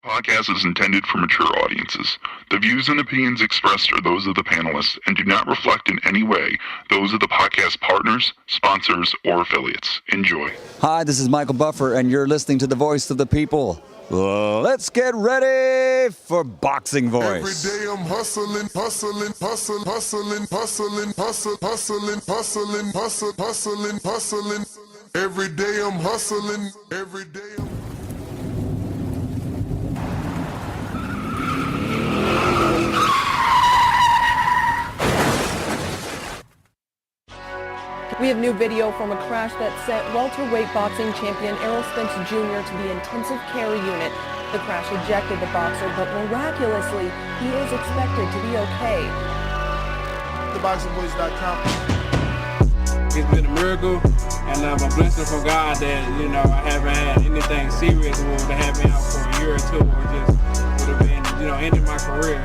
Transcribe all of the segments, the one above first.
Podcast is intended for mature audiences. The views and opinions expressed are those of the panelists and do not reflect in any way those of the podcast partners, sponsors, or affiliates. Enjoy. Hi, this is Michael Buffer, and you're listening to the Voice of the People. Let's get ready for Boxing Voice. Every day I'm hustling. Every day I'm hustling. Every day I'm... We have new video from a crash that sent welterweight boxing champion Errol Spence Jr. to the intensive care unit. The crash ejected the boxer, but miraculously, he is expected to be okay. TheBoxingVoice.com. It's been a miracle and a blessing from God that, I haven't had anything serious that would have me out for a year or two, or just would have been, ending my career.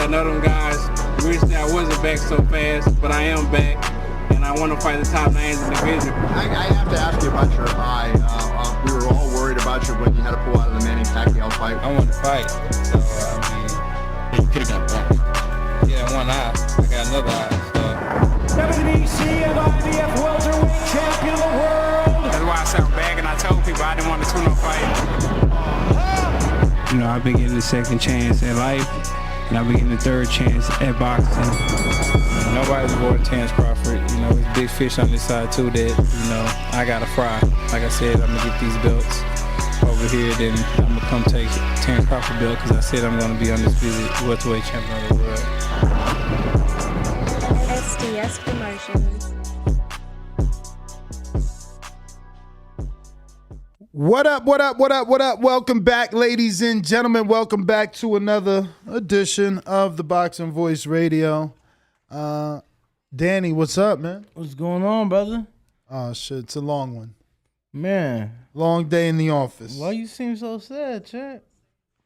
That none of them guys wish that I wasn't back so fast, but I am back, and I want to fight the top names in the division. I have to ask you about your eye. We were all worried about you when you had to pull out of the Manny Pacquiao fight. I want to fight, so You could have got back. yeah, one eye. I got another eye. WBC and IBF welterweight champion of the world. That's why I sat back and I told people I didn't want to tune-up fight. I've been getting the second chance at life, and I've been getting the third chance at boxing. Nobody's avoiding Terrence Crawford. There's big fish on this side too that, I gotta fry. Like I said, I'm gonna get these belts over here, then I'm gonna come take Terrence Crawford belt because I said I'm gonna be undisputed welterweight champion of the world. SDS Promotions. What up? Welcome back, ladies and gentlemen. Welcome back to another edition of the Boxing Voice Radio. Danny, what's up, man? What's going on, brother? Oh, shit, it's a long one. Man. Long day in the office. Why you seem so sad, Chet?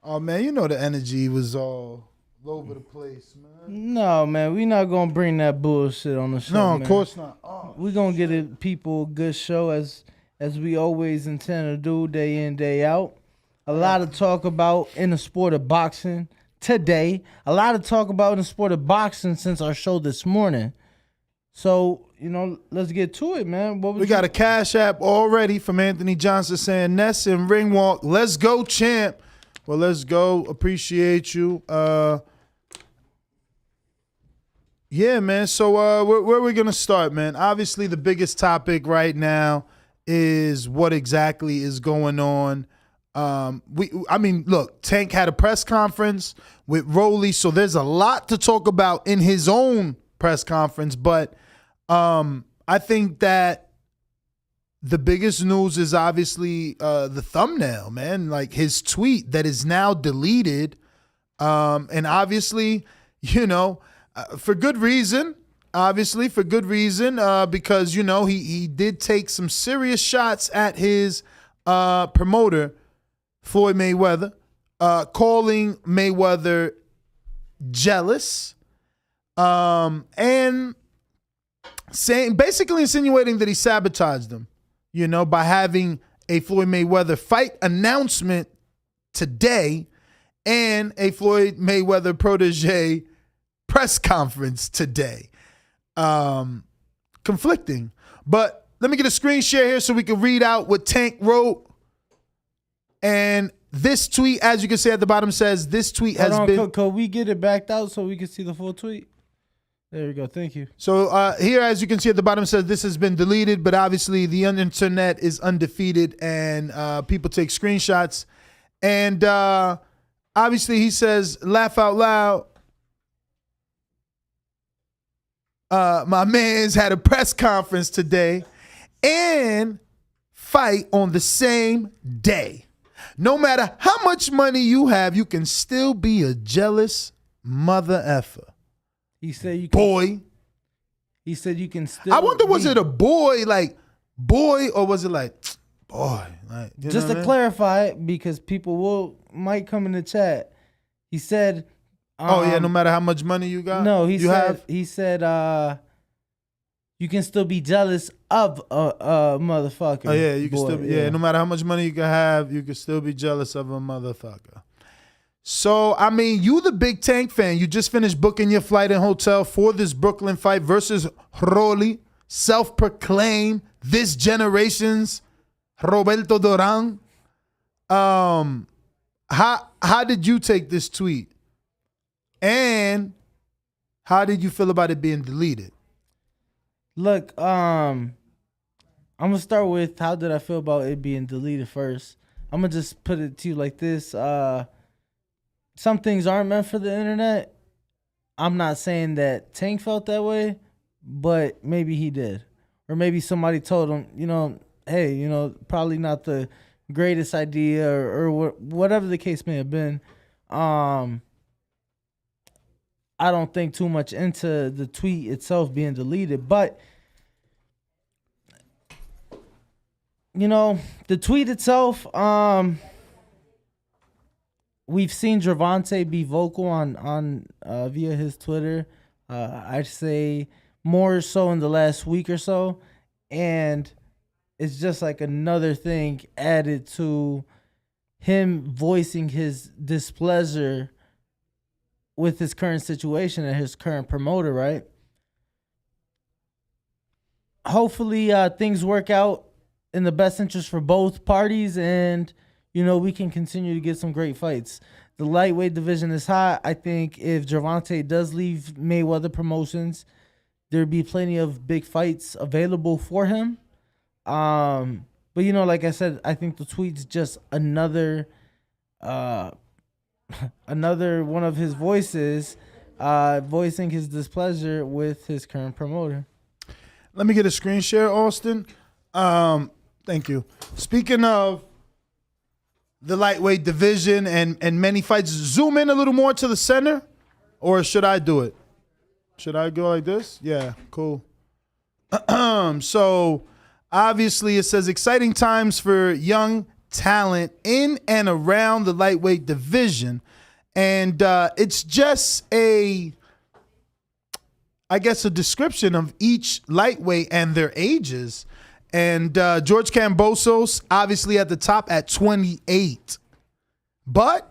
Oh, man, the energy was all over the place, man. No, man, we not going to bring that bullshit on the show, No, man. of course not. Oh, we going to get people a good show as we always intend to do day in, day out. A lot to talk about in the sport of boxing today. A lot to talk about in the sport of boxing since our show this morning. So, let's get to it, man. We got a Cash App already from Anthony Johnson saying, Ness and Ring Walk, let's go, champ. Well, let's go. Appreciate you. Yeah, man. So where are we going to start, man? Obviously, the biggest topic right now is what exactly is going on. Look, Tank had a press conference with Rolly, so there's a lot to talk about in his own press conference, but I think that the biggest news is obviously the thumbnail, man, like his tweet that is now deleted, and obviously, for good reason. Obviously, for good reason, because, he did take some serious shots at his promoter, Floyd Mayweather, calling Mayweather jealous, and basically insinuating that he sabotaged him, by having a Floyd Mayweather fight announcement today and a Floyd Mayweather protege press conference today. Conflicting. But let me get a screen share here so we can read out what Tank wrote. And this tweet, as you can see at the bottom, says this tweet has been... Could we get it backed out so we can see the full tweet? There we go. Thank you. So here, as you can see at the bottom, says this has been deleted, but obviously the internet is undefeated and people take screenshots. And obviously he says, laugh out loud. My man's had a press conference today and fight on the same day. No matter how much money you have, you can still be a jealous mother effer. He said you can, boy. He said you can still. I wonder, was it a boy, or was it like boy? Like, just to clarify it, because people might come in the chat. He said, no matter how much money you got. No, he said you can still be jealous of a motherfucker. Oh yeah, you can boy, still be, no matter how much money you can have, you can still be jealous of a motherfucker. So, I mean, you the big Tank fan. You just finished booking your flight and hotel for this Brooklyn fight versus Rolly, self-proclaimed this generation's Roberto Duran. How did you take this tweet? And how did you feel about it being deleted? Look, I'm gonna start with how did I feel about it being deleted first. I'm gonna just put it to you like this. Some things aren't meant for the internet. I'm not saying that Tank felt that way, but maybe he did. Or maybe somebody told him, hey, probably not the greatest idea or whatever the case may have been. I don't think too much into the tweet itself being deleted, but the tweet itself, we've seen Gervonta be vocal on via his Twitter. I'd say more so in the last week or so, and it's just like another thing added to him voicing his displeasure with his current situation and his current promoter, right? Hopefully things work out in the best interest for both parties, and we can continue to get some great fights. The lightweight division is hot. I think if Gervonta does leave Mayweather Promotions, there'd be plenty of big fights available for him. But like I said, I think the tweet's just another one of his voices voicing his displeasure with his current promoter. Let me get a screen share, Austin. Thank you. Speaking of the lightweight division and many fights, zoom in a little more to the center, or should I do it? Should I go like this? Yeah, cool. So obviously it says exciting times for young talent in and around the lightweight division. And it's just a description of each lightweight and their ages. And George Kambosos, obviously at the top at 28. But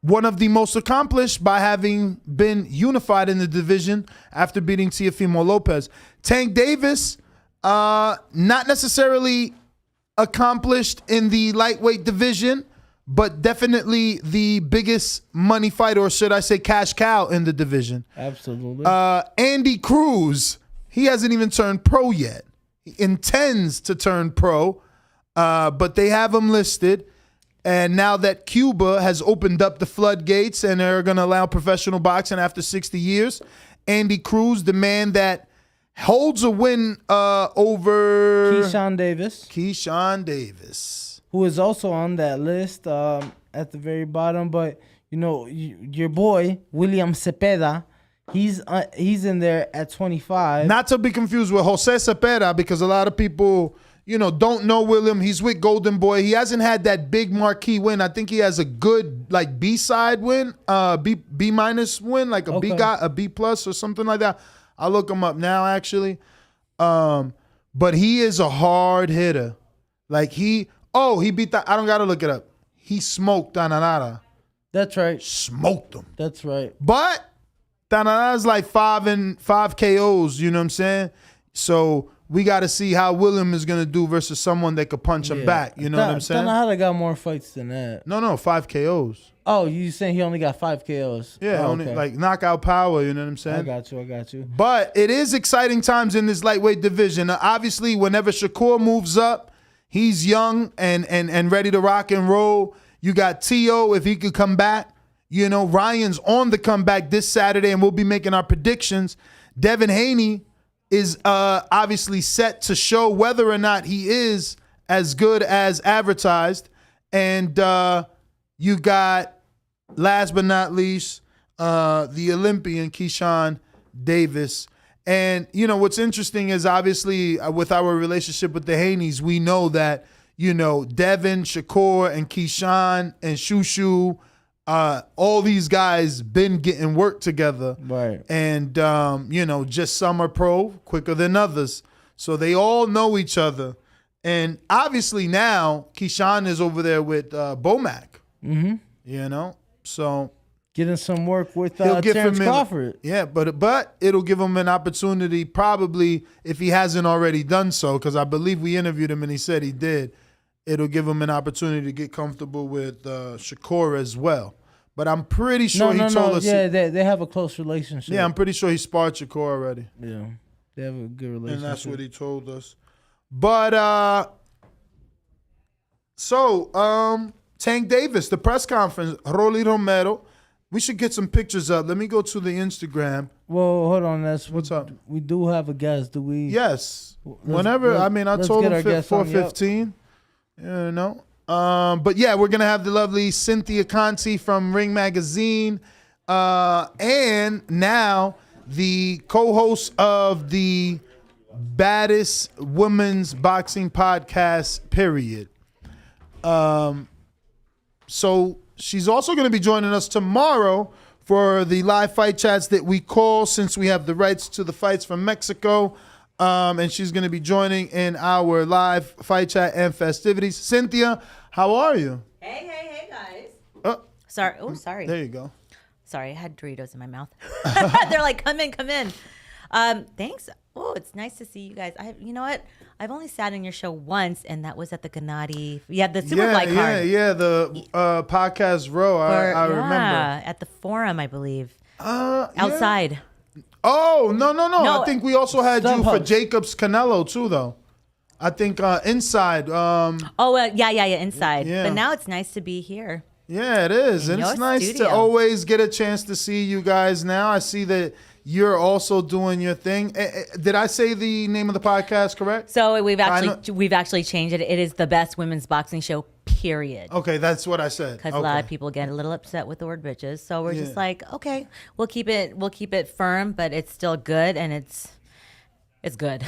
one of the most accomplished by having been unified in the division after beating Teofimo Lopez. Tank Davis, not necessarily accomplished in the lightweight division, but definitely the biggest money fighter, or should I say cash cow in the division. Absolutely. Andy Cruz, he hasn't even turned pro yet. He intends to turn pro, but they have him listed. And now that Cuba has opened up the floodgates and they're going to allow professional boxing after 60 years, Andy Cruz, the man that holds a win over Keyshawn Davis, who is also on that list at the very bottom. But your boy William Cepeda, he's in there at 25. Not to be confused with Jose Cepeda, because a lot of people don't know William. He's with Golden Boy. He hasn't had that big marquee win. I think he has a good B-side win, B minus win, like a B plus or something like that. I'll look him up now, actually. But he is a hard hitter. He beat that. I don't got to look it up. He smoked Tananara. That's right. Smoked him. That's right. But Tananara's like 5 KOs, you know what I'm saying? So we got to see how William is going to do versus someone that could punch him back. You know what I'm saying? Tanahara got more fights than that. No, 5 KOs. Oh, you saying he only got 5 KOs? Yeah, only knockout power, you know what I'm saying? I got you. But it is exciting times in this lightweight division. Obviously, whenever Shakur moves up, he's young and ready to rock and roll. You got T.O. if he could come back. Ryan's on the comeback this Saturday, and we'll be making our predictions. Devin Haney is obviously set to show whether or not he is as good as advertised. And you got, last but not least, the Olympian Keyshawn Davis. And, what's interesting is obviously with our relationship with the Haneys, we know that, Devin, Shakur, and Keyshawn, and Shushu, all these guys been getting work together. Right. And, just some are pro quicker than others. So they all know each other. And obviously now Keyshawn is over there with Bomac. Mm-hmm. You know? So getting some work with he'll give Terrence him Crawford. Yeah, but it'll give him an opportunity probably if he hasn't already done so, because I believe we interviewed him and he said he did. It'll give him an opportunity to get comfortable with Shakur as well. But I'm pretty sure he told us. Yeah, they have a close relationship. Yeah, I'm pretty sure he sparred Shakur already. Yeah, they have a good relationship. And that's what he told us. But Tank Davis, the press conference, Rolly Romero. We should get some pictures up. Let me go to the Instagram. Well, hold on. What's up? We do have a guest. Do we? Yes. Whenever. I told him 4:15. You know. But yeah, we're gonna have the lovely Cynthia Conte from Ring Magazine, and now the co-host of the baddest women's boxing podcast. Period. So she's also going to be joining us tomorrow for the live fight chats that we call, since we have the rights to the fights from Mexico. And she's going to be joining in our live fight chat and festivities. Cynthia, how are you? Hey, guys. Sorry. Sorry. There you go. Sorry, I had Doritos in my mouth. They're like, come in. Thanks. Oh, it's nice to see you guys. You know what? I've only sat in your show once, and that was at the Gennady. Yeah, the Superfly card. Yeah, the podcast row. I remember. At the Forum, I believe. Outside. Yeah. Oh, no. I think we also had you for Jacobs Canelo, too, though. I think inside. Inside. Yeah. But now it's nice to be here. Yeah, it is. And it's nice to always get a chance to see you guys now. I see that you're also doing your thing. Did I say the name of the podcast correct? So we've actually changed it. It is the best women's boxing show, period. Okay, that's what I said. Because a lot of people get a little upset with the word bitches. So we're just like, okay, we'll keep it firm, but it's still good, and it's good.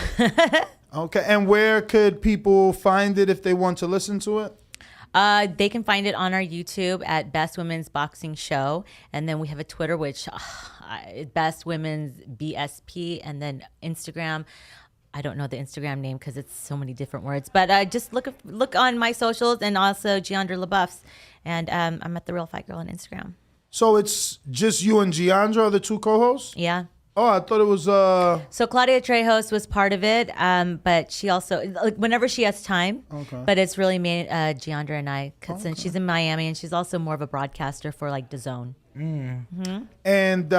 Okay, and where could people find it if they want to listen to it? They can find it on our YouTube at Best Women's Boxing Show. And then we have a Twitter, which Best Women's BSP. And then Instagram. I don't know the Instagram name because it's so many different words. But just look on my socials, and also Giandra LaBeouf's. And I'm at The Real Fight Girl on Instagram. So it's just you and Giandra are the two co-hosts? Yeah. Oh, I thought it was... So Claudia Trejos was part of it, but she also, whenever she has time, but it's really me, Giandra and I, since she's in Miami, and she's also more of a broadcaster for like DAZN. Mm-hmm. And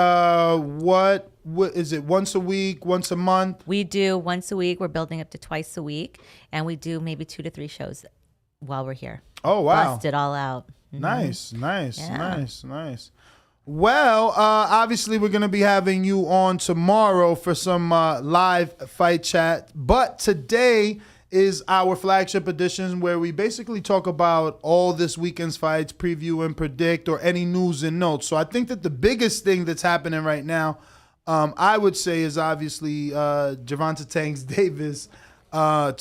what is it, once a week, once a month? We do once a week. We're building up to twice a week, and we do maybe 2 to 3 shows while we're here. Oh, wow. Bust it all out. Mm-hmm. Nice. Well, obviously, we're going to be having you on tomorrow for some live fight chat. But today is our flagship edition where we basically talk about all this weekend's fights, preview and predict, or any news and notes. So I think that the biggest thing that's happening right now, I would say, is obviously Gervonta Tank Davis'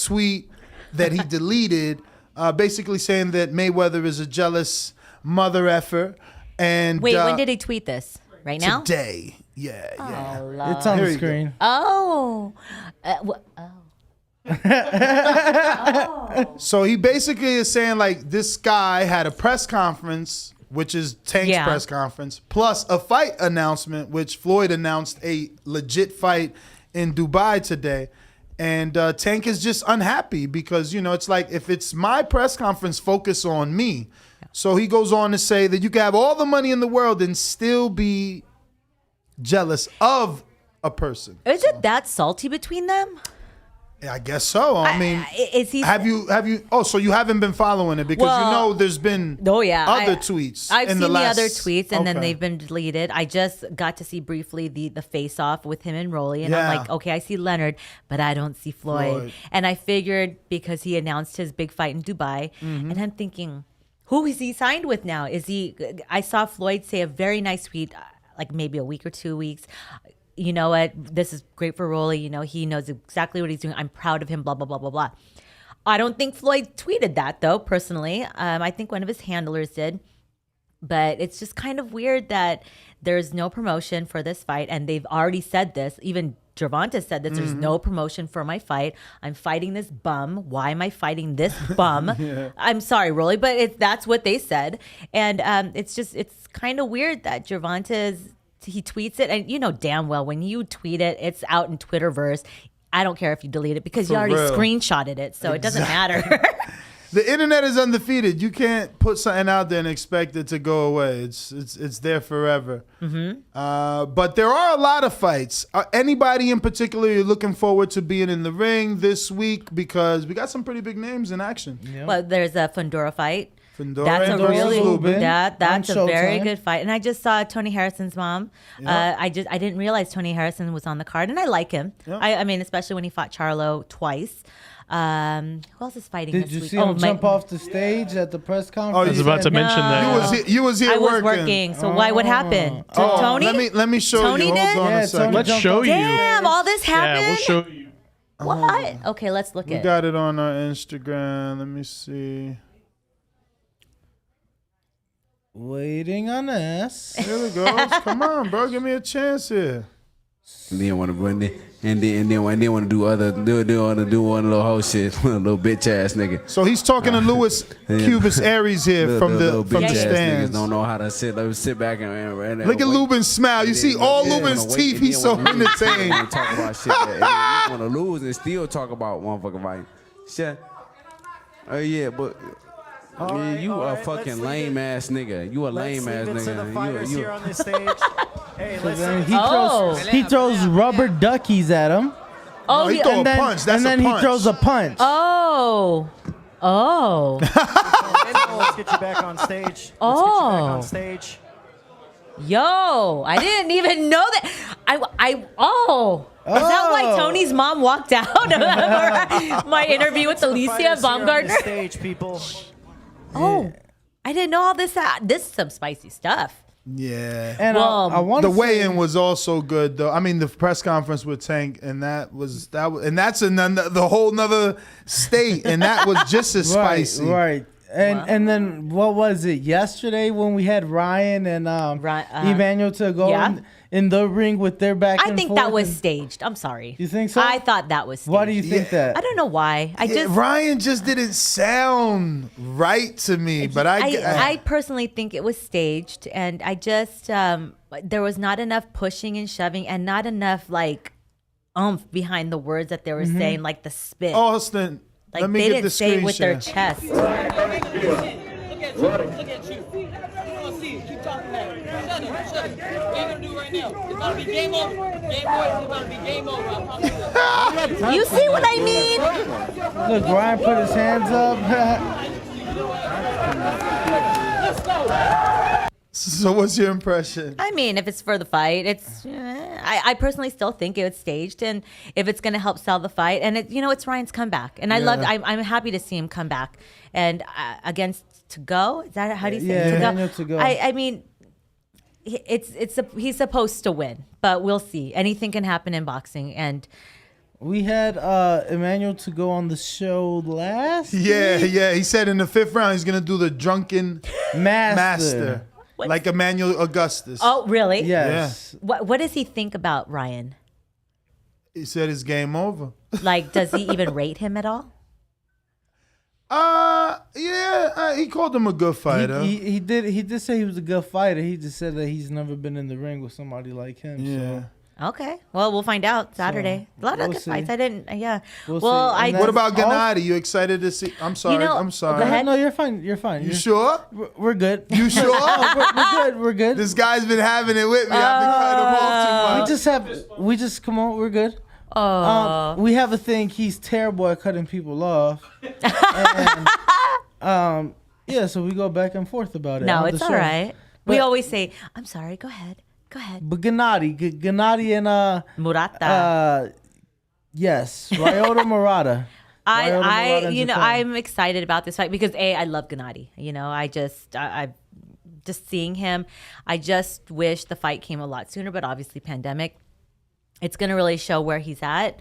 tweet that he deleted, basically saying that Mayweather is a jealous mother effer. And wait, when did he tweet this? Right now? Today. Yeah. Oh, it's on the screen. Oh. So he basically is saying, like, this guy had a press conference, which is Tank's press conference, plus a fight announcement, which Floyd announced a legit fight in Dubai today. And Tank is just unhappy because, it's like, if it's my press conference, focus on me. So he goes on to say that you can have all the money in the world and still be jealous of a person. Is it that salty between them? Yeah, I guess so. I mean, is he? Have you? Oh, so you haven't been following it because there's been other tweets. I've seen the other tweets, and then they've been deleted. I just got to see briefly the face off with him and Rolly, and I'm like, okay, I see Leonard, but I don't see Floyd. And I figured because he announced his big fight in Dubai, and I'm thinking, who is he signed with now? Is he? I saw Floyd say a very nice tweet, like maybe a week or 2 weeks. You know what? This is great for Rolly. He knows exactly what he's doing. I'm proud of him, blah, blah, blah, blah, blah. I don't think Floyd tweeted that, though, personally. I think one of his handlers did. But it's just kind of weird that there's no promotion for this fight. And they've already said this. Even Gervonta said that there's no promotion for my fight. I'm fighting this bum. Why am I fighting this bum? I'm sorry, Rolly, but that's what they said. And it's kind of weird that Gervonta he tweets it. And you know damn well when you tweet it, it's out in Twitterverse. I don't care if you delete it because you already screenshotted it. So it doesn't matter. The internet is undefeated. You can't put something out there and expect it to go away. It's there forever. But there are a lot of fights. Anybody in particular you're looking forward to being in the ring this week? Because we got some pretty big names in action. Yeah. Well, there's a Fundora fight. That's a very good fight. And I just saw Tony Harrison's mom. Yep. I didn't realize Tony Harrison was on the card, and I like him. Yep. I mean, especially when he fought Charlo twice. Who else is fighting this week? Did you see him jump off the stage at the press conference? I was about to mention that. You was here I was working. So why? What happened? Tony? Let me show Tony you. did? Hold on a second. Let's show you. Damn, all this happened? Yeah, we'll show you. What? Okay, let's look at it. We got it on our Instagram. Let me see. Waiting on us. Here we go. Come on, bro. Give me a chance here. And then want to run it, and then want to do one little whole shit, one little bitch ass nigga. So he's talking to Luis Cubas Aries here from the stands. Don't know how to sit back and look at Lubin's smile. You see all Lubin's teeth. He's so entertained. Talk about shit that you want to lose and still talk about motherfucking fight. Shit. Oh yeah, but. You a fucking lame ass nigga. You a lame ass nigga. You here on this stage. Hey, he throws rubber duckies at him. Oh, he throws a punch. That's and then he throws a punch. Oh. Let's get you back on stage. Yo, I didn't even know that. Is that why Tony's mom walked out of my interview with Alicia Baumgartner? Stage, people. Oh, I didn't know all this. This is some spicy stuff. Yeah. And I want the weigh-in was also good, though. I mean, the press conference with Tank, and that's the whole nother state, and that was just as spicy. Right. And then what was it yesterday when we had Ryan and Emmanuel to go in the ring with their back and forth? I think that was staged. I'm sorry. You think so? I thought that was staged. Why do you think that? I don't know why. Ryan just didn't sound right to me, but I personally think it was staged, and I just there was not enough pushing and shoving and not enough like oomph behind the words that they were saying, like the spit. Austin, like let me they get didn't the say it with their share. chest. Look at you. Keep talking about it. Shut it. What are you gonna do right now? It's about to be game over. Game boys, it's about to be game over. I promise you. You see what I mean? Look, Ryan put his hands up. Let's go. So what's your impression? I mean, if it's for the fight, it's. I personally still think it's staged, and if it's going to help sell the fight, and it's Ryan's comeback, and I'm happy to see him come back, and against To Go. Is that how do you say it? To Go. I mean, he's supposed to win, but we'll see. Anything can happen in boxing, and. We had Emmanuel To Go on the show last week. Yeah. He said in the 5th round he's gonna do the drunken master. Like Emmanuel Augustus. Oh, really? Yes. Yeah. What does he think about Ryan? He said it's game over. Like, does he even rate him at all? He called him a good fighter. He did say he was a good fighter. He just said that he's never been in the ring with somebody like him. Yeah. So. Okay. Well, we'll find out Saturday. A lot of good fights. I didn't. Yeah. We'll see. What about Gennady? You excited to see? I'm sorry. I'm sorry. Go ahead. No, you're fine. You're fine. You sure? We're good. You sure? We're good. This guy's been having it with me. I've been cutting him off too much. Come on. We're good. We have a thing. He's terrible at cutting people off. And, so we go back and forth about it. No, it's all right. We always say, "I'm sorry. Go ahead." But Gennady and Murata. Yes, Ryota Murata. I'm excited about this fight because I love Gennady. I just seeing him. I just wish the fight came a lot sooner, but obviously pandemic. It's gonna really show where he's at.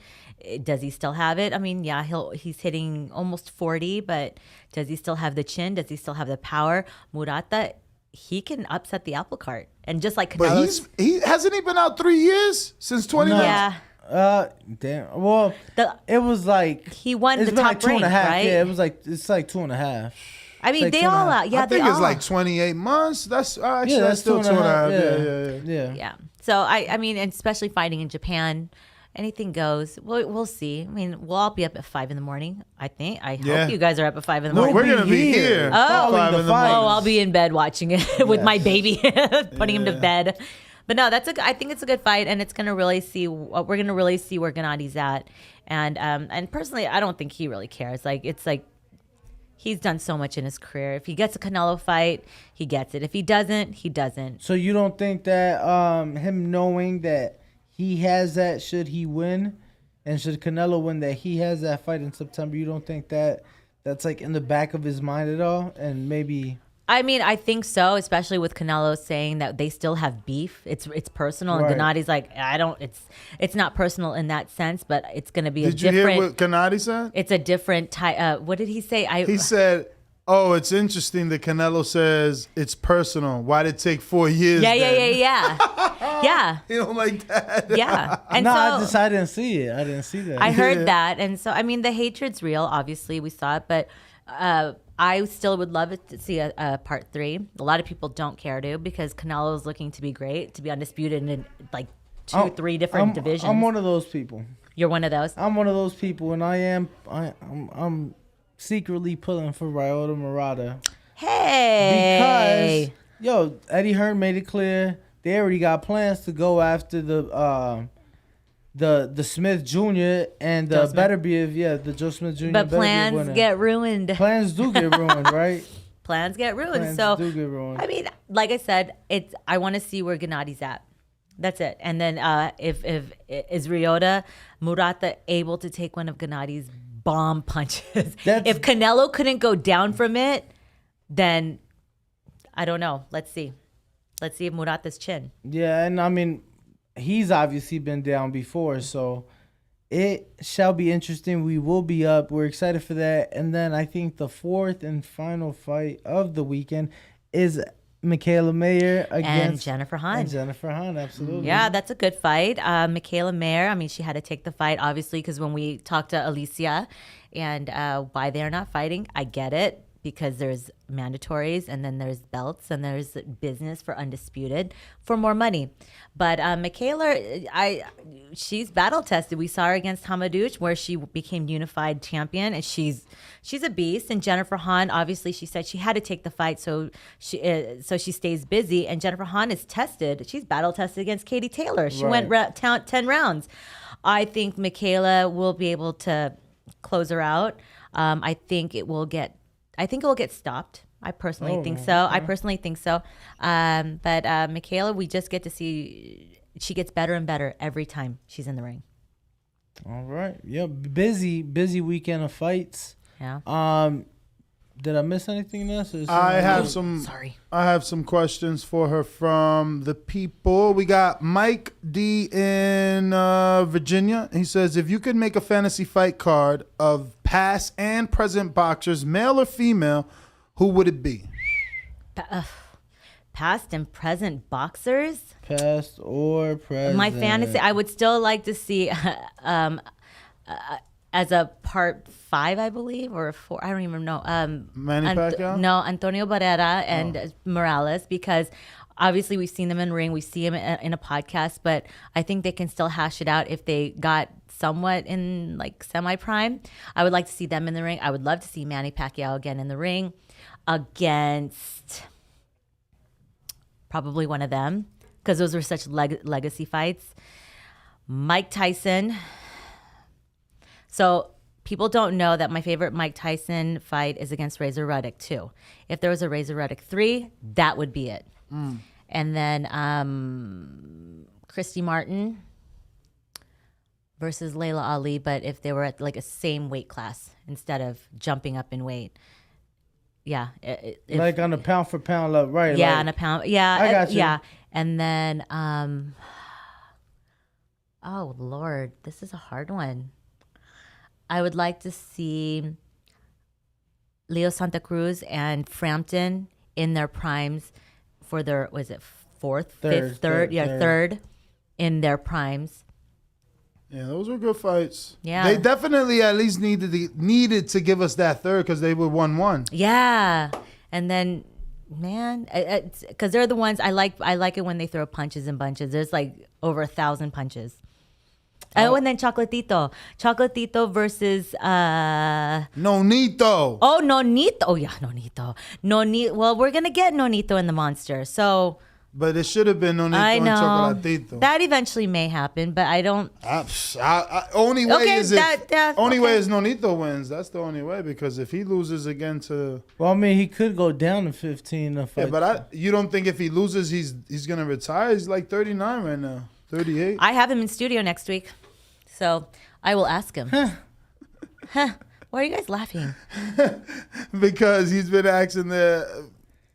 Does he still have it? I mean, yeah, he's hitting almost 40, but does he still have the chin? Does he still have the power? Murata, he can upset the apple cart. And just like Canelo. But he hasn't he been out 3 years since 2019? Yeah. Damn. Well, it was like he won it's the been top like 2.5, right? Yeah, it's like 2.5. I mean, like they all out. Yeah, I think they it's all like 28 months. That's actually that's still 2.5. Yeah. Yeah. So I mean, and especially fighting in Japan, anything goes. We'll see. I mean, we'll all be up at 5 a.m. I think. I hope you guys are up at 5 a.m. No, we're gonna be here. Oh, 5 in the morning. I'll be in bed watching it with my baby, putting him to bed. But no, I think it's a good fight, and it's gonna really see. We're gonna really see where Gennady's at, and personally, I don't think he really cares. It's like. He's done so much in his career. If he gets a Canelo fight, he gets it. If he doesn't, he doesn't. So you don't think that him knowing that he has that, should he win, and should Canelo win, that he has that fight in September, you don't think that that's like in the back of his mind at all? And maybe... I mean, I think so, especially with Canelo saying that they still have beef. It's personal, and Gennady's like, I don't. It's not personal in that sense, but it's going to be a different. Did you hear what Gennady said? It's a different type. What did he say? He said, "Oh, it's interesting that Canelo says it's personal. Why did it take 4 years?" Yeah. Oh, He don't like that. Yeah, and no, so I didn't see it. I didn't see that. I heard that, and so I mean, the hatred's real. Obviously, we saw it, but. I still would love it to see a part 3. A lot of people don't care to, because Canelo is looking to be great, to be undisputed in like 2-3 different divisions. I'm one of those people. You're one of those? I'm one of those people, and I'm secretly pulling for Ryota Murata. Hey! Because, Eddie Hearn made it clear they already got plans to go after the Smith Jr. and the the Joe Smith Jr. But plans get ruined. Plans do get ruined, right? Plans get ruined. Plans do get ruined. I mean, like I said, I want to see where Gennady's at. That's it. And then if is Ryota Murata able to take one of Gennady's bomb punches? If Canelo couldn't go down from it, then I don't know. Let's see. Let's see if Murata's chin. Yeah, and I mean, he's obviously been down before, so it shall be interesting. We will be up. We're excited for that. And then I think the fourth and final fight of the weekend is Mikaela Mayer against Jennifer Hahn. Absolutely. Yeah, that's a good fight. Mikaela Mayer, I mean, she had to take the fight, obviously, because when we talked to Alicia and why they're not fighting, I get it. Because there's mandatories, and then there's belts, and there's business for undisputed for more money. But Mikaela, she's battle tested. We saw her against Hamadouche, where she became unified champion, and she's a beast. And Jennifer Hahn, obviously, she said she had to take the fight, so she stays busy. And Jennifer Hahn is tested. She's battle tested against Katie Taylor. She went 10 rounds. I think Mikaela will be able to close her out. I think it will get stopped. I personally think so. Okay. I personally think so. But Mikaela, we just get to see she gets better and better every time she's in the ring. All right. Yeah, busy weekend of fights. Yeah. Did I miss anything else? I have some questions for her from the people. We got Mike D in Virginia. He says, if you could make a fantasy fight card of past and present boxers, male or female, who would it be? Past and present boxers? Past or present. My fantasy, I would still like to see as a part 5, I believe, or 4, I don't even know. Manny Pacquiao? No, Antonio Barrera and Morales, because obviously we've seen them in the ring, we see them in a podcast, but I think they can still hash it out if they got somewhat in like semi-prime. I would like to see them in the ring. I would love to see Manny Pacquiao again in the ring against probably one of them, because those were such legacy fights. Mike Tyson. So people don't know that my favorite Mike Tyson fight is against Razor Ruddock 2. If there was a Razor Ruddock 3, that would be it. And then Christy Martin versus Layla Ali, but if they were at like a same weight class instead of jumping up in weight. Yeah. Like on a pound for pound level, right? Yeah, like, on a pound. Yeah. I got you. Yeah. And then, oh, Lord, this is a hard one. I would like to see Leo Santa Cruz and Frampton in their primes for their, was it third in their primes. Yeah, those were good fights. Yeah. They definitely at least needed to give us that third because they were 1-1. Yeah. And then, man, because they're the ones I like it when they throw punches and bunches. There's like over 1,000 punches. Oh, and then Chocolatito versus Nonito. Oh, Nonito. Oh yeah, Nonito. Well, we're gonna get Nonito in the Monster. So, but it should have been Nonito I know and Chocolatito. that eventually may happen, but I don't. Only way is only way is Nonito wins. That's the only way, because if he loses again to, well, I mean, he could go down to 15. Yeah, but you don't think if he loses, he's gonna retire? He's like 39 right now, 38. I have him in studio next week, so I will ask him. Why are you guys laughing? Because he's been asking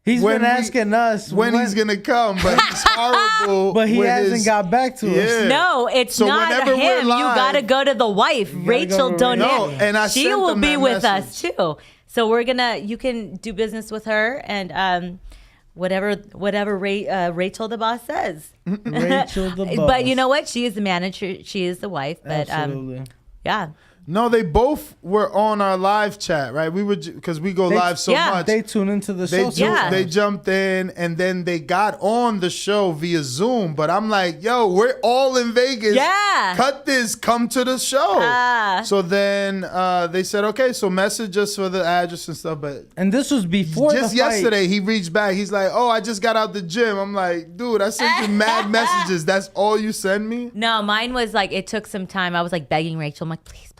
He's been asking us when he's gonna come, but he's horrible. But he hasn't got back to us. No, it's So not whenever we're him. You live- gotta go to the wife, Rachel No, Donet. and I She sent will them be that with us message. too. So you can do business with her and whatever Rachel the boss says. Rachel the boss. But you know what? She is the manager. She is the wife. But Absolutely. yeah. No, they both were on our live chat, right? We were because we go live so much. They tune into the show. They jumped in and then they got on the show via Zoom. But I'm like, yo, we're all in Vegas. Yeah. Cut this. Come to the show. So then they said, okay, so message us for the address and stuff. But And this was before just the fight. yesterday, he reached back. He's like, oh, I just got out the gym. I'm like, dude, I sent you mad messages. That's all you send me? No, mine was like, it took some time. I was like begging Rachel. I'm like, please.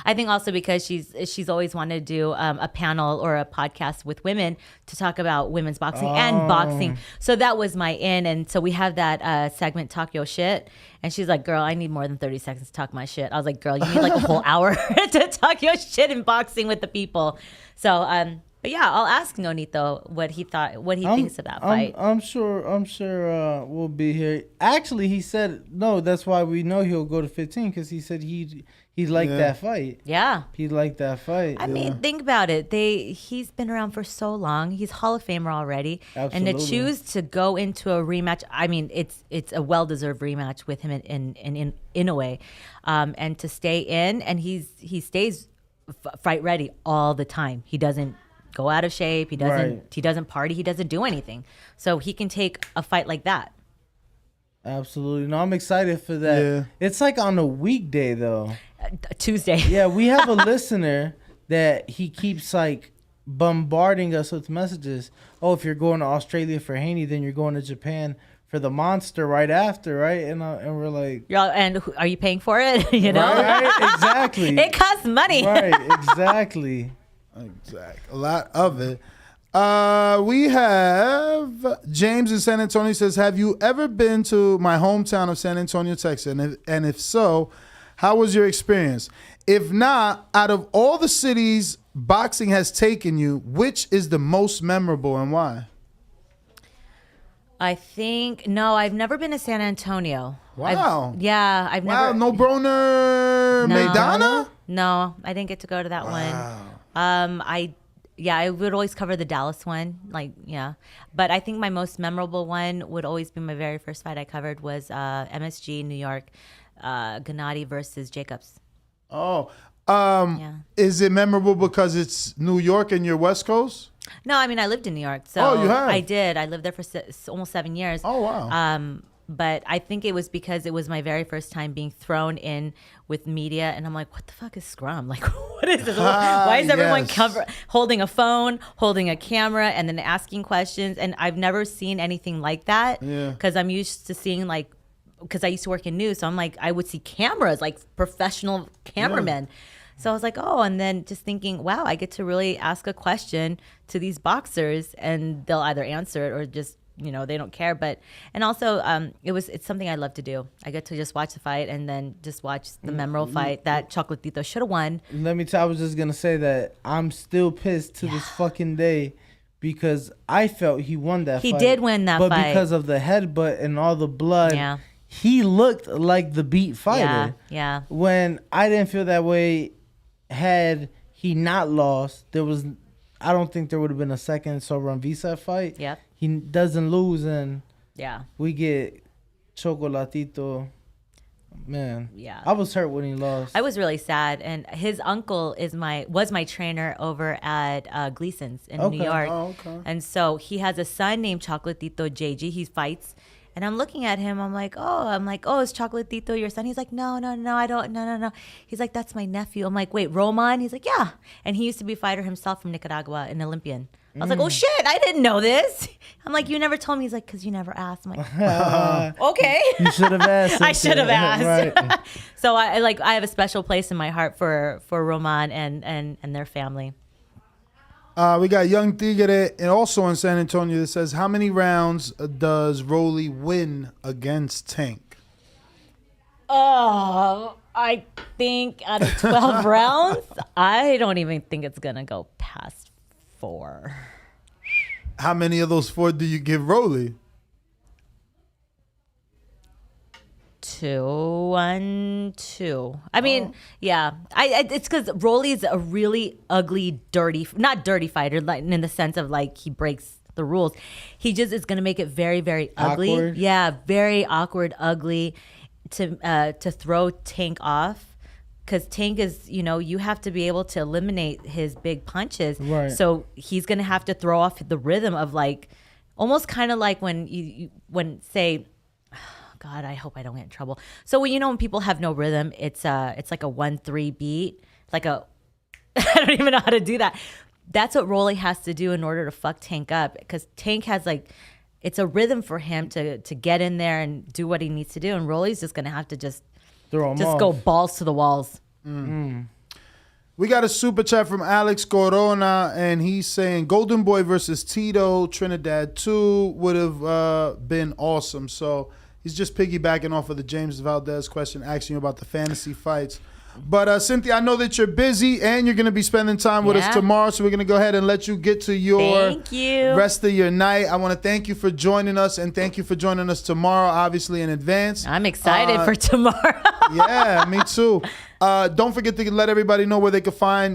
I think also because she's always wanted to do a panel or a podcast with women to talk about women's boxing and boxing. So that was my in. And so we have that segment, Talk Your Shit. And she's like, girl, I need more than 30 seconds to talk my shit. I was like, girl, you need like a whole hour to talk your shit in boxing with the people. So, but yeah, I'll ask Nonito what he thinks about fight. I'm sure we'll be here. Actually, he said, no, that's why we know he'll go to 15, because he said he liked that fight. Yeah. He liked that fight. I mean, think about it. He's been around for so long. He's Hall of Famer already. Absolutely. And to choose to go into a rematch, I mean, it's a well-deserved rematch with him in a way. And to stay in, and he stays fight ready all the time. He doesn't go out of shape. He doesn't party. He doesn't do anything. So he can take a fight like that. Absolutely. No, I'm excited for that. Yeah. It's like on a weekday, though. Tuesday. Yeah, we have a listener that he keeps like bombarding us with messages. Oh, if you're going to Australia for Haney, then you're going to Japan for the Monster right after, right? And we're like, and are you paying for it? You know, right? Exactly. It costs money. Right, exactly. A lot of it. We have James in San Antonio says, have you ever been to my hometown of San Antonio, Texas? And if so, how was your experience? If not, out of all the cities boxing has taken you, which is the most memorable and why? I think, no, I've never been to San Antonio. Wow. I've never. Wow, no Broner Maidana? No, I didn't get to go to that one. I would always cover the Dallas one, but I think my most memorable one would always be my very first fight I covered was MSG New York, Gennady versus Jacobs. Oh, is it memorable because it's New York and you're West Coast? No, I mean I lived in New York, so you have? I did. I lived there for almost 7 years. Oh wow. But I think it was because it was my very first time being thrown in with media, and I'm like, what the fuck is scrum? Like, what is this? Why is everyone holding a phone, holding a camera, and then asking questions? And I've never seen anything like that because I'm used to seeing because I used to work in news, so I'm like, I would see cameras, like professional cameramen. Yeah. So I was like, oh, and then just thinking, wow, I get to really ask a question to these boxers, and they'll either answer it or just, they don't care. And also, it's something I love to do. I get to just watch the fight and then just watch the memorable fight that Chocolatito should have won. Let me tell you, I was just going to say that I'm still pissed to this fucking day because I felt he won that fight. He did win that fight. But because of the headbutt and all the blood, he looked like the beat fighter. Yeah. When I didn't feel that way, had he not lost, I don't think there would have been a second Sobran Visa fight. Yep. He doesn't lose, and yeah, we get Chocolatito Man, yeah, I was hurt when he lost. I was really sad, and his uncle was my trainer over at Gleason's in New York. Oh, okay. And so he has a son named Chocolatito JG. He fights, and I'm looking at him. I'm like, oh, is Chocolatito your son? He's like, no, I don't, no. He's like, that's my nephew. I'm like, wait, Roman? He's like, yeah. And he used to be a fighter himself from Nicaragua, an Olympian. I was like, oh shit, I didn't know this. I'm like, you never told me. He's like, because you never asked. I'm like, okay. You should have asked. I should have asked. Right. So I have a special place in my heart for Roman and their family. We got Young Tigre, and also in San Antonio, that says, how many rounds does Rolly win against Tank? Oh, I think out of 12 rounds, I don't even think it's going to go past 4. How many of those 4 do you give Rolly? 2, 1, 2. I mean, yeah. It's because Rolly's a really ugly, not dirty fighter, like in the sense of like he breaks the rules. He just is going to make it very, very ugly. Awkward. Yeah, very awkward, ugly to throw Tank off. Because Tank is, you have to be able to eliminate his big punches. Right. So he's going to have to throw off the rhythm of like, almost kind of like when say, God, I hope I don't get in trouble. So when people have no rhythm, it's like a 1-3 beat. Like I don't even know how to do that. That's what Rolly has to do in order to fuck Tank up. Because Tank has it's a rhythm for him to get in there and do what he needs to do. And Rolly's just going to have to just go balls to the walls. We got a super chat from Alex Corona, and he's saying Golden Boy versus Tito Trinidad 2 would have been awesome. So he's just piggybacking off of the James Valdez question, asking you about the fantasy fights. But Cynthia, I know that you're busy and you're going to be spending time with us tomorrow, so we're going to go ahead and let you get to your rest of your night. I want to thank you for joining us, and thank you for joining us tomorrow, obviously in advance. I'm excited for tomorrow. Yeah, me too. Don't forget to let everybody know where they can find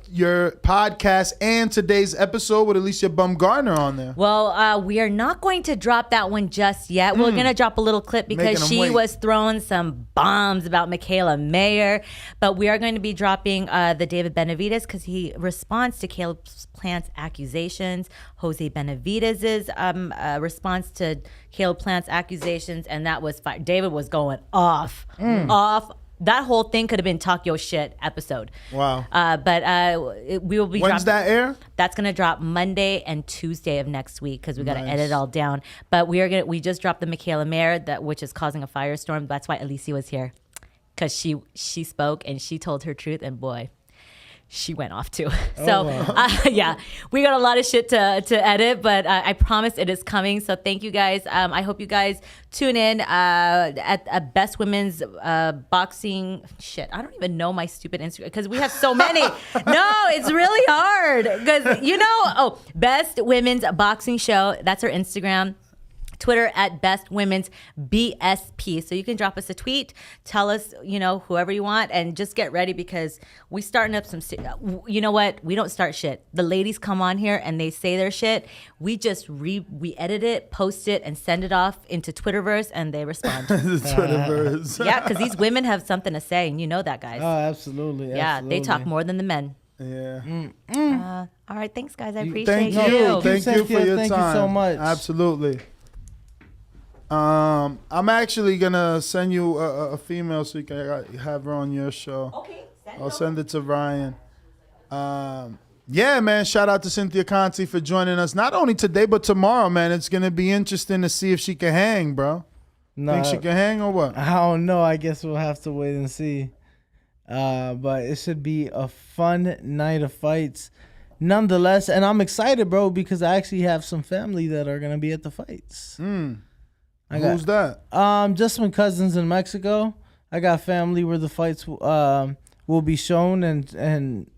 your podcast and today's episode with Alicia Bumgarner on there. Well, we are not going to drop that one just yet. We're going to drop a little clip because she was throwing some bombs about Mikaela Mayer. But we are going to be dropping the David Benavidez because he responds to Caleb Plant's accusations, Jose Benavidez's response to Caleb Plant's accusations, and that was fire. David was going off. That whole thing could have been Talk Yo Shit episode. Wow. But we will be. When's that air? That's gonna drop Monday and Tuesday of next week because we got to edit it all down. But we just dropped the Mikaela Mayer which is causing a firestorm. That's why Alicia was here, because she spoke and she told her truth, and boy, she went off too. So yeah, we got a lot of shit to edit, but I promise it is coming. So thank you guys. I hope you guys tune in at Best Women's Boxing. Shit, I don't even know my stupid Instagram because we have so many. No, it's really hard because Best Women's Boxing Show. That's our Instagram. Twitter at Best Women's BSP. So you can drop us a tweet, tell us, whoever you want, and just get ready because we starting up some. You know what? We don't start shit. The ladies come on here and they say their shit. We just we edit it, post it, and send it off into Twitterverse, and they respond. Twitterverse. Yeah, because these women have something to say, and you know that, guys. Oh, absolutely. Yeah, they talk more than the men. Yeah. All right, thanks, guys. I appreciate you. you. Thank you for your time. Thank you so much. Absolutely. I'm actually gonna send you a female so you can have her on your show. Okay, I'll send it to Ryan. Yeah, man. Shout out to Cynthia Conte for joining us. Not only today but tomorrow, man. It's gonna be interesting to see if she can hang, bro. No, think she can hang or what? I don't know. I guess we'll have to wait and see. But it should be a fun night of fights, nonetheless. And I'm excited, bro, because I actually have some family that are gonna be at the fights. Who's that? Just some cousins in Mexico. I got family where the fights will be shown and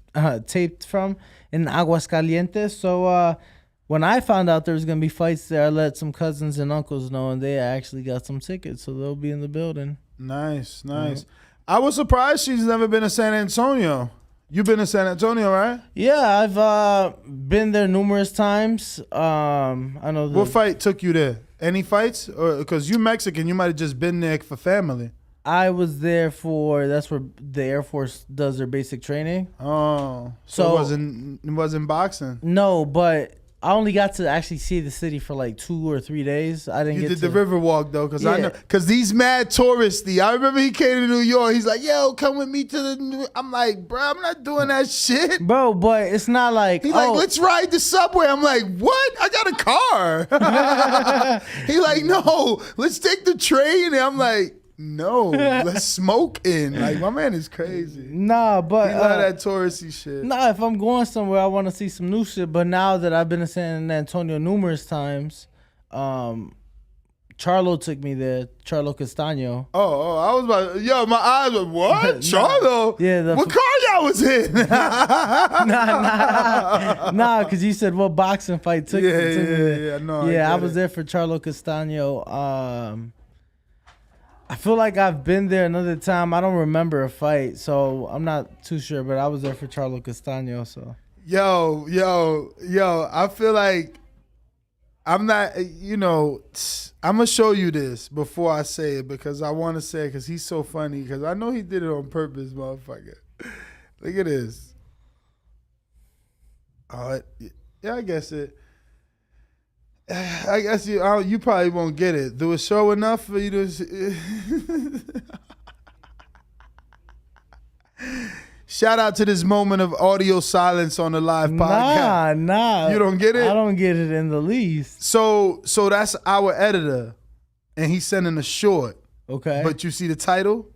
taped from in Aguascalientes. So when I found out there was gonna be fights there, I let some cousins and uncles know, and they actually got some tickets, so they'll be in the building. Nice. I was surprised she's never been to San Antonio. You've been to San Antonio, right? Yeah, I've been there numerous times. I know. What fight took you there? Any fights? Or because you're Mexican, you might have just been there for family. I was there that's where the Air Force does their basic training. Oh, so it wasn't boxing. No, but I only got to actually see the city for like 2 or 3 days. I didn't. You get did to the river walk though, because I Yeah. know, because these mad touristy. I remember he came to New York. He's like, "Yo, come with me to the." I'm like, "Bro, I'm not doing that shit, bro." But it's not like he's like, "Let's ride the subway." I'm like, "What? I got a car." He like, "No, let's take the train." And I'm like, "No, let's smoke in." Like, my man is crazy. Nah, but He love that touristy shit. Nah, if I'm going somewhere, I want to see some new shit. But now that I've been to San Antonio numerous times, Charlo took me there. Charlo Castano. Oh, I was about, yo, my eyes were, what? Charlo? Yeah. What car y'all was in? Nah, because you said what boxing fight took me. Yeah, no, I was there for Charlo Castano. I feel like I've been there another time. I don't remember a fight, so I'm not too sure. But I was there for Charlo Castano. So Yo, I feel like I'm not, I'm going to show you this before I say it because I want to say it because he's so funny because I know he did it on purpose, motherfucker. Look at this. Yeah, I guess you probably won't get it. Do it show enough for you to... Shout out to this moment of audio silence on the live podcast. Nah. You don't get it? I don't get it in the least. So that's our editor, and he's sending a short. Okay. But you see the title?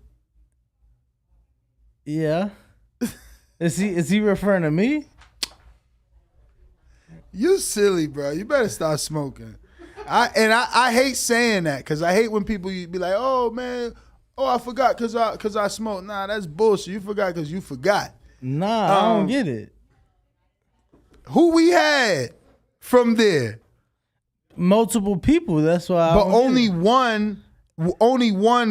Yeah. Is he referring to me? You silly, bro. You better stop smoking. I hate saying that because I hate when people be like, "Oh man, I forgot because I smoked." Nah, that's bullshit. You forgot because you forgot. Nah, I don't get it. Who we had from there? Multiple people. That's why. But only one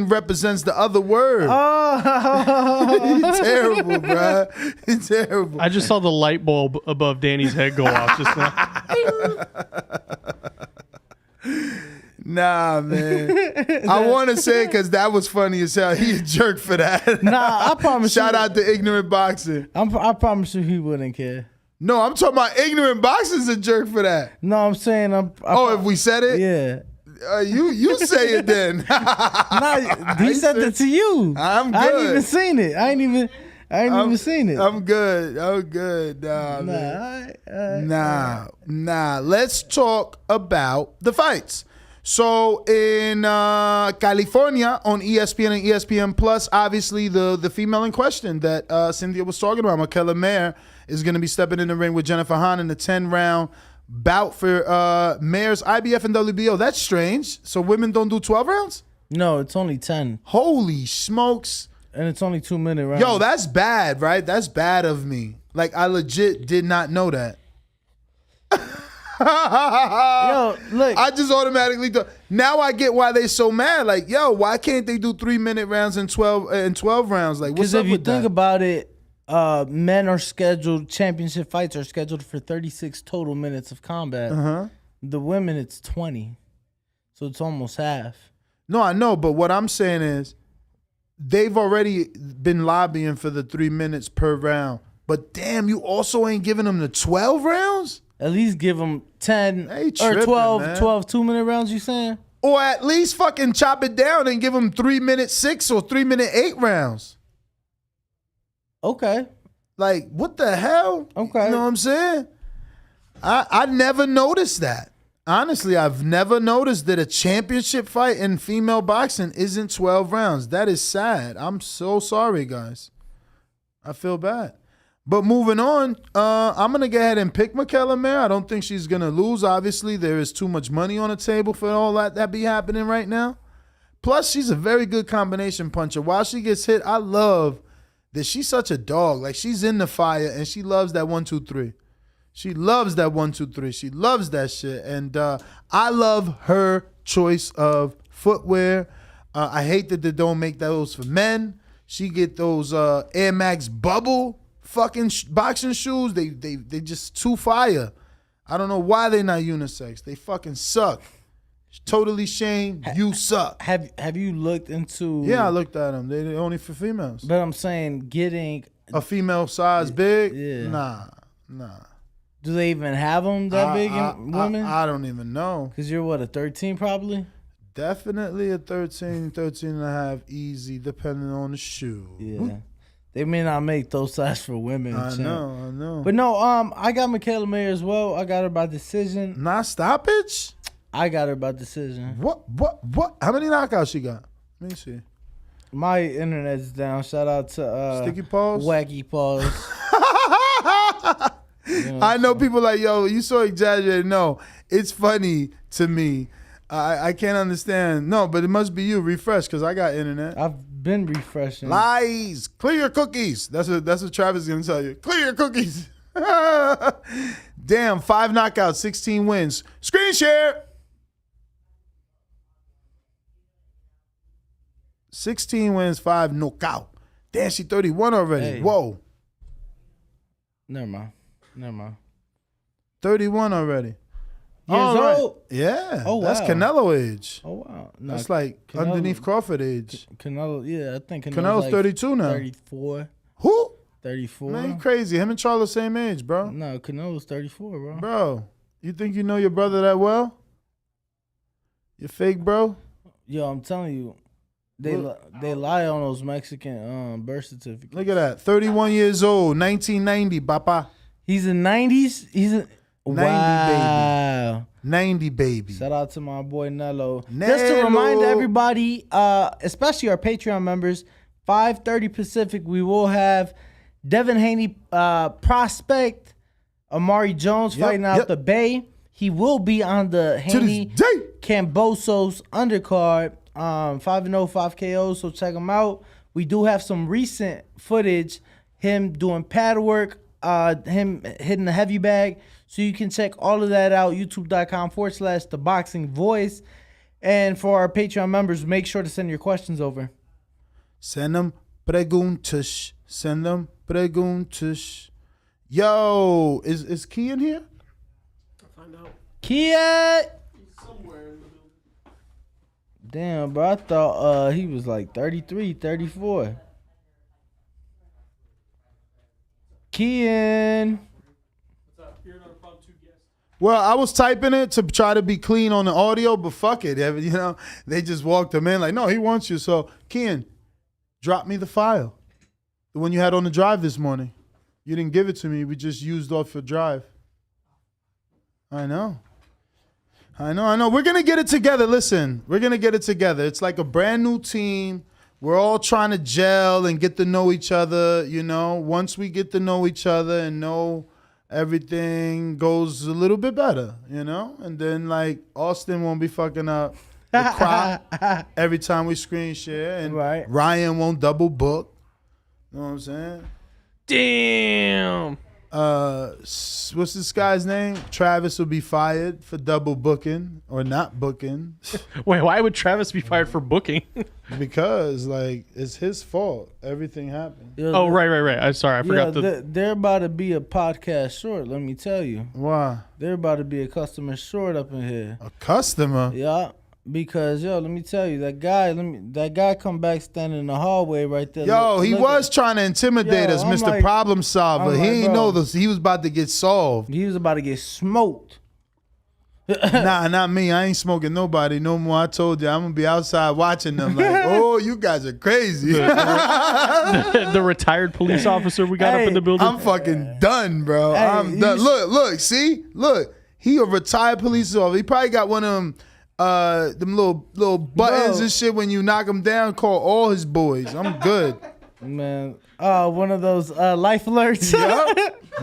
represents the other word. Oh, terrible, bro. It's terrible. I just saw the light bulb above Danny's head go off just now. Nah, man. I want to say it because that was funny as hell. He a jerk for that. Nah, I promise Shout out to Ignorant Boxing. I promise you he wouldn't care. No, I'm talking about Ignorant Boxing's a jerk for that. No, I'm saying if we said it? Yeah. You say it then. Nah, he sent it to you. I'm good. I ain't even seen it. I ain't even seen it. I'm good. Nah, man. Nah. Let's talk about the fights. So in California on ESPN and ESPN Plus, obviously the female in question that Cynthia was talking about, Mikaela Mayer, is going to be stepping in the ring with Jennifer Hahn in the 10-round bout for Mayer's IBF and WBO. That's strange. So women don't do 12 rounds? No, it's only 10. Holy smokes. And it's only 2-minute rounds. Yo, that's bad, right? That's bad of me. Like, I legit did not know that. Yo, look. I just automatically thought. Now I get why they so mad. Like, yo, why can't they do 3-minute rounds and 12 rounds? Like, what's Because up if you with think that? about it, men are scheduled, championship fights are scheduled for 36 total minutes of combat. Uh-huh. The women, it's 20. So it's almost half. No, I know, but what I'm saying is they've already been lobbying for the 3 minutes per round. But damn, you also ain't giving them the 12 rounds? At least give them 10 tripping, or 12, man. 12 2-minute rounds, you saying? Or at least fucking chop it down and give them 3-minute 6 or 3-minute 8 rounds. Okay. Like, what the hell? Okay. You know what I'm saying? I never noticed that. Honestly, I've never noticed that a championship fight in female boxing isn't 12 rounds. That is sad. I'm so sorry, guys. I feel bad. But moving on, I'm going to go ahead and pick Mikaela Mayer. I don't think she's going to lose. Obviously, there is too much money on the table for all that be happening right now. Plus, she's a very good combination puncher. While she gets hit, I love that she's such a dog. Like, she's in the fire, and she loves that 1-2-3. She loves that 1-2-3. She loves that shit. And I love her choice of footwear. I hate that they don't make those for men. She get those Air Max bubble fucking boxing shoes. They just too fire. I don't know why they're not unisex. They fucking suck. Totally Shane, you suck. Have you looked into? Yeah, I looked at them. They're only for females. But I'm saying getting a female size big. Yeah. Nah. Do they even have them that big in women? I don't even know. Because you're what, a 13 probably? Definitely a 13 and a half, easy, depending on the shoe. Yeah. They may not make those size for women. I know. But no, I got Mikaela Mayer as well. I got her by decision. Not stoppage? I got her by decision. What? How many knockouts she got? Let me see. My internet's down. Shout out to Sticky Paws? Wacky Paws. I know people like, yo, you so exaggerated. No, it's funny to me. I can't understand. No, but it must be you. Refresh, because I got internet. I've been refreshing. Lies. Clear your cookies. That's what Travis is going to tell you. Clear your cookies. Damn, 5 knockouts, 16 wins. Screen share. 16 wins, 5 knockout. Damn, she 31 already. Hey. Whoa. Never mind. 31 already. Years old? Yeah. Oh, wow. That's Canelo age. Oh, wow. No, That's like Canelo, underneath Crawford age. Canelo, yeah, I think Canelo's like 32 now. 34. Who? 34. Man, you crazy. Him and Charlo same age, bro. No, Canelo's 34, bro. Bro, you think you know your brother that well? You fake, bro? Yo, I'm telling you, they lie on those Mexican birth certificates. Look at that. 31 years old, 1990, papa. He's in 90s? He's in 90 wow. baby. 90 baby. Shout out to my boy Nello. Just to remind everybody, especially our Patreon members, 5:30 Pacific, we will have Devin Haney prospect Amari Jones fighting out the Bay. He will be on the Haney Cambosos undercard. 5-0, 5 KOs, so check him out. We do have some recent footage, him doing pad work, him hitting the heavy bag. So you can check all of that out, youtube.com/theboxingvoice. And for our Patreon members, make sure to send your questions over. Send them preguntas. Send them preguntas. Yo, is Key in here? I'll find out. Kia! Somewhere in the building. Damn, bro, I thought he was like 33, 34. Kian. Well, I was typing it to try to be clean on the audio, but fuck it. You know, they just walked him in like, no, he wants you. So, Kian, drop me the file. The one you had on the drive this morning. You didn't give it to me. We just used off your drive. I know. We're going to get it together. Listen, we're going to get it together. It's like a brand new team. We're all trying to gel and get to know each other, you know. Once we get to know each other and know everything goes a little bit better, you know. And then, like, Austin won't be fucking up the crop every time we screen share. And Ryan won't double book. You know what I'm saying? Damn. What's this guy's name? Travis will be fired for double booking or not booking. Wait, why would Travis be fired for booking? Because, like, it's his fault. Everything happened. Oh, right. I'm sorry. I forgot They're about to be a podcast short, let me tell you. Why? They're about to be a customer short up in here. A customer? Yeah. Because, let me tell you, that guy come back standing in the hallway right there. Yo, he was trying to intimidate us, Mr. Like, Problem Solver. He ain't know this. He was about to get solved. He was about to get smoked. Nah, not me. I ain't smoking nobody no more. I told you, I'm going to be outside watching them like, oh, you guys are crazy. The retired police officer we got up in the building. I'm fucking done, bro. I'm done. Look, see? Look, he a retired police officer. He probably got one of them little buttons and shit when you knock him down. Call all his boys. I'm good. Man, one of those life alerts.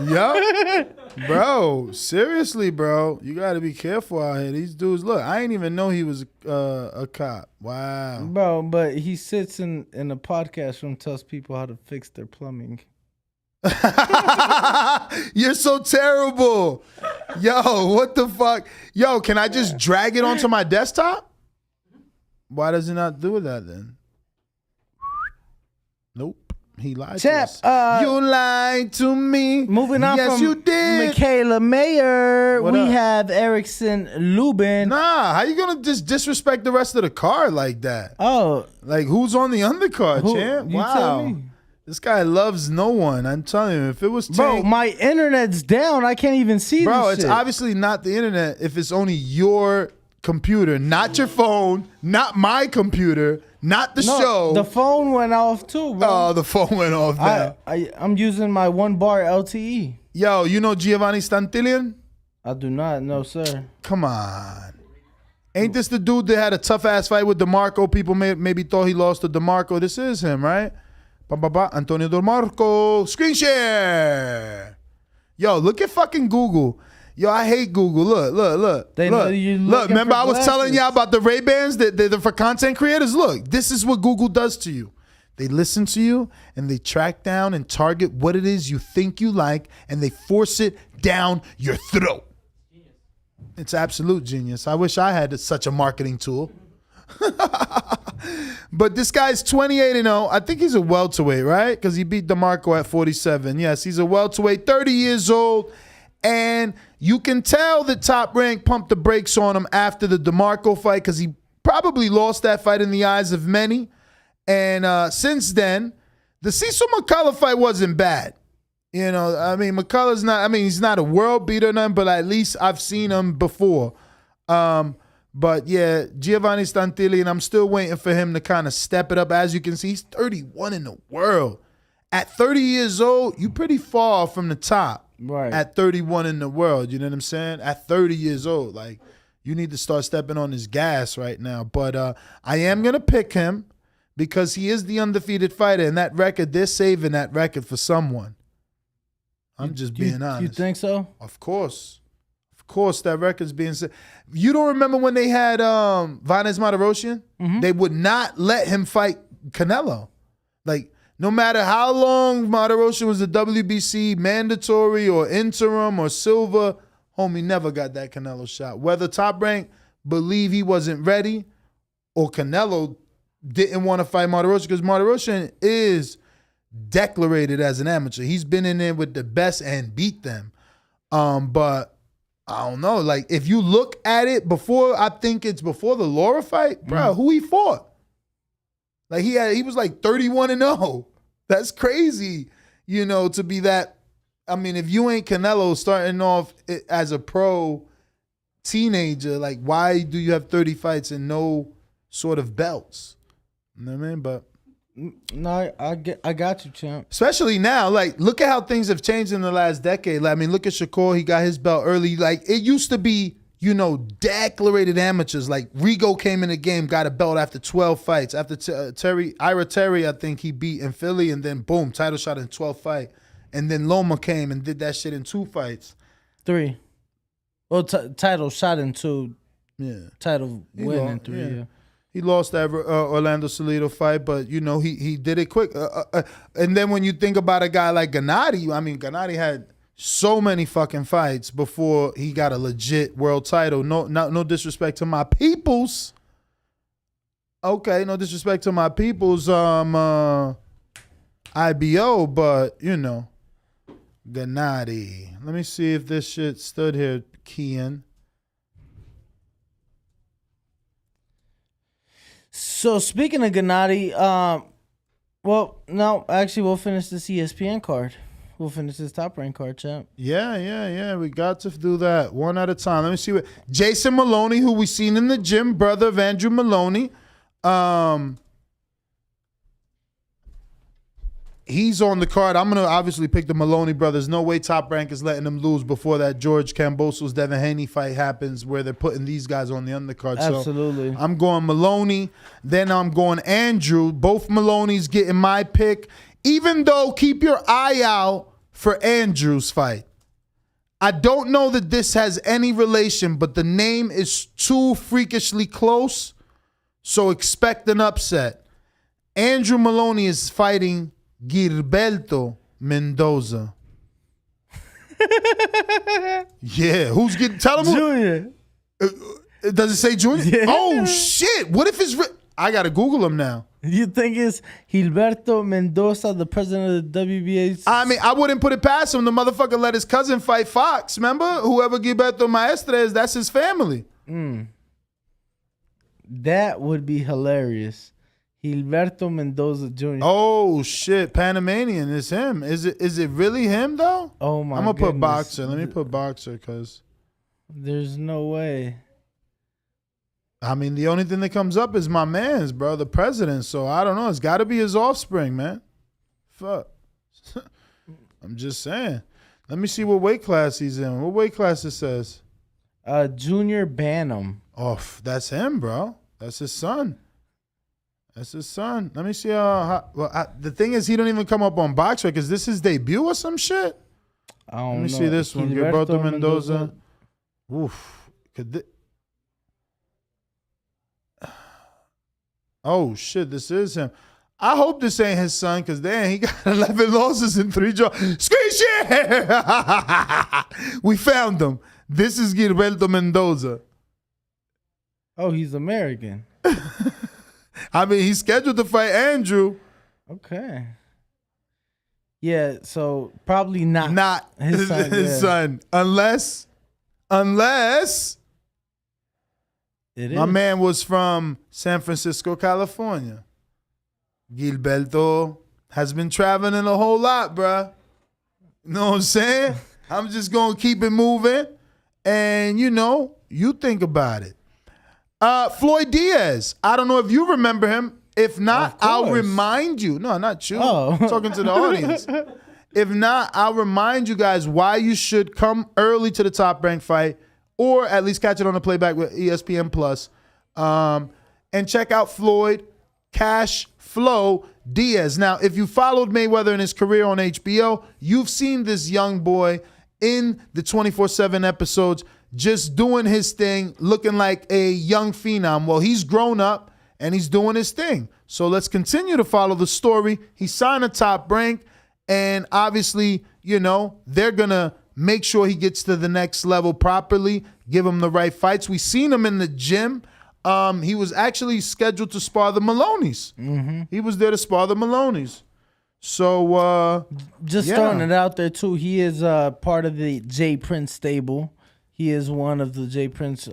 Yup. Bro, seriously, bro. You got to be careful out here. These dudes, look, I didn't even know he was a cop. Wow. Bro, but he sits in a podcast room, tells people how to fix their plumbing. You're so terrible. Yo, what the fuck? Yo, can I just drag it onto my desktop? Why does it not do that then? Nope. He lied Champ, to us. You lied to me. Moving on yes, from you did. Mikaela Mayer, What we up? have Erickson Lubin. Nah, how you gonna just disrespect the rest of the card like that? Oh, like who's on the undercard, champ? You Wow. tell me. This guy loves no one. I'm telling you, if it was Bro, Tank, my internet's down. I can't even see bro, this it's shit. obviously not the internet if it's only your computer, not your phone, not my computer, not the show. The phone went off too, bro. Oh, the phone went off now. I'm using my 1 bar LTE. Yo, you know Giovani Santillan? I do not know, sir. Come on. Ain't this the dude that had a tough ass fight with DeMarco? People maybe thought he lost to DeMarco. This is him, right? Antonio DeMarco. Screen share. Yo, look at fucking Google. Yo, I hate Google. Look. They know you Look, looking remember for I was telling glasses. y'all about the Ray-Bans that they're for content creators? Look, this is what Google does to you. They listen to you and they track down and target what it is you think you like and they force it down your throat. It's absolute genius. I wish I had such a marketing tool. But this guy's 28-0. I think he's a welterweight, right? Because he beat DeMarco at 47. Yes, he's a welterweight, 30 years old. And you can tell that Top Rank pumped the brakes on him after the DeMarco fight because he probably lost that fight in the eyes of many. And since then, the Cecil McCullough fight wasn't bad. You know, I mean, McCullough's not, I mean, he's not a world beater or nothing, but at least I've seen him before. But yeah, Giovani Santillan, I'm still waiting for him to kind of step it up. As you can see, he's 31 in the world. At 30 years old, you pretty far from the top. Right. At 31 in the world, you know what I'm saying? At 30 years old, like, you need to start stepping on his gas right now. But I am going to pick him because he is the undefeated fighter, and that record, they're saving that record for someone. I'm just being honest. You think so? Of course. Of course, that record's being saved. You don't remember when they had Vanes Martirosyan? Mm-hmm. They would not let him fight Canelo. Like, no matter how long Martirosyan was the WBC mandatory or interim or silver, homie never got that Canelo shot. Whether Top Rank believe he wasn't ready or Canelo didn't want to fight Martirosyan, because Martirosyan is declarated as an amateur. He's been in there with the best and beat them. But I don't know. Like, if you look at it before, I think it's before the Laura fight, bro, who he fought? Like, he was like 31-0. That's crazy, you know, to be that. I mean, if you ain't Canelo starting off as a pro teenager, like, why do you have 30 fights and no sort of belts? You know what I mean? But no, I got you, champ. especially now, like, look at how things have changed in the last decade. Like, I mean, look at Shakur. He got his belt early. Like, it used to be, you know, declarated amateurs. Like, Rigo came in the game, got a belt after 12 fights. After Ira Terry, I think he beat in Philly, and then boom, title shot in 12th fight. And then Loma came and did that shit in 2 fights. 3. Well, title shot in 2. Yeah. Title win in 3, yeah. He lost that Orlando Salido fight, but, you know, he did it quick. And then when you think about a guy like Gennady, I mean, Gennady had so many fucking fights before he got a legit world title. No disrespect to my peoples. Okay, no disrespect to my peoples, IBO, but, you know, Gennady. Let me see if this shit stood here, Kian. So speaking of Gennady, well, no, actually, we'll finish this ESPN card. We'll finish this Top Rank card, champ. Yeah. We got to do that one at a time. Let me see what Jason Moloney, who we seen in the gym, brother of Andrew Moloney. He's on the card. I'm gonna obviously pick the Moloney brothers. No way Top Rank is letting them lose before that George Kambosos Devin Haney fight happens, where they're putting these guys on the undercard. Absolutely. So I'm going Moloney. Then I'm going Andrew. Both Moloney's getting my pick. Even though, keep your eye out for Andrew's fight. I don't know that this has any relation, but the name is too freakishly close, so expect an upset. Andrew Moloney is fighting Gilberto Mendoza. Yeah, who's getting? Tell him. Junior. Does it say Junior? Yeah. Oh shit! What if it's? I got to Google him now. You think it's Gilberto Mendoza, the president of the WBA? I mean, I wouldn't put it past him. The motherfucker let his cousin fight Fox. Remember? Whoever Gilberto Maestre is, that's his family. That would be hilarious. Gilberto Mendoza Jr. Oh shit, Panamanian is him. Is it really him though? Oh my! I'm gonna goodness. put boxer. Let me put boxer because there's no way. I mean, the only thing that comes up is my man's, bro, the president. So I don't know. It's got to be his offspring, man. Fuck. I'm just saying. Let me see what weight class he's in. What weight class it says? Junior Bantam. Oh, that's him, bro. That's his son. That's his son. Let me see the thing is, he don't even come up on box because this is his debut or some shit. I don't know. Let me see this one. Gilberto Mendoza. Oof. Oh shit, this is him. I hope this ain't his son because damn, he got 11 losses and 3 draws. Screen share! We found him. This is Gilberto Mendoza. Oh, he's American. I mean, he's scheduled to fight Andrew. Okay. Yeah, so probably not his son. His son. Unless it my is. man was from San Francisco, California. Gilberto has been traveling a whole lot, bruh. You know what I'm saying? I'm just going to keep it moving. And, you think about it. Floyd Diaz. I don't know if you remember him. If not, I'll remind you. No, not you. I'm talking to the audience. If not, I'll remind you guys why you should come early to the Top Rank fight or at least catch it on the playback with ESPN Plus. And check out Floyd Cash Flow Diaz. Now, if you followed Mayweather in his career on HBO, you've seen this young boy in the 24/7 episodes just doing his thing, looking like a young phenom. Well, he's grown up and he's doing his thing. So let's continue to follow the story. He signed a Top Rank, and obviously, they're going to make sure he gets to the next level properly, give him the right fights. We seen him in the gym. He was actually scheduled to spar the Maloneys. Mm-hmm. He was there to spar the Maloneys. So, throwing it out there, too, he is part of the J. Prince stable. He is one of the J. Prince,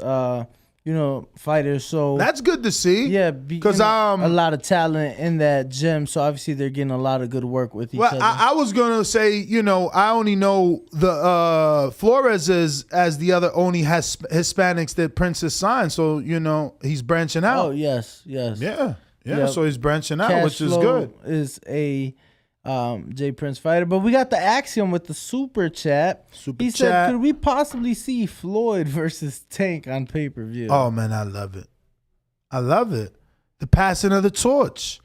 fighters. So that's good to see. Yeah, because a lot of talent in that gym. So obviously they're getting a lot of good work with each other. I was gonna say, I only know the Flores as the other only has Hispanics that Prince has signed. So he's branching out. Oh yes. Yeah. Yep. So he's branching out, Cash which is Flow good. Is a J. Prince fighter, but we got the Axiom with the super chat. He said, "Could we possibly see Floyd versus Tank on pay-per-view?" Oh man, I love it. The passing of the torch,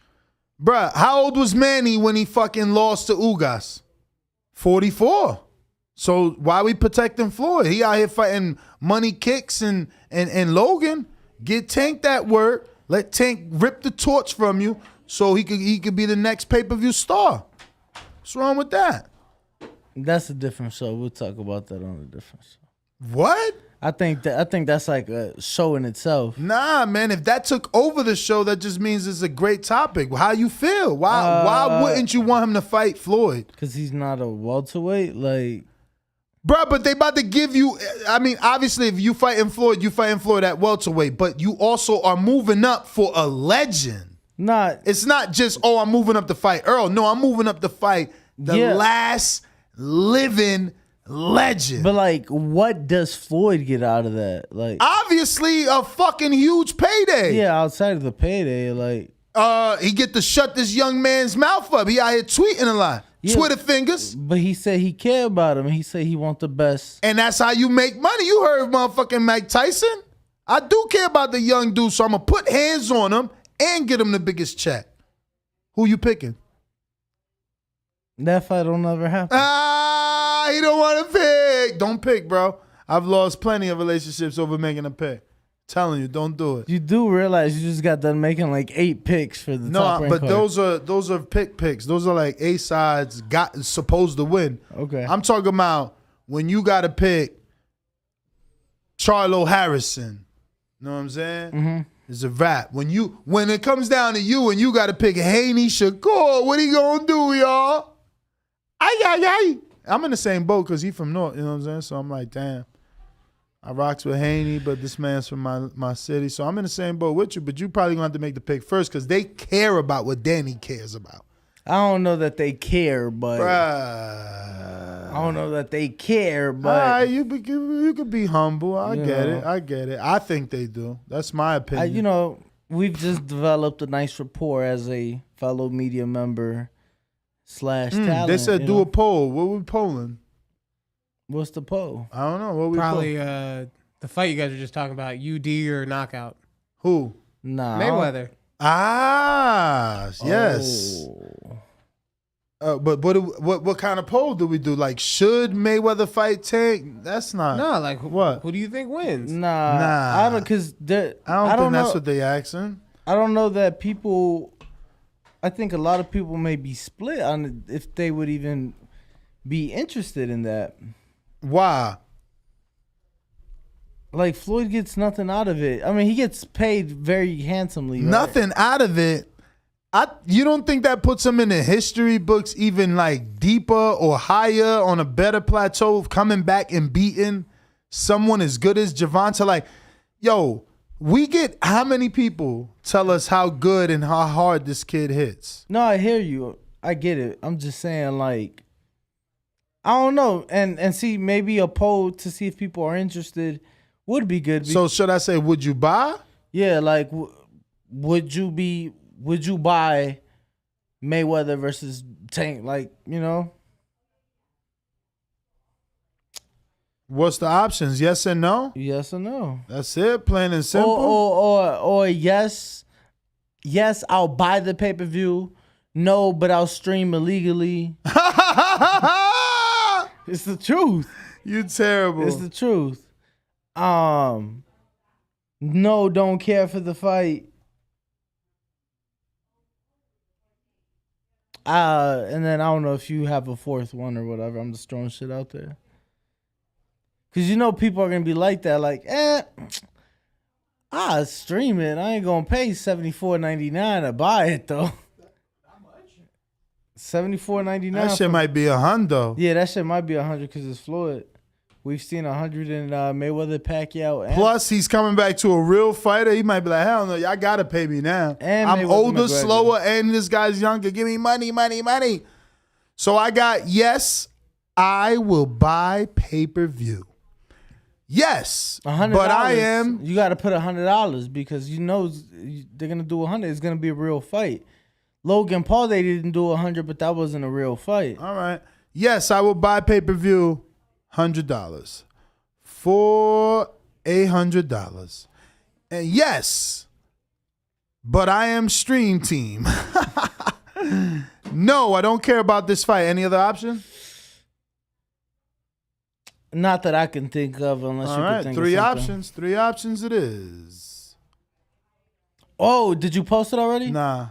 bruh. How old was Manny when he fucking lost to Ugas? 44. So why we protecting Floyd? He out here fighting money kicks and Logan. Get Tank that work. Let Tank rip the torch from you. So he could be the next pay-per-view star. What's wrong with that? That's a different show. We'll talk about that on a different show. What? I think that's like a show in itself. Nah, man. If that took over the show, that just means it's a great topic. How you feel? Why wouldn't you want him to fight Floyd? Because he's not a welterweight, Bruh, but they about to give you, I mean, obviously, if you fighting Floyd at welterweight, but you also are moving up for a legend. It's not just, I'm moving up to fight Earl. No, I'm moving up to fight the last living legend. But what does Floyd get out of that? Obviously a fucking huge payday. Yeah, outside of the payday, he get to shut this young man's mouth up. He out here tweeting a lot. Yeah, Twitter fingers. But he said he cared about him. He said he want the best. And that's how you make money. You heard motherfucking Mike Tyson. I do care about the young dude, so I'm going to put hands on him and get him the biggest check. Who you picking? That fight don't ever happen. He don't want to pick. Don't pick, bro. I've lost plenty of relationships over making a pick. Telling you, don't do it. You do realize you just got done making 8 picks for the top rank but card. those are picks. Those are A sides supposed to win. Okay. I'm talking about when you got to pick Charlo Harrison. Know what I'm saying? Mm-hmm. It's a wrap. When it comes down to you and you got to pick Haney, Shakur, what he gonna do, y'all? Ay. I'm in the same boat because he from North, you know what I'm saying? So I'm like, damn. I rocks with Haney, but this man's from my city. So I'm in the same boat with you, but you probably going to have to make the pick first because they care about what Danny cares about. I don't know that they care, but... Bruh. I don't know that they care, but... All right, you could be humble. I get it. I think they do. That's my opinion. We've just developed a nice rapport as a fellow media member / talent. They said do a poll. What we polling? What's the poll? I don't know. What we Probably the fight you guys were just talking about, UD or knockout. Who? Nah. Mayweather. Ah, yes. But what kind of poll do we do? Like, should Mayweather fight Tank? That's not. No, like what? Who do you think wins? Nah. I don't think that's what they asking. I don't know that people. I think a lot of people may be split on if they would even be interested in that. Why? Like, Floyd gets nothing out of it. I mean, he gets paid very handsomely. Right? Nothing out of it. You don't think that puts him in the history books even like deeper or higher on a better plateau of coming back and beating someone as good as Gervonta? Like, yo, we get how many people tell us how good and how hard this kid hits? No, I hear you. I get it. I'm just saying, like, I don't know. And see, maybe a poll to see if people are interested would be good. So should I say, would you buy? Yeah, like, would you buy Mayweather versus Tank? Like, What's the options? Yes and no? Yes or no. That's it, plain and simple. Or yes, I'll buy the pay-per-view. No, but I'll stream illegally. It's the truth. You terrible. It's the truth. No, don't care for the fight. And then I don't know if you have a fourth one or whatever. I'm just throwing shit out there. Because people are going to be like that. Like, I'll stream it. I ain't going to pay $74.99 to buy it, though. $74.99. That shit might be $100. Yeah, that shit might be $100 because it's Floyd. We've seen $100 in Mayweather, Pacquiao. Plus, he's coming back to a real fighter. He might be like, hell no, y'all got to pay me now. And I'm Mayweather older, McGregor. slower, and this guy's younger. Give me money. So I got, yes, I will buy pay-per-view. Yes, $100. but I am. You got to put $100 because they're going to do 100. It's going to be a real fight. Logan Paul, they didn't do 100, but that wasn't a real fight. All right. Yes, I will buy pay-per-view $100 for $100. And yes, but I am stream team. No, I don't care about this fight. Any other option? Not that I can think of, unless All you right, can think three of something. options. 3 options it is. Oh, did you post it already? Nah.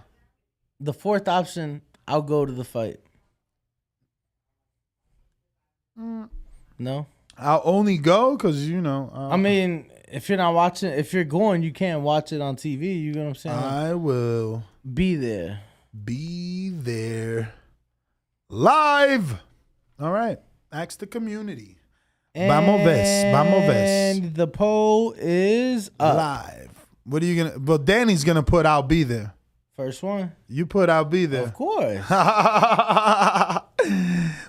The fourth option, I'll go to the fight. No? I'll only go because, I mean, if you're not watching, if you're going, you can't watch it on TV. You know what I'm saying? I will be there. Be there. Live. All right. Ask the community. Vamos ves. And the poll is up. Live. What are you going to... Well, Danny's going to put I'll be there. First one. You put I'll be there. Of course.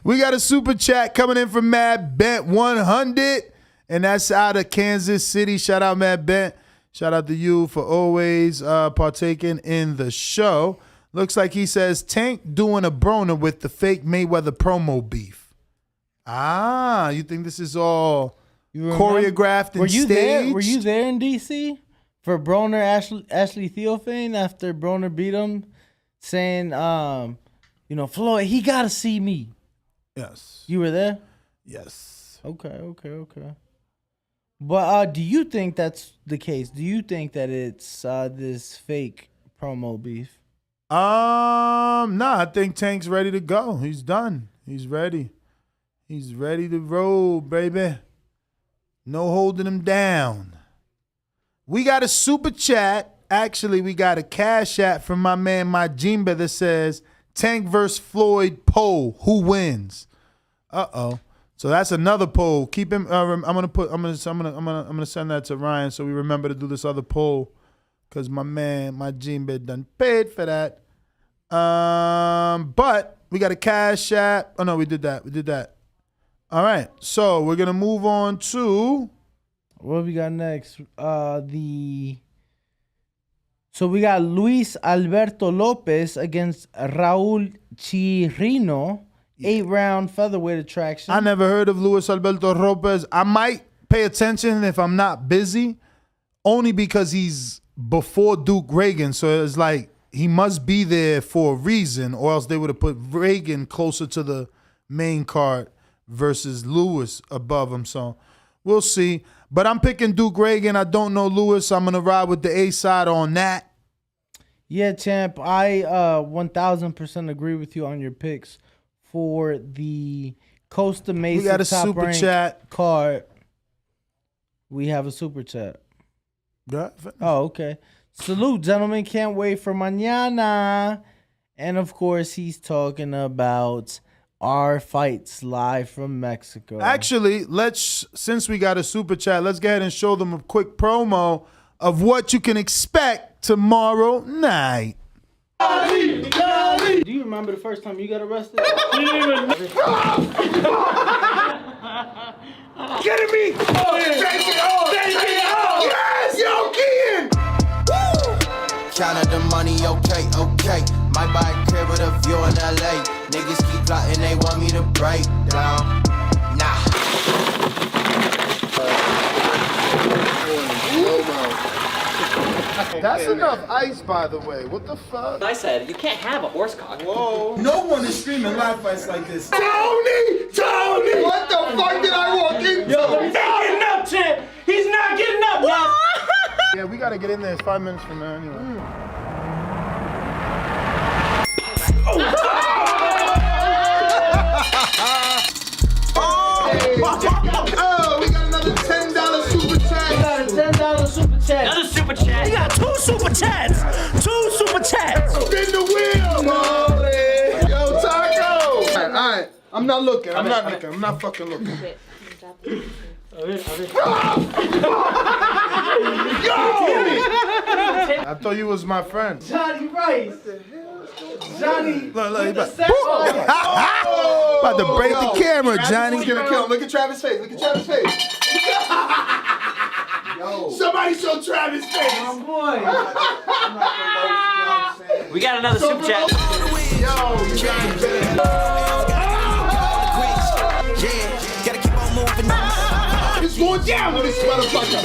We got a super chat coming in from Mad Bent 100. And that's out of Kansas City. Shout out Mad Bent. Shout out to you for always partaking in the show. Looks like he says Tank doing a Broner with the fake Mayweather promo beef. Ah, you think this is all choreographed and staged? Were you there in D.C. for Broner Ashley Theophane after Broner beat him, saying, Floyd, he got to see me? Yes. You were there? Yes. Okay. But do you think that's the case? Do you think that it's this fake promo beef? Nah, I think Tank's ready to go. He's done. He's ready. He's ready to roll, baby. No holding him down. We got a super chat actually, we got a cash app from my man Majimba that says Tank versus Floyd poll. Who wins? Uh-oh. So that's another poll. Keep him. I'm gonna send that to Ryan so we remember to do this other poll because my man Majimba done paid for that. But we got a cash app. Oh no, we did that. All right. So we're gonna move on to what we got next. So we got Luis Alberto Lopez against Raul Chirino, 8-round featherweight attraction. I never heard of Luis Alberto Lopez. I might pay attention if I'm not busy, only because he's before Duke Reagan. So it's like he must be there for a reason, or else they would have put Reagan closer to the main card versus Lewis above him. So we'll see. But I'm picking Duke Reagan. I don't know Lewis. I'm going to ride with the A side on that. Yeah, champ. I 1,000% agree with you on your picks for the Costa Mesa. We got a super chat card. We have a super chat. Oh, okay. Salute, gentlemen. Can't wait for mañana. And, of course, he's talking about our fights live from Mexico. Actually, since we got a super chat, let's go ahead and show them a quick promo of what you can expect tomorrow night. Do you remember the first time you got arrested? Get at me! Oh, take it off! Take it off! Yes! Yo, Ken! Woo! Counted the money, okay. Might buy a crib with a view in LA. Niggas keep plotting, they want me to break down. Nah. That's enough ice, by the way. What the fuck? I said, you can't have a horse cock. Whoa. No one is streaming live fights like this. Tony! What the fuck did I walk into? Yo, he's not getting up, champ! He's not getting up, now! Yeah, we got to get in there. It's 5 minutes from now anyway. Oh, we got another $10 super chat. We got a $10 super chat. Another super chat. We got 2 super chats. 2 super chats. Spin the wheel. Yo, Taco. All right. I'm not looking. I'm not fucking looking. Yo! I thought you was my friend. Johnny Rice. Johnny. Look, about to break the camera, Johnny. He's gonna kill him. Look at Travis' face. Yo. Somebody show Travis' face. Oh, boy. We got another super chat. Yo, Gotta keep on moving. it's going down with this motherfucker.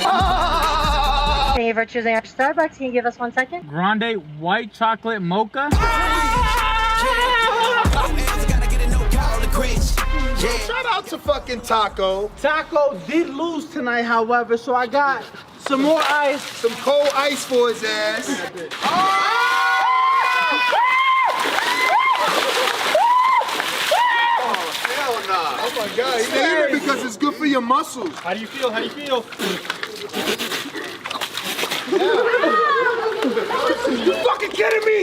Favorite choosing after Starbucks. Can you give us 1 second? Grande white chocolate mocha. Shout out to fucking Taco. Taco did lose tonight, however, so I got some more ice. Some cold ice for his ass. Hell nah. Oh my God, he's eating because it's good for your muscles. How do you feel? You fucking kidding me?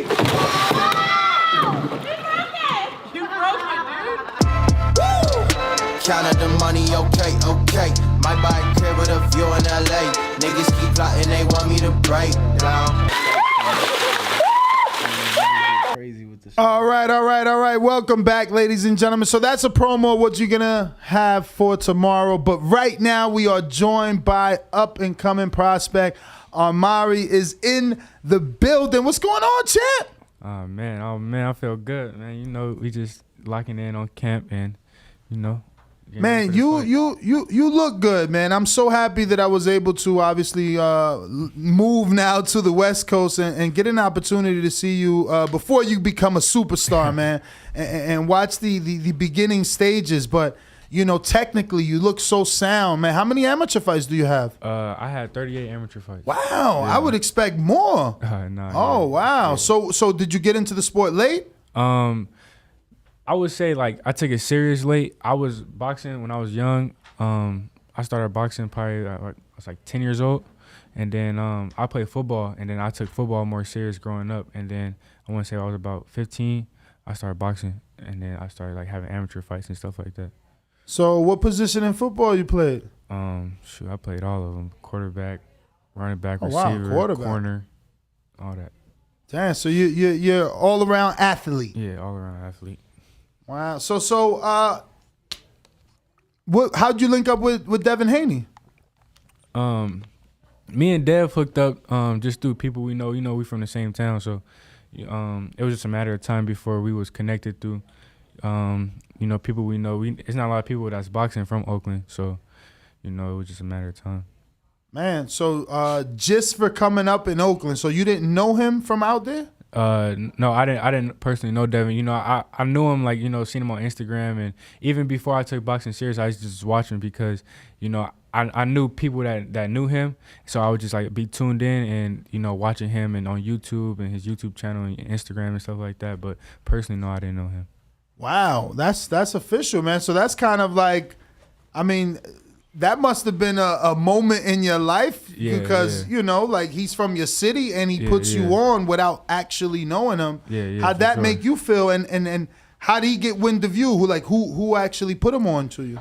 You broke it, Counted the money, okay. Might buy a crib with a view in LA. Niggas keep plotting, they want me to break down. Crazy with this. All right. Welcome back, ladies and gentlemen. So that's a promo of what you're going to have for tomorrow. But right now, we are joined by up-and-coming prospect. Amari is in the building. What's going on, champ? Oh, man, I feel good, man. You know, we just locking in on camp and, you know. Man, you look good, man. I'm so happy that I was able to obviously move now to the West Coast and get an opportunity to see you before you become a superstar, man, and watch the beginning stages. But, you know, technically you look so sound, man. How many amateur fights do you have? I had 38 amateur fights. Wow, Yeah. I would expect more. No. Oh, wow. Yeah. So did you get into the sport late? I would say, like, I took it serious late. I was boxing when I was young. I I started boxing probably I was like 10 years old, and then I played football, and then I took football more serious growing up, and then I want to say I was about 15, I started boxing, and then I started like having amateur fights and stuff like that. So what position in football you played? I played all of them: quarterback, running back, wow, receiver, quarterback. corner, all that. Damn, so you're all around athlete. Yeah, all around athlete. Wow. So how'd you link up with Devin Haney? Me and Dev hooked up just through people we know. You know, we from the same town, so it was just a matter of time before we was connected through people we know. It's not a lot of people that's boxing from Oakland, so it was just a matter of time. Man, so just for coming up in Oakland, so you didn't know him from out there? No, I didn't personally know Devin. I knew him, like, seen him on Instagram, and even before I took boxing serious, I used to just watch him because, I knew people that knew him, so I would just like be tuned in and, watching him and on YouTube and his YouTube channel and Instagram and stuff like that. But personally, no, I didn't know him. Wow, that's official, man. So that's kind of like, I mean, that must have been a moment in your life because, like he's from your city and he puts you on without actually knowing him. How'd that make you feel? And how did he get wind of you? Who actually put him on to you?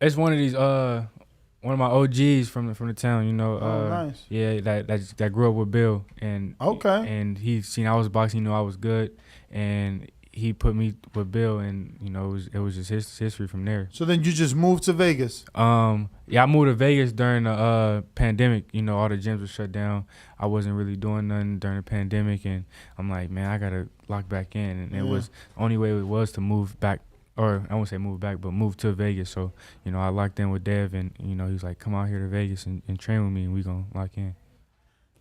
It's one of these one of my OGs from the town, nice. Yeah, that grew up with Bill, and and he seen I was boxing, I was good, and he put me with Bill, and it was just history from there. So then you just moved to Vegas? Yeah, I moved to Vegas during the pandemic. All the gyms were shut down. I wasn't really doing nothing during the pandemic, and I'm like, man, I gotta lock back in, and it was the only way it was to move back. Or I won't say move back, but move to Vegas. So, I locked in with Dev, and, he was like, come out here to Vegas and train with me, and we going to lock in.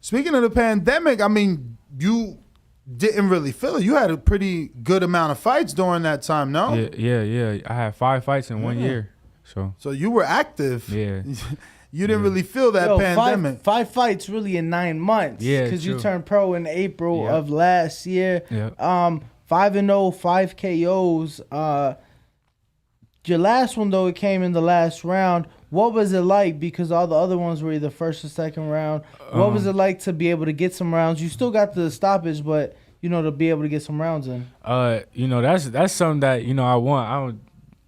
Speaking of the pandemic, I mean, you didn't really feel it. You had a pretty good amount of fights during that time, no? Yeah. I had 5 fights in 1 year. So you were active. Yeah. You didn't really feel that pandemic. Five fights really in 9 months. Yeah, because you turned pro in April of last year. Yeah. 5-0, 5 KOs. Your last one, though, it came in the last round. What was it like? Because all the other ones were either first or second round. What was it like to be able to get some rounds? You still got the stoppage, but, to be able to get some rounds in. That's something that, I want. I don't,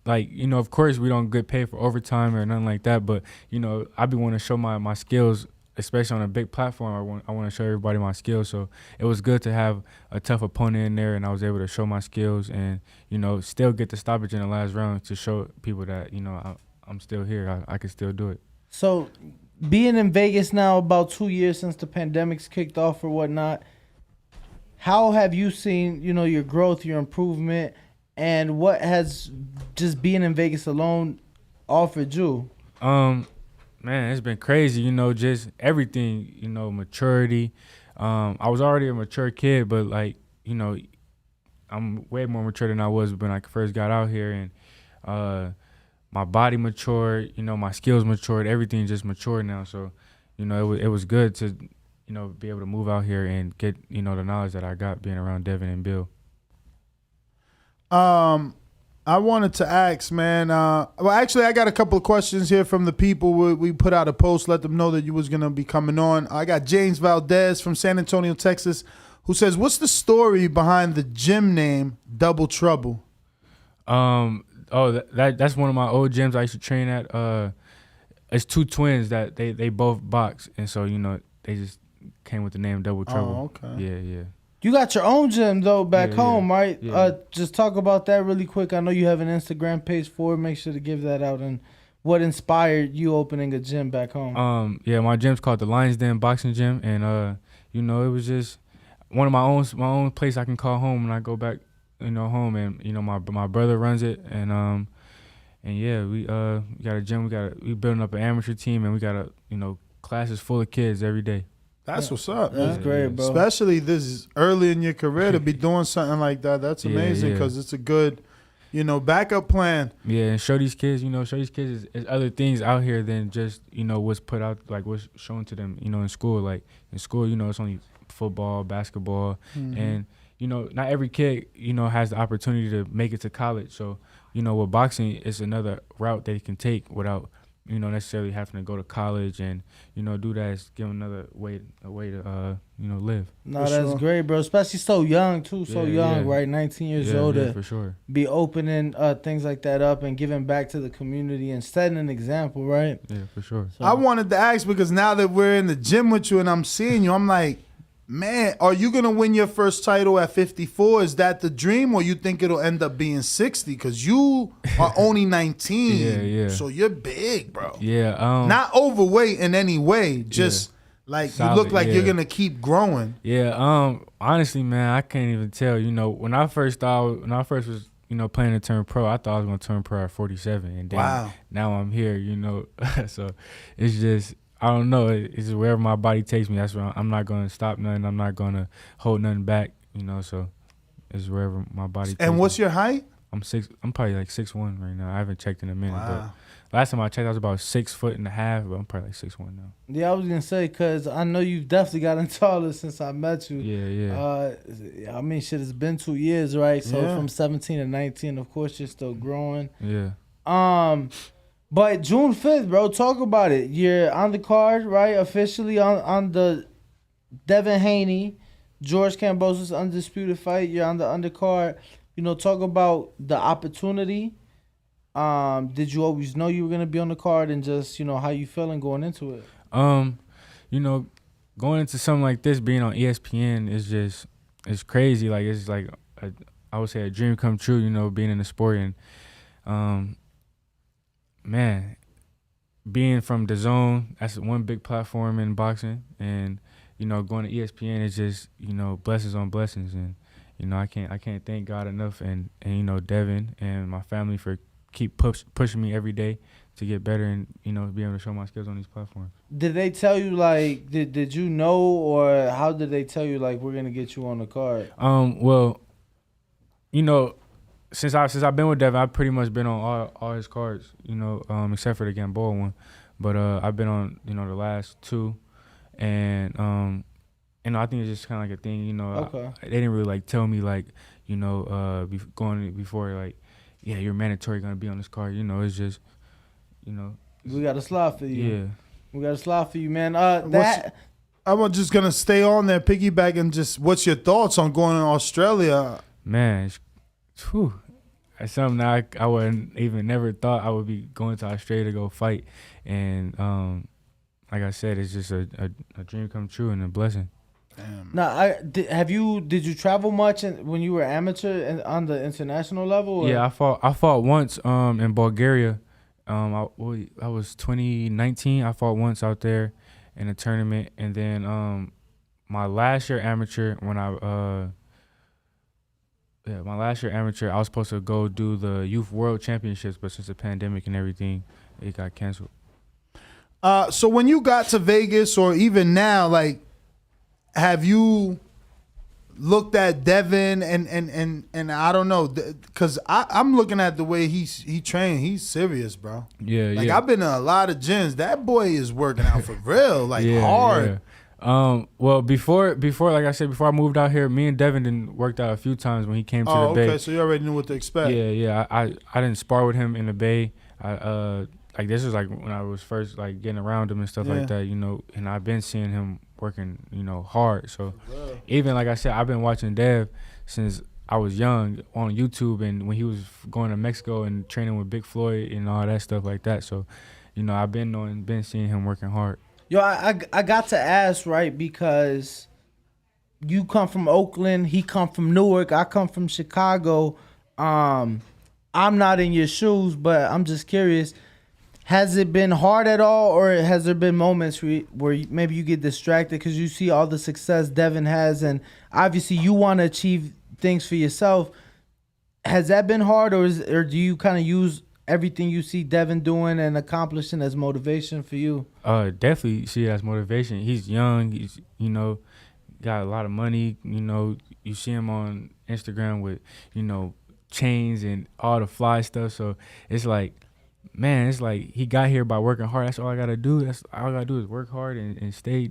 like, of course we don't get paid for overtime or nothing like that, but, I be wanting to show my skills, especially on a big platform. I want to show everybody my skills. So it was good to have a tough opponent in there, and I was able to show my skills and, still get the stoppage in the last round to show people that, I'm still here. I can still do it. So being in Vegas now about 2 years since the pandemic's kicked off or whatnot, how have you seen, your growth, your improvement, and what has just being in Vegas alone offered you? Man, it's been crazy, just everything, maturity. I was already a mature kid, but like, I'm way more mature than I was when I first got out here, and my body matured, my skills matured, everything just matured now. So, it was good to, be able to move out here and get, the knowledge that I got being around Devin and Bill. I wanted to ask, man. Well, actually, I got a couple of questions here from the people. We put out a post, let them know that you was going to be coming on. I got James Valdez from San Antonio, Texas, who says, what's the story behind the gym name Double Trouble? That's one of my old gyms I used to train at. It's 2 twins that they both box, and so, they just came with the name Double Trouble. Oh, okay. Yeah. You got your own gym, though, back home, right? Yeah. Just talk about that really quick. I know you have an Instagram page for it. Make sure to give that out. And what inspired you opening a gym back home? Yeah, my gym's called the Lions Den Boxing Gym. And, it was just one of my own place I can call home when I go back, home. And, my brother runs it. And yeah, we got a gym. We building up an amateur team, and we got classes full of kids every day. That's what's up. That's great, bro. Especially this is early in your career to be doing something like that. That's amazing because it's a good, backup plan. Yeah, and show these kids, is other things out here than just, what's put out, like what's shown to them, in school. Like in school, it's only football, basketball, and, not every kid, has the opportunity to make it to college. So you know, with boxing, it's another route they can take without, you know, necessarily having to go to college and, you know, do that is give them another way to, you know, live. No, that's great, bro. Especially so young, too. So young, right? 19 years old. Yeah, for sure. Be opening things like that up and giving back to the community and setting an example, right? Yeah, for sure. I wanted to ask because now that we're in the gym with you and I'm seeing you, I'm like, man, are you going to win your first title at 54? Is that the dream, or you think it'll end up being 60? Because you are only 19. Yeah. So you're big, bro. Yeah. Not overweight in any way. Just like solid, you look like you're going to keep growing. Yeah. Honestly, man, I can't even tell. You know, when I first was, you know, planning to turn pro, I thought I was going to turn pro at 47. And then now I'm here, you know. So it's just, I don't know. It's wherever my body takes me. That's where I'm not going to stop nothing. I'm not going to hold nothing back, you know. So it's wherever my body takes me. And what's your height? I'm probably like 6'1" right now. I haven't checked in a minute. But last time I checked, I was about 6'1.5", but I'm probably like 6'1" now. Yeah, I was going to say, because I know you've definitely gotten taller since I met you. Yeah. I mean, shit, it's been 2 years, right? So from 17 to 19, of course, you're still growing. Yeah. But June 5th, bro, talk about it. You're on the card, right? Officially on the Devin Haney, George Kambosos undisputed fight. You're on the undercard. You know, talk about the opportunity. Did you always know you were gonna be on the card, and just, you know, how you feeling going into it? You know, going into something like this, being on ESPN is just, it's crazy. Like, it's like I would say a dream come true. You know, being in the sport and man, being from the Zone, that's one big platform in boxing, and, you know, going to ESPN is just, you know, blessings on blessings, and, you know, I can't thank God enough, and you know, Devin and my family for keep pushing me every day to get better and, you know, be able to show my skills on these platforms. Did they tell you, like, did you know, or how did they tell you, like, we're gonna get you on the card? Well, you know, since I've been with Devin, I've pretty much been on all his cards, you know, except for the Gamboa one. But I've been on, you know, the last two, and you know, I think it's just kind of like a thing, you know. They didn't really like tell me, like, you know, going before, like, yeah, you're mandatory gonna be on this card. You know, it's just, you know, we got a slot for you. Yeah, we got a slot for you, man. I'm just gonna stay on there, piggyback, and just, what's your thoughts on going to Australia? Man, that's something that I wouldn't even never thought I would be going to Australia to go fight, and like I said, it's just a dream come true and a blessing. Now, did you travel much when you were amateur and on the international level? Or? Yeah, I fought once in Bulgaria. I was 2019. I fought once out there in a tournament, and then my last year amateur I was supposed to go do the Youth World Championships, but since the pandemic and everything, it got canceled. So when you got to Vegas, or even now, like, have you looked at Devin and I don't know, because I'm looking at the way he trained. He's serious, bro. Yeah, like, yeah. I've been to a lot of gyms. That boy is working out for real, like, hard. Yeah. Well, before, like I said, before I moved out here, me and Devin worked out a few times when he came to the Bay. Okay, so you already knew what to expect. Yeah. I didn't spar with him in the Bay. Like, this was like when I was first, like, getting around him and stuff like that, you know, and I've been seeing him working, you know, hard. So even, like I said, I've been watching Dev since I was young on YouTube, and when he was going to Mexico and training with Big Floyd and all that stuff like that. So, you know, I've been seeing him working hard. Yo, I got to ask, right, because you come from Oakland, he come from Newark, I come from Chicago. I'm not in your shoes, but I'm just curious. Has it been hard at all, or has there been moments where maybe you get distracted because you see all the success Devin has, and obviously you want to achieve things for yourself? Has that been hard, or do you kind of use everything you see Devin doing and accomplishing as motivation for you? Definitely see it as motivation. He's young. He's, you know, got a lot of money. You know, you see him on Instagram with, you know, chains and all the fly stuff. So it's like, man, it's like he got here by working hard. That's all I gotta do. That's all I gotta do is work hard and stay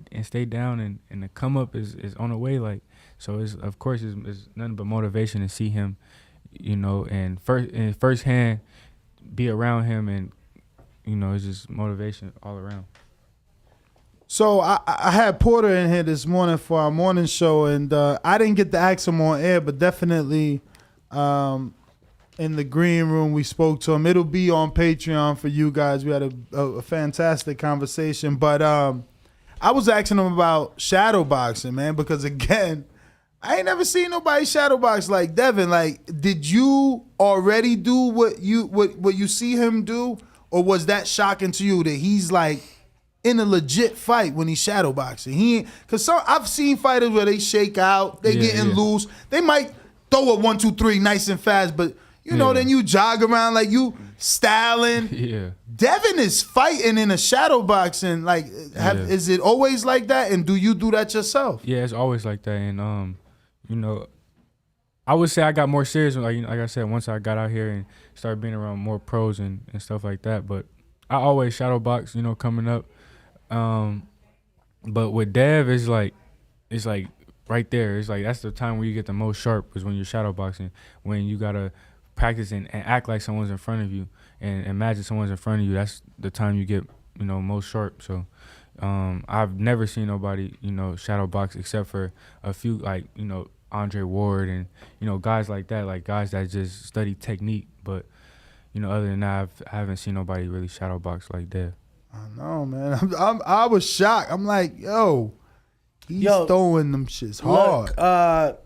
down, and the come up is on the way. Like, so it's, of course, it's nothing but motivation to see him, you know, and firsthand be around him, and you know, it's just motivation all around. So I had Porter in here this morning for our morning show, and I didn't get to ask him on air, but definitely in the green room we spoke to him. It'll be on Patreon for you guys. We had a fantastic conversation, but I was asking him about shadow boxing, man, because again, I ain't never seen nobody shadow box like Devin. Like, did you already do what you see him do, or was that shocking to you that he's like in a legit fight when he's shadow boxing? Because I've seen fighters where they shake out, they getting loose, they might throw a 1, 2, 3 nice and fast, but you know, then you jog around like you styling. Yeah. Devin is fighting in a shadow boxing. Like, is it always like that? And do you do that yourself? Yeah, it's always like that. And you know, I would say I got more serious, like, you know, like I said, once I got out here and started being around more pros and stuff like that. But I always shadow box, you know, coming up. But with Dev, it's like right there. It's like that's the time where you get the most sharp, is when you're shadow boxing, when you gotta practice and act like someone's in front of you and imagine someone's in front of you. That's the time you get, you know, most sharp. So I've never seen nobody, you know, shadow box except for a few, like, you know, Andre Ward and, you know, guys like that, like guys that just study technique. But, you know, other than that, I haven't seen nobody really shadow box like that. I know, man. I was shocked. I'm like, yo, he's throwing them shits hard. Look,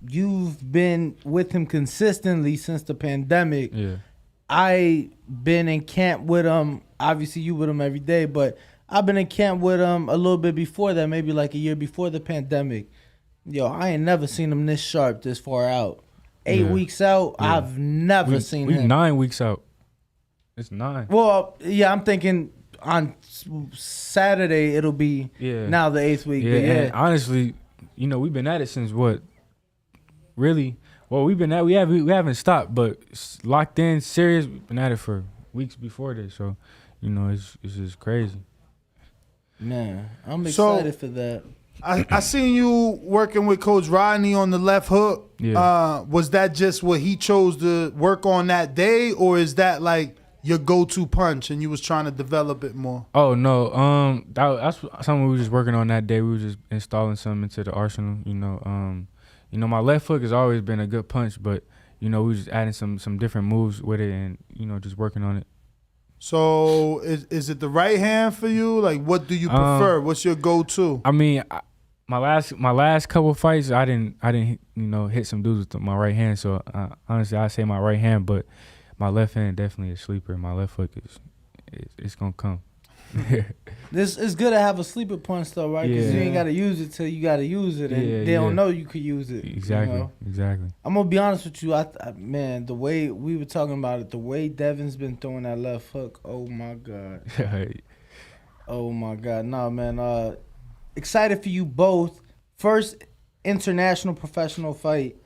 you've been with him consistently since the pandemic. Yeah. I been in camp with him. Obviously, you with him every day, but I've been in camp with him a little bit before that, maybe like a year before the pandemic. Yo, I ain't never seen him this sharp, this far out. 8 weeks out, I've never seen him. 9 weeks out. It's 9. Well, yeah, I'm thinking on Saturday it'll be now the 8th week. Yeah, but and honestly, you know, we've been at it since what? Really? Well, we haven't stopped, but locked in, serious. We've been at it for weeks before this, so you know, it's just crazy. Man, I'm excited for that. I seen you working with Coach Rodney on the left hook. Yeah. Was that just what he chose to work on that day, or is that like your go-to punch and you was trying to develop it more? Oh no, that's something we were just working on that day. We were just installing something into the arsenal. You know, my left hook has always been a good punch, but you know, we were just adding some different moves with it, and you know, just working on it. So is it the right hand for you? Like, what do you prefer? What's your go-to? I mean, my last couple fights, I didn't you know, hit some dudes with my right hand. So honestly, I say my right hand, but my left hand definitely a sleeper. My left hook it's gonna come. This is good to have a sleeper punch though, right? Because you ain't gotta use it till you gotta use it, and they don't know you could use it. Exactly, you know? exactly. I'm gonna be honest with you, man, the way we were talking about it, the way Devin's been throwing that left hook, oh my god, oh my god, no man, excited for you both. First international professional fight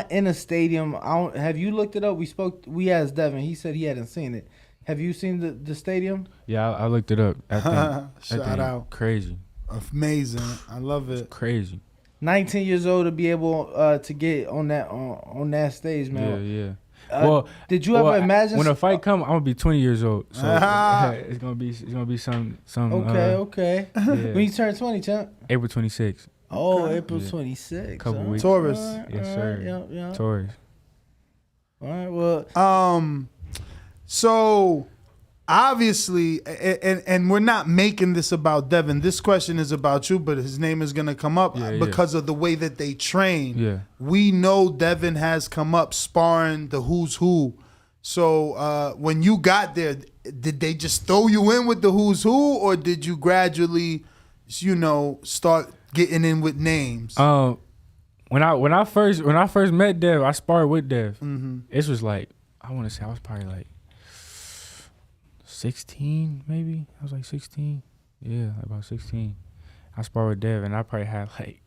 in a stadium. Have you looked it up? We asked Devin. He said he hadn't seen it. Have you seen the stadium? Yeah, I looked it up. Shout out. Crazy. Amazing. I love it. It's crazy. 19 years old to be able to get on that stage, man. Yeah. Well, did you ever imagine when a fight come, I'm gonna be 20 years old, so it's gonna be some. Okay. Yeah. When you turn 20, champ? April 26th. Oh, April 26th. Couple weeks. Taurus. Yes, sir. Yeah. Taurus. All right. Well. So obviously, and we're not making this about Devin. This question is about you, but his name is gonna come up because of the way that they train. Yeah. We know Devin has come up sparring the who's who. So when you got there, did they just throw you in with the who's who, or did you gradually, you know, start getting in with names? When I first met Dev, I sparred with Dev. Mm-hmm. It was like, I want to say I was probably like 16, maybe. I was like 16. Yeah, about 16. I sparred with Dev, and I probably had like.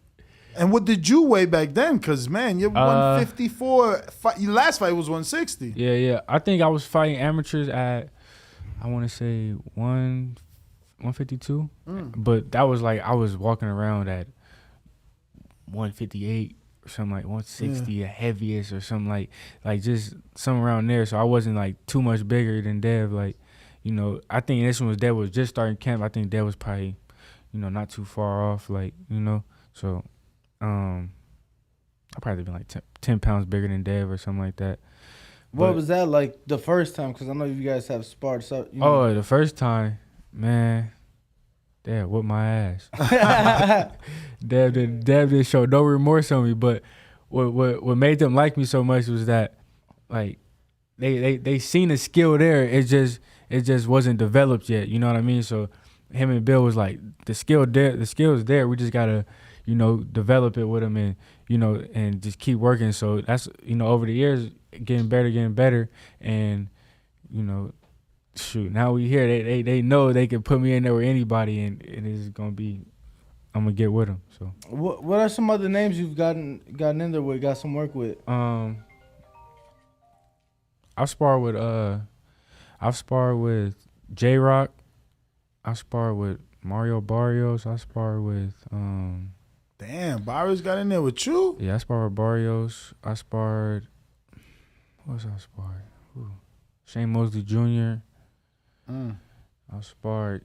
And what did you weigh back then? Because, man, you're 154. Your last fight was 160. Yeah. I think I was fighting amateurs at, I want to say 152. But that was like, I was walking around at 158 something like 160 the heaviest or something like just something around there. So I wasn't like too much bigger than Dev. Like, you know, I think this one was Dev was just starting camp. I think Dev was probably, you know, not too far off. Like, you know, so I probably been like 10 pounds bigger than Dev or something like that. What was that like the first time? Because I know you guys have sparred. So, you know. Oh, the first time, man. Dev whooped my ass. Dev didn't show no remorse on me. But what made them like me so much was that, like, they seen the skill there. It just wasn't developed yet. You know what I mean? So him and Bill was like, the skill is there. We just gotta, you know, develop it with him and, you know, and just keep working. So that's, you know, over the years getting better, and, you know. Shoot, now we here. They know they can put me in there with anybody, and it's gonna be. I'm gonna get with them. So what are some other names you've gotten in there with? Got some work with? I sparred with J Rock. I sparred with Mario Barrios. I sparred with Damn, Barrios got in there with you? Yeah, I sparred with Barrios. I sparred. What was I sparred? Ooh. Shane Mosley Jr. I sparred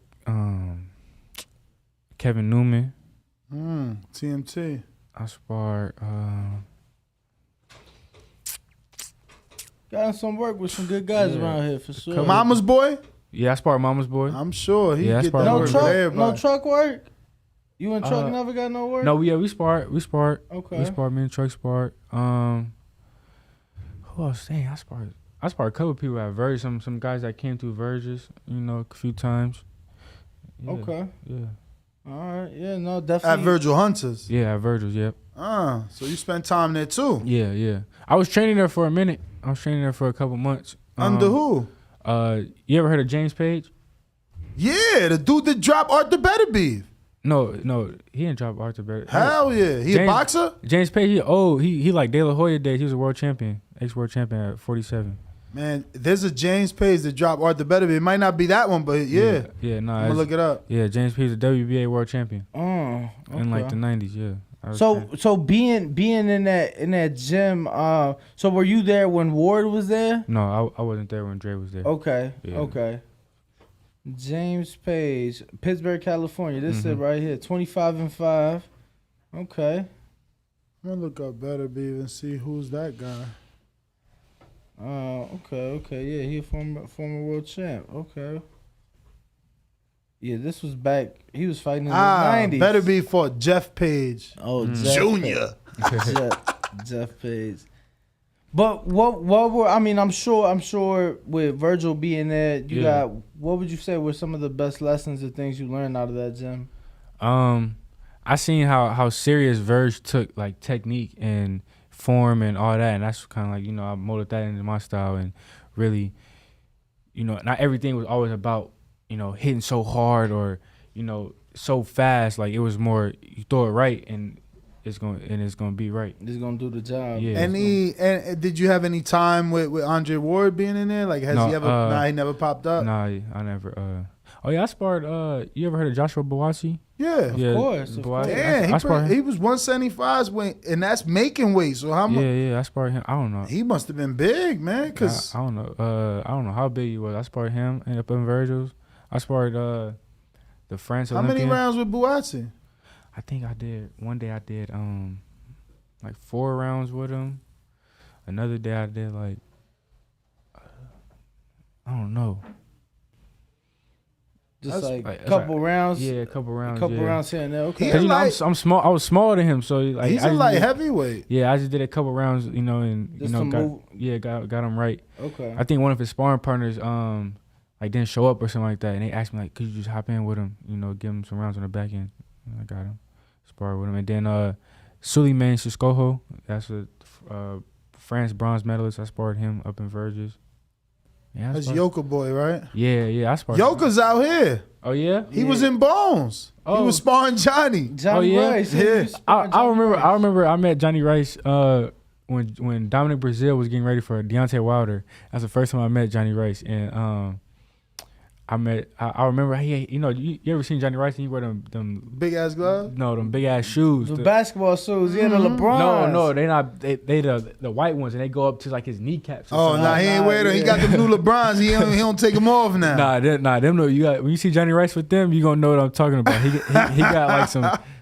Kevin Newman. TMT. I sparred got some work with some good guys around here for sure. Mama's boy? Yeah, I sparred Mama's boy. I'm sure he get that no work truck, with everybody. no truck work? You and Truck never got no work? No, we sparred. Okay. We sparred, me and Truck sparred. Who else? Dang, I sparred a couple people at Verge, some guys that came through Verges, you know, a few times. Yeah, okay. Yeah. All right. Yeah, no, definitely. At Virgil Hunters? Yeah, at Virgil's, yep. So you spent time there too? Yeah. I was training there for a minute. I was training there for a couple months. Under who? You ever heard of James Page? Yeah, the dude that dropped Arthur Better Beef. No, he didn't drop Arthur Better. Hell yeah. He a boxer? James Page, he like De La Hoya days. He was a world champion, ex-world champion at 47. Man, there's a James Page that dropped Arthur Better Beef. It might not be that one, but yeah. Yeah, no. I'm going to look it up. Yeah, James Page is a WBA world champion. Oh, okay. In like the 90s, yeah. So being in that gym, so were you there when Ward was there? No, I wasn't there when Dre was there. Okay, Yeah. okay. James Page, Pittsburgh, California. This is it right here, 25-5. Okay. I'm going to look up Better Beef and see who's that guy. Okay, yeah, he a former world champ. Okay. Yeah, this was back. He was fighting in the 90s. Better Be fought Jeff Page. Oh, Junior. Jeff Page. But what were, I mean, I'm sure with Virgil being there, you got, what would you say were some of the best lessons or things you learned out of that gym? I seen how serious Verge took like technique and form and all that, and that's kind of like, you know, I molded that into my style, and really, you know, not everything was always about, you know, hitting so hard or, you know, so fast. Like, it was more, you throw it right and it's gonna be right. It's gonna do the job. Yeah. And did you have any time with Andre Ward being in there? Like, has he ever? He never popped up. Nah, I never. Oh yeah, I sparred. You ever heard of Joshua Bawasi? Yeah, of course. Damn, he was 175's weight, and that's making weight. So how much? Yeah, I sparred him. I don't know. He must have been big, man. Cause I don't know. I don't know how big he was. I sparred him up in Virgil's. I sparred the France Olympian. How many rounds with Bawasi? I think I did. One day I did like 4 rounds with him. Another day I did like I don't know. Just like a couple rounds. Yeah, a couple rounds. A couple rounds here and there. Okay. Because, you know, I'm small. I was smaller than him, so like he's a light heavyweight. Yeah, I just did a couple rounds, you know, and just got him right. Okay. I think one of his sparring partners like didn't show up or something like that, and they asked me like, could you just hop in with him, you know, give him some rounds on the back end. And I got him, sparred with him, and then Suleiman Siscoho, that's a France bronze medalist. I sparred him up in Verges. Yeah, that's Yoka boy, right? Yeah, I sparred. Yoka's out here. Oh yeah, he was in Bones. Oh. He was sparring Johnny Rice. Yeah, I remember. I met Johnny Rice when Dominic Brazil was getting ready for Deontay Wilder. That's the first time I met Johnny Rice, and I remember you ever seen Johnny Rice and he wear them big ass gloves? No, them big ass shoes. The basketball shoes, the LeBron. No, they not. They the white ones, and they go up to like his kneecaps. Oh, nah, he ain't wearing them. He got them new LeBrons. He don't take them off now. Nah, them no. You got when you see Johnny Rice with them, you gonna know what I'm talking about. He got like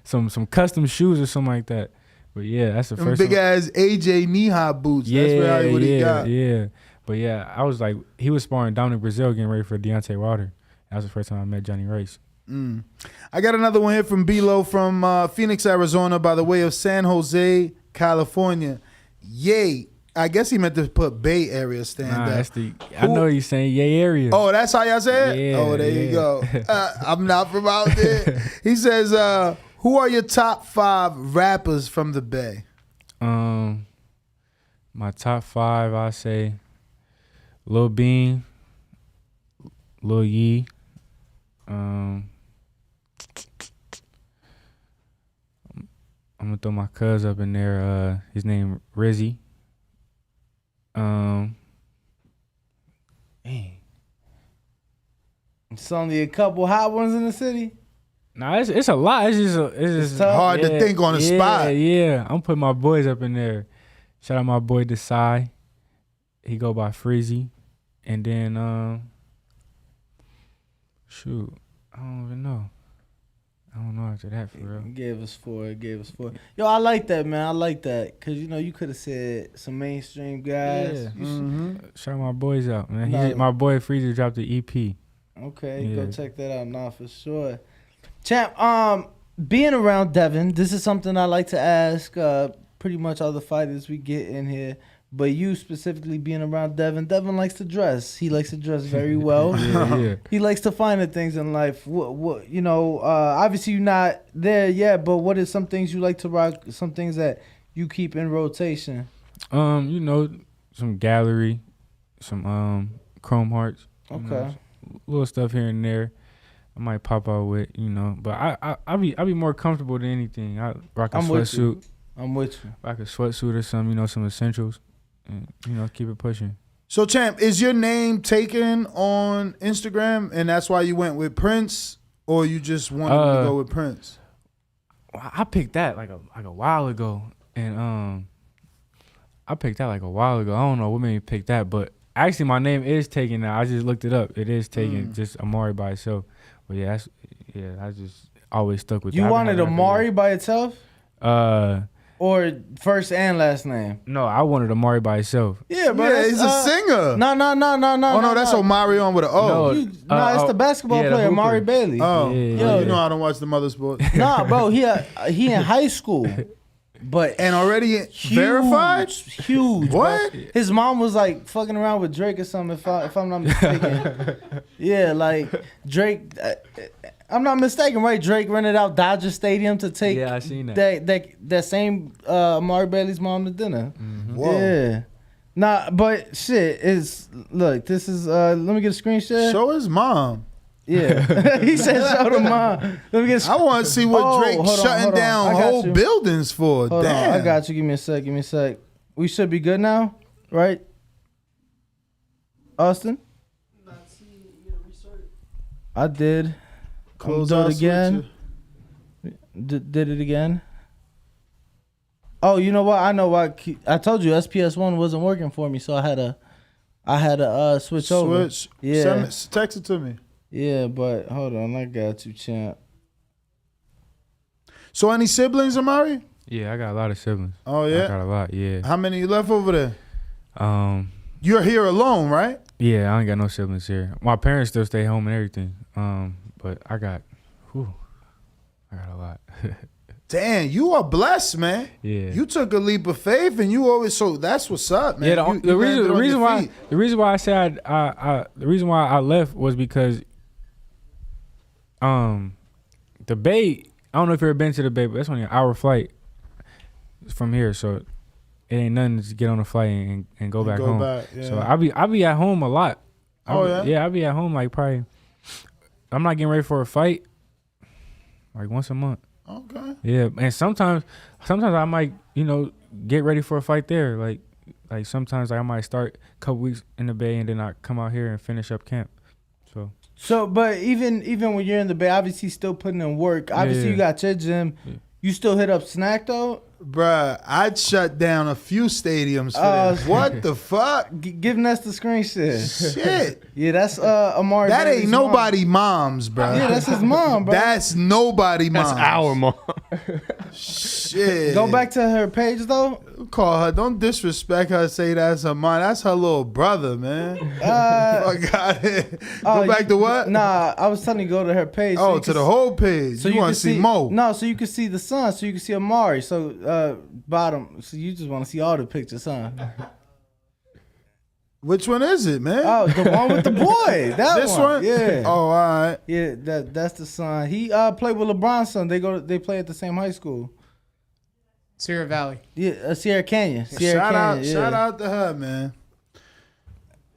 some custom shoes or something like that. But yeah, that's the them first big one. ass AJ knee-high boots. That's what he got. Yeah. But yeah, I was like, he was sparring Dominic Brazil getting ready for Deontay Wilder. That was the first time I met Johnny Rice. I got another one here from B-Lo from Phoenix, Arizona, by the way of San Jose, California. Yay. I guess he meant to put Bay Area stand up. I know he's saying yay area. Oh, that's how y'all say it? Yeah, oh, there you go. I'm not from out there. He says, who are your top 5 rappers from the Bay? My top 5, I say Lil Bean, Lil Yee, I'm gonna throw my cuz up in there. His name Rizzy. It's only a couple hot ones in the city. Nah, it's a lot. It's just hard to think on the spot. Yeah, I'm putting my boys up in there. Shout out my boy Desai. He go by Freezy. And then shoot, I don't even know. I don't know after that for real. It gave us four. Yo, I like that, man. I like that. Cause you could have said some mainstream guys. Yeah. Shout out my boys out, man. My boy Freezy dropped the EP. Okay, go check that out now for sure. Champ, being around Devin, this is something I like to ask pretty much all the fighters we get in here. But you specifically being around Devin likes to dress. He likes to dress very well. Yeah. He likes to find the things in life. What obviously you're not there yet, but what are some things you like to rock, some things that you keep in rotation? Some gallery, some chrome hearts. Okay. Little stuff here and there. I might pop out with, but I be more comfortable than anything. I rock a sweatsuit. I'm with you. Rock a sweatsuit or some, some essentials. And, keep it pushing. So, Champ, is your name taken on Instagram, and that's why you went with Prince, or you just wanted to go with Prince? I picked that like a while ago, and I don't know what made me pick that, but actually my name is taken now. I just looked it up. It is taken, just Amari by itself. But yeah, I just always stuck with that. You wanted Amari by itself? Or first and last name? No, I wanted Amari by itself. Yeah, but he's a singer. No. Oh, no, that's Omari on with an O. No, it's the basketball player, Amari Bailey. Oh, yeah. You know I don't watch the Mother Sports. Nah, bro, he in high school. And already verified? Huge. What? Bro. His mom was like fucking around with Drake or something, if I'm not mistaken. Yeah, like Drake... I'm not mistaken, right? Drake rented out Dodger Stadium to take I seen that same Amari Bailey's mom to dinner. Mm-hmm. Whoa. Yeah. Nah, but shit look, this is let me get a screen share. Show his mom. Yeah. He said show the mom. Let me get I want to see what Drake's shutting down whole buildings for. Hold Damn. on, I got you. Give me a sec. We should be good now, right? Austin? I did. Close do out it again. Did it again. Oh, you know what? I know why. I told you SPS1 wasn't working for me, so I had to switch over. Yeah. Text it to me. Yeah, but hold on, I got you, champ. So any siblings, Amari? Yeah, I got a lot of siblings. Oh yeah, I got a lot. Yeah. How many you left over there? You're here alone, right? Yeah, I ain't got no siblings here. My parents still stay home and everything. But I got a lot. Damn, you are blessed, man. Yeah. You took a leap of faith, and you always that's what's up, man. Yeah, the reason why I said the reason why I left was because the Bay. I don't know if you've ever been to the Bay, but that's only an hour flight from here, so it ain't nothing to get on a flight and go back home. Yeah. So I be at home a lot. Yeah, I be at home like probably. I'm not getting ready for a fight like once a month. Okay. Yeah, and sometimes I might, get ready for a fight there. Like sometimes I might start a couple weeks in the Bay and then I come out here and finish up camp. So, but even when you're in the Bay, obviously still putting in work. Obviously, you got your gym. You still hit up Snack though? Bruh, I'd shut down a few stadiums for this. What the fuck? Give Ness the screen shit. Shit. Yeah, that's Amari. That ain't nobody mom's, bro. Yeah, that's his mom, bro. That's nobody mom's. That's our mom. Shit. Go back to her page though. Call her. Don't disrespect her. Say that's her mom. That's her little brother, man. Fuck out it. Go back to what? Nah, I was telling you go to her page. Oh, to the whole page. So you want to see Mo? No, so you can see the son. So you can see Amari. So bottom. So you just want to see all the pictures, huh? Which one is it, man? Oh, the one with the boy. That this one? Yeah. Oh, all right. Yeah, that's the son. He played with LeBron's son. They play at the same high school. Sierra Valley. Yeah, Sierra Canyon. Shout out to her, man.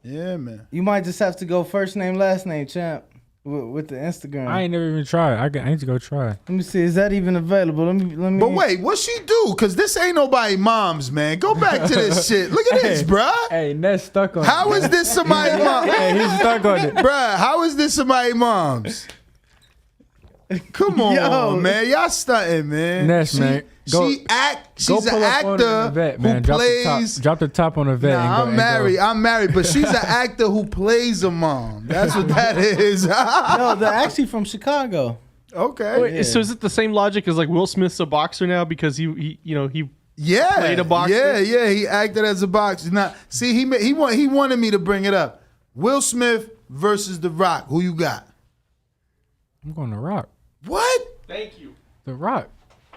Yeah, man. You might just have to go first name, last name, champ, with the Instagram. I ain't never even tried. I need to go try. Let me see. Is that even available? Let me. But wait, what she do? Cause this ain't nobody mom's, man. Go back to this shit. Look at this, bruh. Hey, Ned's stuck on How is this somebody mom? Hey, he's stuck on it. Bruh, how is this somebody mom's? Come on, man. Y'all stunting, man. Ness, man. She's an actor vet, man. who plays. Drop the top on the vet. Nah, I'm married, but she's an actor who plays a mom. That's what that is. No, they're actually from Chicago. Okay. Wait, so is it the same logic as like Will Smith's a boxer now because he played a boxer? Yeah, he acted as a boxer. Now, see, he wanted me to bring it up. Will Smith versus The Rock. Who you got? I'm going to Rock. What? Thank you. The Rock.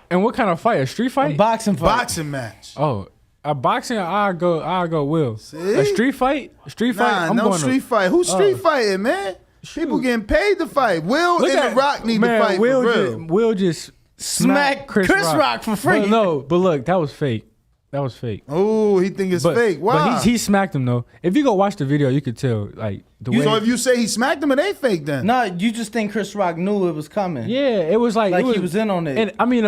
And what kind of fight? A street fight? A boxing fight. Boxing match. Oh, a boxing. I'll go Will. See? A street fight? Nah, no street fight. Who's street fighting, man? People getting paid to fight. Will and The Rock need to fight for real. Will just smack Chris Rock for free. But look, that was fake. That was fake. Oh, he think it's fake. Why? But he smacked him though. If you go watch the video, you could tell like the way. So if you say he smacked him, it ain't fake then. No, you just think Chris Rock knew it was coming. Yeah, it was like he was in on it. And I mean, in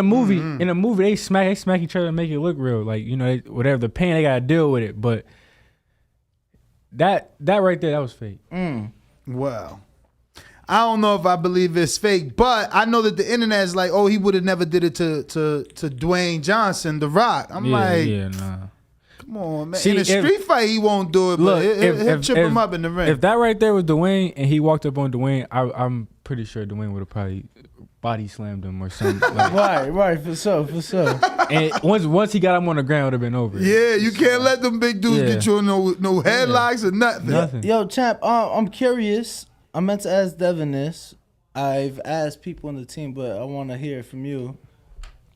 a movie, they smack each other and make it look real. Like whatever the pain they gotta deal with it. But that right there, that was fake. Wow. I don't know if I believe it's fake, but I know that the internet is like, oh, he would have never did it to Dwayne Johnson, The Rock. I'm like, come on, man. In a street fight, he won't do it, but he'll trip him up in the ring. If that right there was Dwayne and he walked up on Dwayne, I'm pretty sure Dwayne would have probably body slammed him or something. Like, right, for sure. And once he got him on the ground, it would have been over. Yeah, you can't let them big dudes get you in no headlocks or nothing. Yo, champ, I'm curious. I meant to ask Devin this. I've asked people on the team, but I want to hear it from you.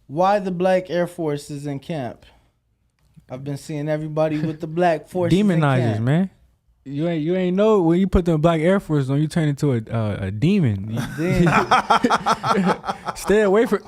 Why the Black Air Force is in camp? I've been seeing everybody with the Black Forces Demonizers, man. You ain't know when you put the Black Air Force on, you turn into a demon. Stay away from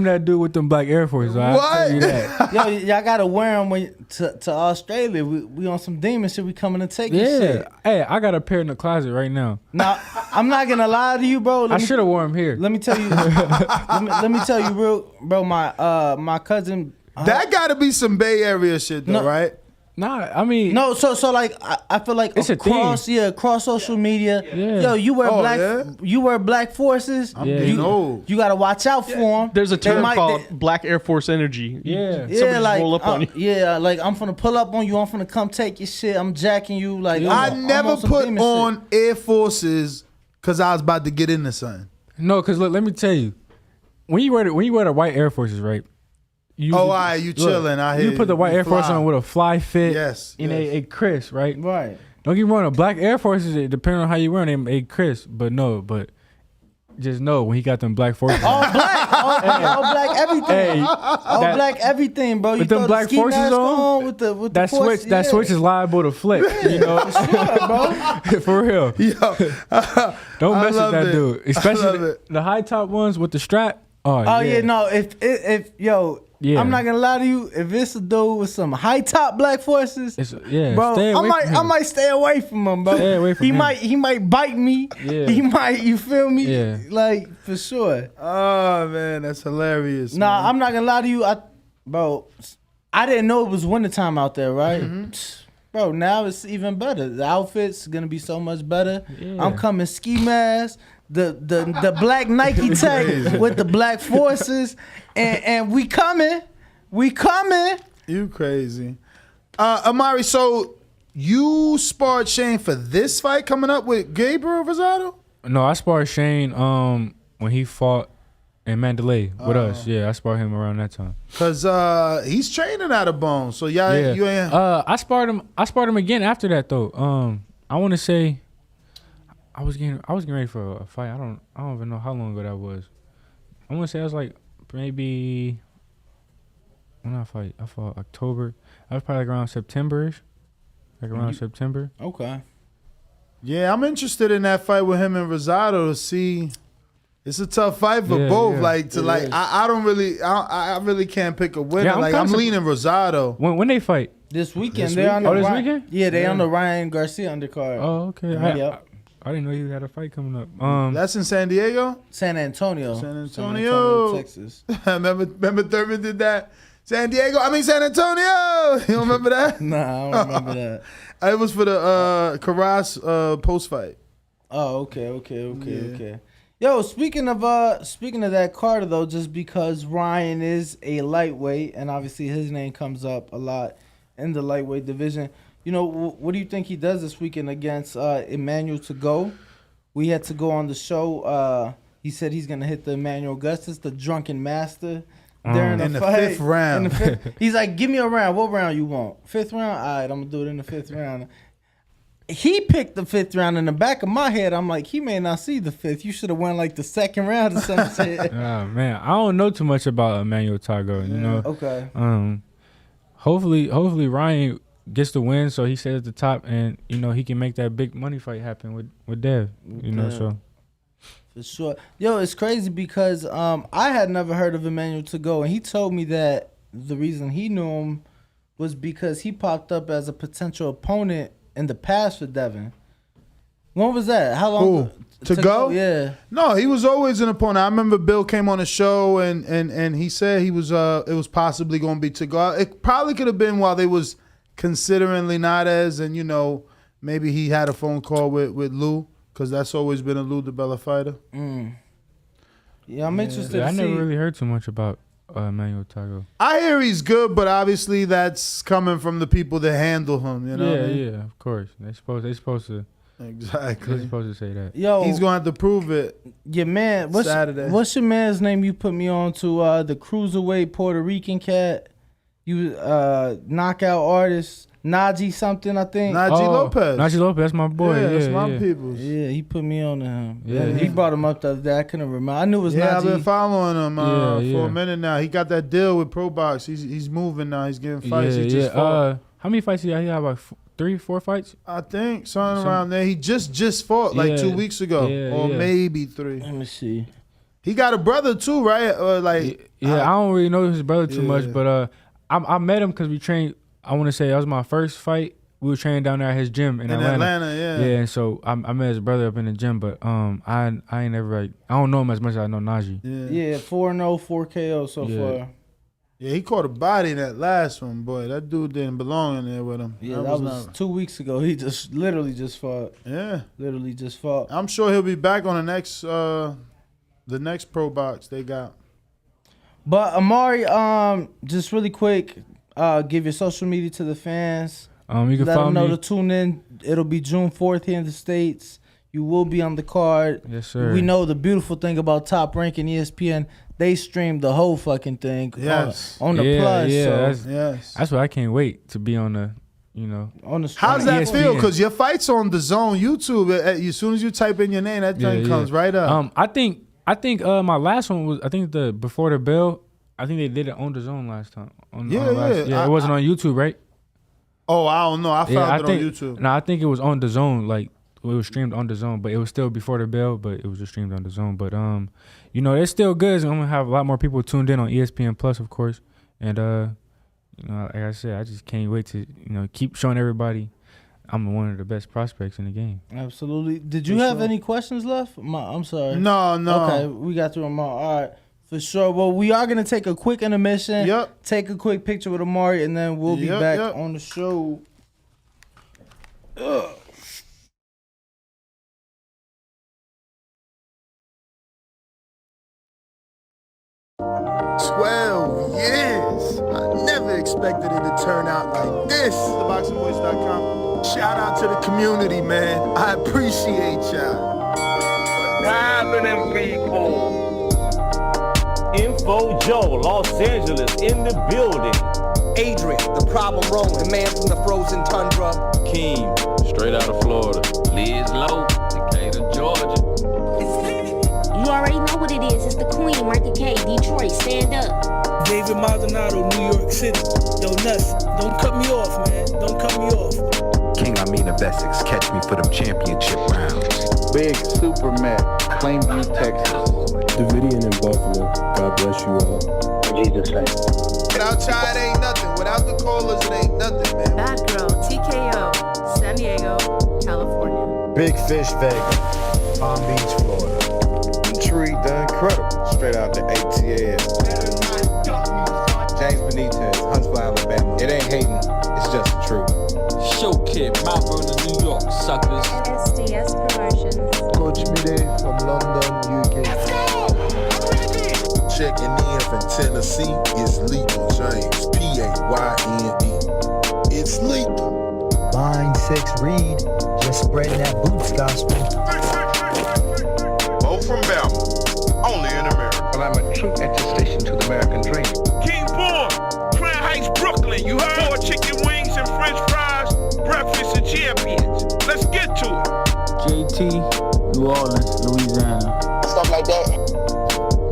that dude with them Black Air Forces. I'll tell you that. Yo, y'all gotta wear them to Australia. We on some demon shit. We coming to take your shit. Hey, I got a pair in the closet right now. Now, I'm not gonna lie to you, bro. I should have worn them here. Let me tell you. let me tell you, real, bro. My cousin. That gotta be some Bay Area shit, though, right? Nah, I mean, no. So like, I feel like it's across social media. Yeah. Yo, you wear black forces. You gotta watch out for them. There's a term called Black Air Force energy. Somebody like roll up on you. Yeah, like I'm finna pull up on you. I'm finna come take your shit. I'm jacking you. Like I never put on Air Forces because I was about to get into something. No, because look, let me tell you, when you wear the white Air Forces, right? You chilling. I hear you put the white Air Force on with a fly fit. Yes. And a crisp, right? Right. Don't get me wrong. The Black Air Forces, depending on how you wear them, a crisp. But just know when he got them Black Forces. All black. All black everything. Black everything, bro. You with them Black Forces on, with the that force, switch, that switch is liable to flip. You know, for real. Don't mess with that dude, especially the high top ones with the strap. Oh yeah, no. If I'm not gonna lie to you. If it's a dude with some high top Black Forces, bro, I might stay away from him, bro. Stay away from him. He might bite me. Yeah. He might, you feel me? Yeah. Like for sure. Oh man, that's hilarious. Nah, man. I'm not gonna lie to you, bro. I didn't know it was wintertime out there, right? Bro, now it's even better. The outfit's gonna be so much better. Yeah. I'm coming ski mask, the black Nike tech with the black forces, and we coming. You crazy. Amari, so you sparred Shane for this fight coming up with Gabriel Rosado? No, I sparred Shane when he fought in Mandalay with us. Yeah, I sparred him around that time. Cause he's training out of bone. So you ain't. I sparred him again after that though. I want to say I was getting ready for a fight. I don't even know how long ago that was. I want to say I was like maybe when I fought October. I was probably like around September-ish. September. Okay. Yeah, I'm interested in that fight with him and Rosado to see. It's a tough fight for both. Yeah. I really can't pick a winner. Yeah, I'm leaning Rosado. When they fight? This weekend. This weekend? Yeah, they on the Ryan Garcia undercard. Oh, okay. Yep. I didn't know you had a fight coming up. That's in San Diego? San Antonio, Texas. remember Thurman did that? San Antonio. You don't remember that? Nah, I don't remember that. It was for the Carras post fight. Oh, okay. Yo, speaking of that card though, just because Ryan is a lightweight and obviously his name comes up a lot in the lightweight division. You know, what do you think he does this weekend against Emmanuel Tagoe? We had to go on the show. He said he's gonna hit the Emmanuel Augustus, the drunken master, during the fight. Fifth round. He's like, give me a round. What round you want? Fifth round? All right, I'm gonna do it in the fifth round. He picked the fifth round. In the back of my head, I'm like, he may not see the fifth. You should have won like the second round or some shit. Oh man, I don't know too much about Emmanuel Tagoe. You know. Okay. Hopefully Ryan gets the win, so he stays at the top, and you know he can make that big money fight happen with Dev. You know, so. For sure. Yo, it's crazy because I had never heard of Emmanuel Tagoe, and he told me that the reason he knew him was because he popped up as a potential opponent in the past for Devin. When was that? How long? Tagoe? Yeah. No, he was always an opponent. I remember Bill came on the show and he said he was it was possibly going to be Tagoe. It probably could have been while they was considering Linares, and you know maybe he had a phone call with Lou, because that's always been a Lou DiBella fighter. Yeah, I'm interested. I never really heard too much about Emmanuel Tagoe. I hear he's good, but obviously that's coming from the people that handle him. You know? Yeah, of course. They supposed to. Exactly. They're supposed to say that. Yo, he's gonna have to prove it. Your man, Saturday. What's your man's name? You put me on to the cruiserweight Puerto Rican cat. You knockout artist Najee something, I think. Najee Lopez. Najee Lopez, that's my boy. Yeah, that's my people's. Yeah, he put me on to him. Yeah, he brought him up the other day. I couldn't remember. I knew it was Najee. I've been following him for a minute now. He got that deal with Pro Box. He's moving now. He's getting fights. He just fought. How many fights he had? He had like 3-4 fights? I think something around there. He just fought like 2 weeks ago, or maybe 3. Let me see. He got a brother too, right? I don't really know his brother too much, but I met him because we trained. I want to say that was my first fight. We were training down there at his gym in Atlanta. Yeah. Yeah, and so I met his brother up in the gym, but I ain't never I don't know him as much as I know Najee. Yeah, 4-0, 4 KO so far. Yeah, he caught a body in that last one, boy. That dude didn't belong in there with him. Yeah, that was 2 weeks ago. He just literally just fought. Yeah. Literally just fought. I'm sure he'll be back on the next Pro Box they got. But Amari, just really quick, give your social media to the fans. You can let follow them know me. to tune in. It'll be June 4th here in the States. You will be on the card. Yes, sir. We know the beautiful thing about Top Rank and ESPN. They streamed the whole fucking thing on the Plus. Yeah, that's why I can't wait to be on the, on the. How's that ESPN. feel? Because your fight's on the Zone YouTube. As soon as you type in your name, that thing comes right up. I think my last one was before the bell. I think they did it on the Zone last time. It wasn't on YouTube, right? Oh, I don't know. I found it on YouTube. No, I think it was on the Zone. Like it was streamed on the Zone, but it was still before the bell. But it was just streamed on the Zone. But it's still good. I'm gonna have a lot more people tuned in on ESPN Plus, of course. And like I said, I just can't wait to keep showing everybody I'm one of the best prospects in the game. Absolutely. Did you have any questions left? I'm sorry. No. Okay, we got through them all. All right. For sure. Well, we are going to take a quick intermission. Yep. Take a quick picture with Amari, and then we'll be back on the show. Ugh. Years. I never expected it to turn out like this. TheBoxingVoice.com. Shout out to the community, man. I appreciate y'all. What's happening, people? Info Joe, Los Angeles, in the building. Adrian, the problem wrong, the man from the frozen tundra. Keem, straight out of Florida. Liz Lowe, Decatur, Georgia. You already know what it is. It's the Queen, Martha K, Detroit, stand up. David Maldonado, New York City. Yo, Nuts, don't cut me off, man. Don't cut me off. King Amin of Essex, catch me for them championship rounds. Big Super Mac, Plainview, Texas. Davidian in Buffalo. God bless you all. In Jesus' name. Without y'all, it ain't nothing. Without the callers, it ain't nothing, man. Bad Girl, TKO, San Diego, California. Big Fish, Vegas. Palm Beach, Florida. Tree, the Incredible, straight out the ATL. James Benitez, Huntsville, Alabama. It ain't hating, it's just the truth. Show Kid, Mount Vernon, New York, suckers. SDS Promotions. Coach Mide from London, UK. Let's go! I'm ready! Checking in from Tennessee, it's Lethal James, Payne. It's lethal. Line 6 Reed, just spreading that boots gospel. Bo from Bama, only in America. Well, I'm a true attestation to the American dream. King Born, Crown Heights, Brooklyn. You heard? 4 chicken wings and french fries, breakfast of champions. Let's get to it. JT, New Orleans, Louisiana. Stuff like that.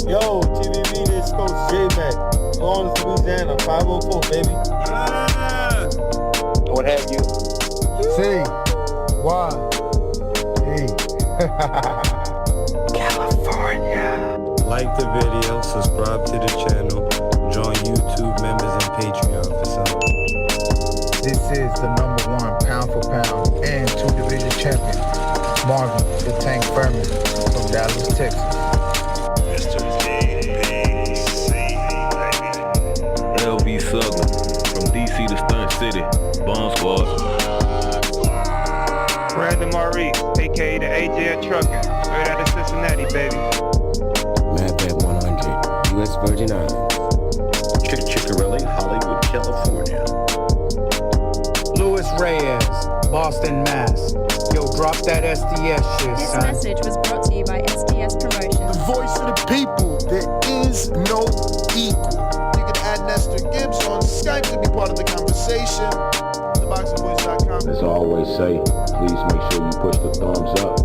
Yo, TVV, this Coach J-Mac. New Orleans, Louisiana, 504, baby. What have you? C. Y. E. California. Like the video, subscribe to the channel, join YouTube members and Patreon for some. This is the #1 pound for pound and 2-division champion, Marvin the Tank Furman from Dallas, Texas. Mr. LB Southern, from DC to Stunt City, Bomb Squad. Brandon Maurice, aka the AJ Trucking, straight out of Cincinnati, baby. Madbat 100, U.S. Virgin Islands. Chickarelli, Hollywood, California. Luis Reyes, Boston, Mass. Yo, drop that SDS shit, This son. message was brought to you by SDS Promotions. The voice of the people. There is no equal. You can add Nestor Gibbs on Skype to be part of the conversation. TheBoxingVoice.com. As I always say, please make sure you push the thumbs up.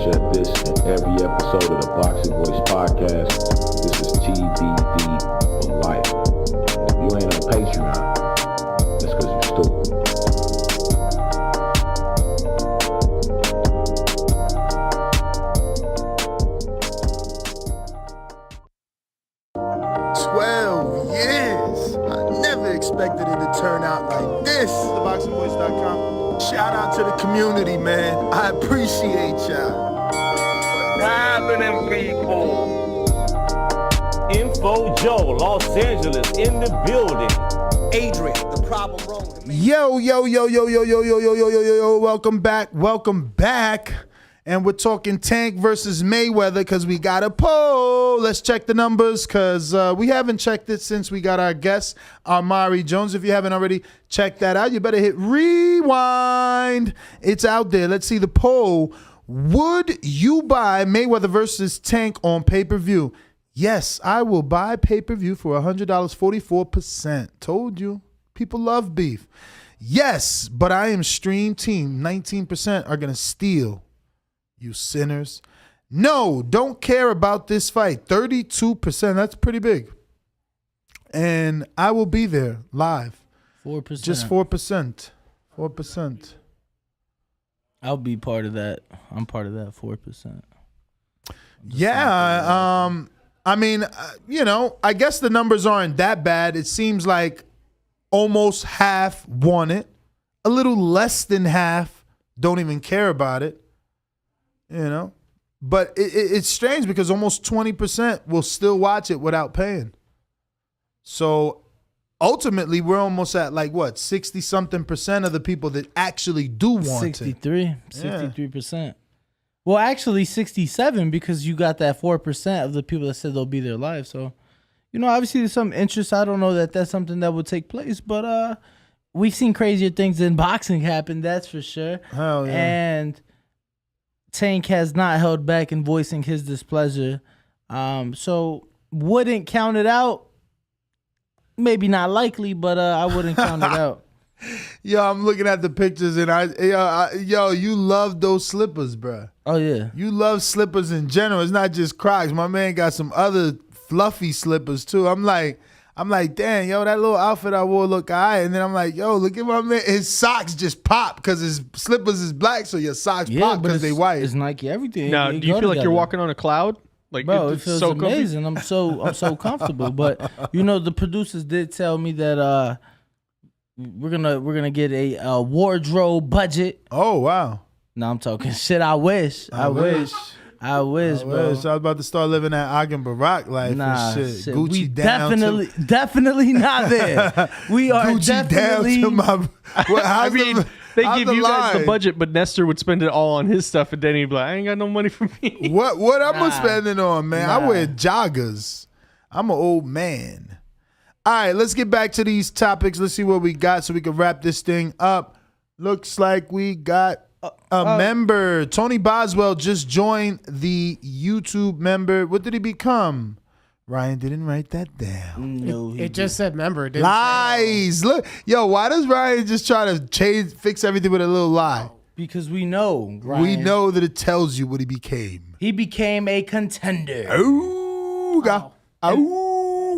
Share this in every episode of the Boxing Voice podcast. This is TBD for life. If you ain't on Patreon, that's because you're stupid. Years. I never expected it to turn out like this. TheBoxingVoice.com. Shout out to the community, man. I appreciate y'all. What's happening, people? Info Joe, Los Angeles, in the building. Adrian, the problem wrong. Yo. Welcome back. And we're talking Tank versus Mayweather because we got a poll. Let's check the numbers because we haven't checked it since we got our guest, Amari Jones. If you haven't already checked that out, you better hit rewind. It's out there. Let's see the poll. Would you buy Mayweather versus Tank on pay-per-view? Yes, I will buy pay-per-view for $100, 44%. Told you. People love beef. Yes, but I am stream team. 19% are going to steal. You sinners. No, don't care about this fight. 32%. That's pretty big. And I will be there live. 4%. Just 4%. 4%. I'll be part of that. I'm part of that 4%. Yeah. I mean, I guess the numbers aren't that bad. It seems like almost half want it. A little less than half don't even care about it. But it's strange because almost 20% will still watch it without paying. So ultimately, we're almost at like what 60-something% of the people that actually do want it. 63%. Well, actually 67 because you got that 4% of the people that said they'll be there live. So, obviously there's some interest. I don't know that that's something that would take place, but we've seen crazier things in boxing happen. That's for sure. Hell yeah. And Tank has not held back in voicing his displeasure. So wouldn't count it out. Maybe not likely, but I wouldn't count it out. Yo, I'm looking at the pictures and yo, you love those slippers, bro. Oh yeah, you love slippers in general. It's not just Crocs. My man got some other fluffy slippers too. I'm like, damn, yo, that little outfit I wore look alright. And then I'm like, yo, look at my man. His socks just pop because his slippers is black, so your socks pop because they white. It's Nike everything. Now, do you feel like you're walking on a cloud? Like, bro, it feels so amazing. I'm so comfortable. But the producers did tell me that we're gonna get a wardrobe budget. Oh wow! No, I'm talking shit. I wish, bro. I was about to start living that Agam Barak life and shit. Gucci we down definitely not there. We are Gucci definitely down to my. I mean, they give you guys line? the budget, but Nestor would spend it all on his stuff, and then he'd be like, "I ain't got no money for me." What I'm spending on, man? I wear joggers. I'm an old man. All right, let's get back to these topics. Let's see what we got so we can wrap this thing up. Looks like we got a member. Tony Boswell just joined the YouTube member. What did he become? Ryan didn't write that down. No, it just said member. It didn't Lies. Look, yo, why does Ryan just try to fix everything with a little lie? Because we know, Ryan. We know that it tells you what he became. He became a contender. Ooh.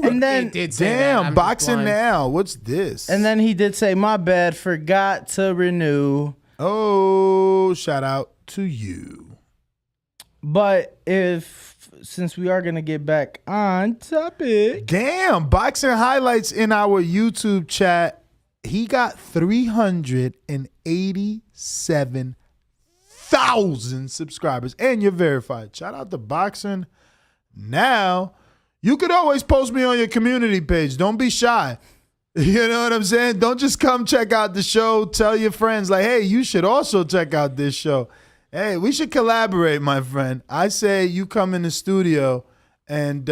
And then, damn, boxing now. What's this? And then he did say, "My bad, forgot to renew." Oh, shout out to you. But since we are gonna get back on topic, damn, boxing highlights in our YouTube chat. He got 387,000 subscribers, and you're verified. Shout out to boxing now. You could always post me on your community page. Don't be shy. You know what I'm saying? Don't just come check out the show. Tell your friends, like, hey, you should also check out this show. Hey, we should collaborate, my friend. I say you come in the studio and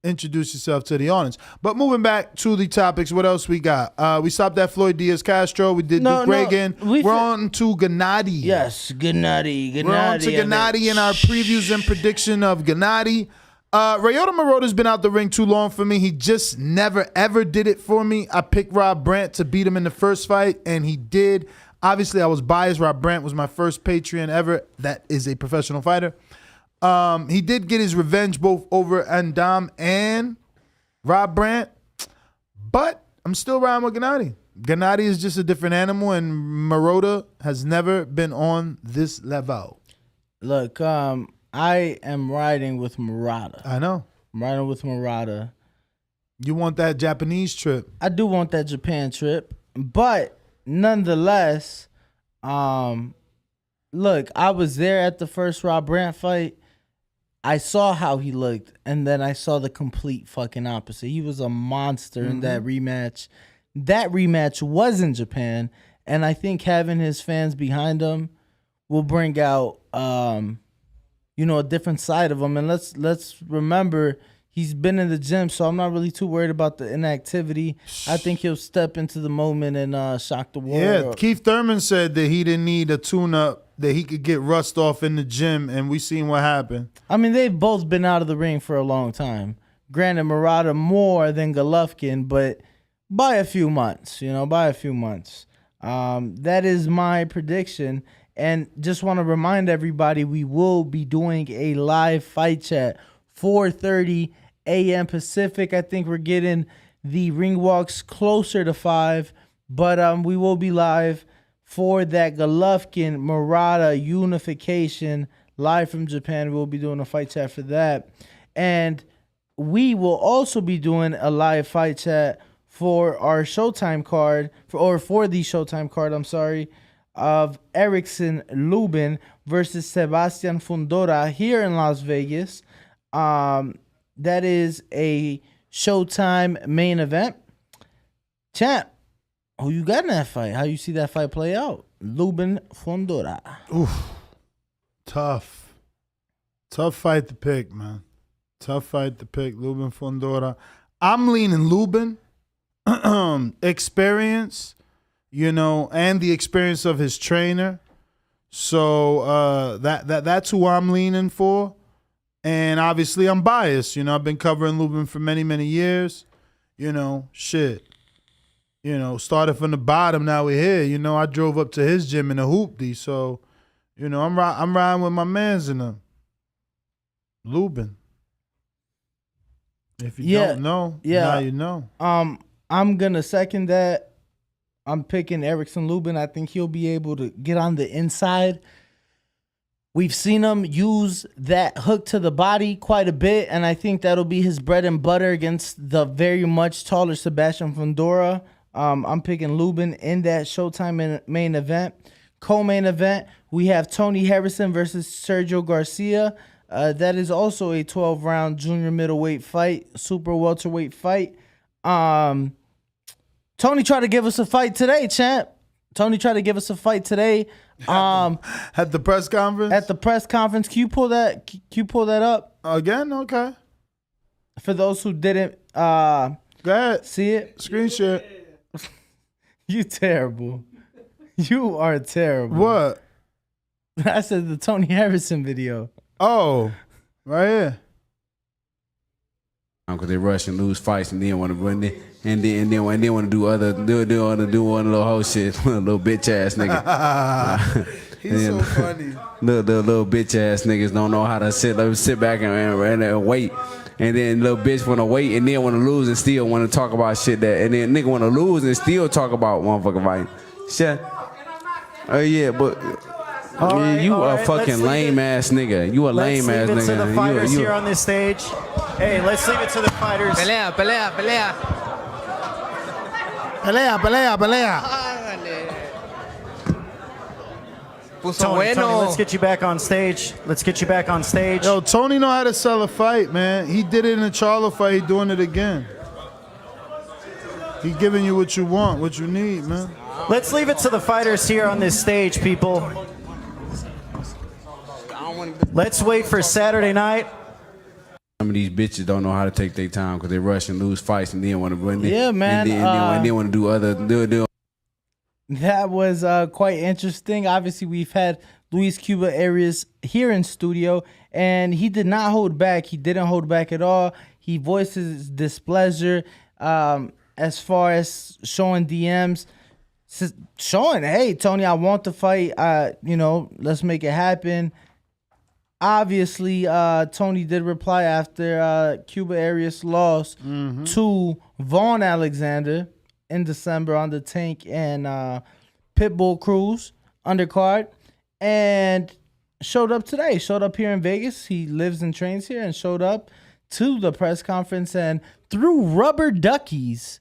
introduce yourself to the audience. But moving back to the topics, what else we got? We stopped at Floyd Diaz Castro. We did Duke Reagan. We're on to Gennady. Yes, Gennady. We're on to Gennady in our previews and prediction of Gennady. Ryota Murata's been out the ring too long for me. He just never, ever did it for me. I picked Rob Brandt to beat him in the first fight, and he did. Obviously, I was biased. Rob Brandt was my first Patreon ever. That is a professional fighter. He did get his revenge both over Andam and Rob Brandt, but I'm still riding with Gennady. Gennady is just a different animal, and Murata has never been on this level. Look, I am riding with Murata. I know. I'm riding with Murata. You want that Japanese trip? I do want that Japan trip, but nonetheless, look, I was there at the first Rob Brandt fight. I saw how he looked, and then I saw the complete fucking opposite. He was a monster in that rematch. That rematch was in Japan, and I think having his fans behind him will bring out a different side of him. And let's remember, he's been in the gym, so I'm not really too worried about the inactivity. I think he'll step into the moment and shock the world. Yeah, Keith Thurman said that he didn't need a tune-up, that he could get rust off in the gym, and we seen what happened. I mean, they've both been out of the ring for a long time. Granted, Murata more than Golovkin, but by a few months, that is my prediction. And just want to remind everybody, we will be doing a live fight chat, 4:30 a.m. Pacific. I think we're getting the ring walks closer to 5, but we will be live for that Golovkin Murata unification live from Japan. We'll be doing a fight chat for that. And we will also be doing a live fight chat for our Showtime card, for the Showtime card, of Erickson Lubin versus Sebastian Fundora here in Las Vegas. That is a Showtime main event. Champ, who you got in that fight? How you see that fight play out? Lubin Fundora. Oof. Tough fight to pick, man. Tough fight to pick. Lubin Fundora. I'm leaning Lubin. Experience, and the experience of his trainer. So that's who I'm leaning for. And obviously I'm biased. I've been covering Lubin for many, many years. Started from the bottom, now we're here. I drove up to his gym in a hoopty. So, I'm riding with my mans in them. Lubin. If you don't know, now you know. I'm gonna second that. I'm picking Erickson Lubin. I think he'll be able to get on the inside. We've seen him use that hook to the body quite a bit, and I think that'll be his bread and butter against the very much taller Sebastian Fundora. I'm picking Lubin in that Showtime main event. Co-main event, we have Tony Harrison versus Sergio Garcia. That is also a 12-round junior middleweight fight, super welterweight fight. Tony tried to give us a fight today, champ. Tony tried to give us a fight today. At the press conference? At the press conference. Can you pull that up? Again? Okay. For those who didn't go ahead. See it? Screen share. You terrible. You are terrible. What? I said the Tony Harrison video. Oh, right here. Because they rush and lose fights and then want to run it. And then want to do one little whole shit. Little bitch ass nigga. He's so funny. Little bitch ass niggas don't know how to sit back and wait. And then little bitch want to wait and then want to lose and still want to talk about shit that. And then nigga want to lose and still talk about motherfucking fight. Shit. Oh yeah, but you a fucking lame ass nigga. You a lame ass nigga. Let's leave it to the fighters here on this stage. Hey, let's leave it to the fighters. Pelea. Tony, let's get you back on stage. Yo, Tony know how to sell a fight, man. He did it in the Charlo fight. He doing it again. He giving you what you want, what you need, man. Let's leave it to the fighters here on this stage, people. Let's wait for Saturday night. Some of these bitches don't know how to take their time because they rush and lose fights and then want to run it. Yeah, man. And then want to do other. That was quite interesting. Obviously, we've had Luis Cuba Arias here in studio, and he did not hold back. He didn't hold back at all. He voiced his displeasure as far as showing DMs, showing, hey, Tony, I want to fight. Let's make it happen. Obviously, Tony did reply after Cuba Arias lost to Vaughn Alexander in December on the Tank and Pitbull Cruz undercard, and showed up today. Showed up here in Vegas. He lives and trains here, and showed up to the press conference and threw rubber duckies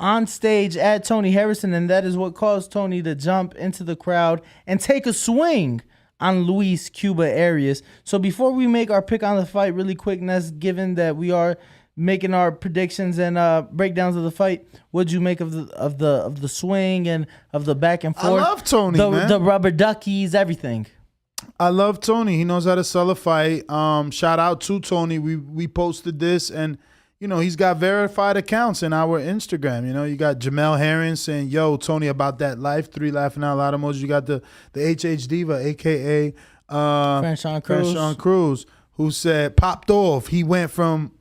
on stage at Tony Harrison, and that is what caused Tony to jump into the crowd and take a swing on Luis Cuba Arias. So before we make our pick on the fight really quick, Ness, given that we are making our predictions and breakdowns of the fight, what'd you make of the swing and of the back and forth? I love Tony, man. The rubber duckies, everything. I love Tony. He knows how to sell a fight. Shout out to Tony. We posted this, and he's got verified accounts in our Instagram. You got Jamel Herring saying, "Yo, Tony, about that life." 3 laughing out loud emojis. You got the HH Diva, aka Franchon Cruz, who said popped off. He went from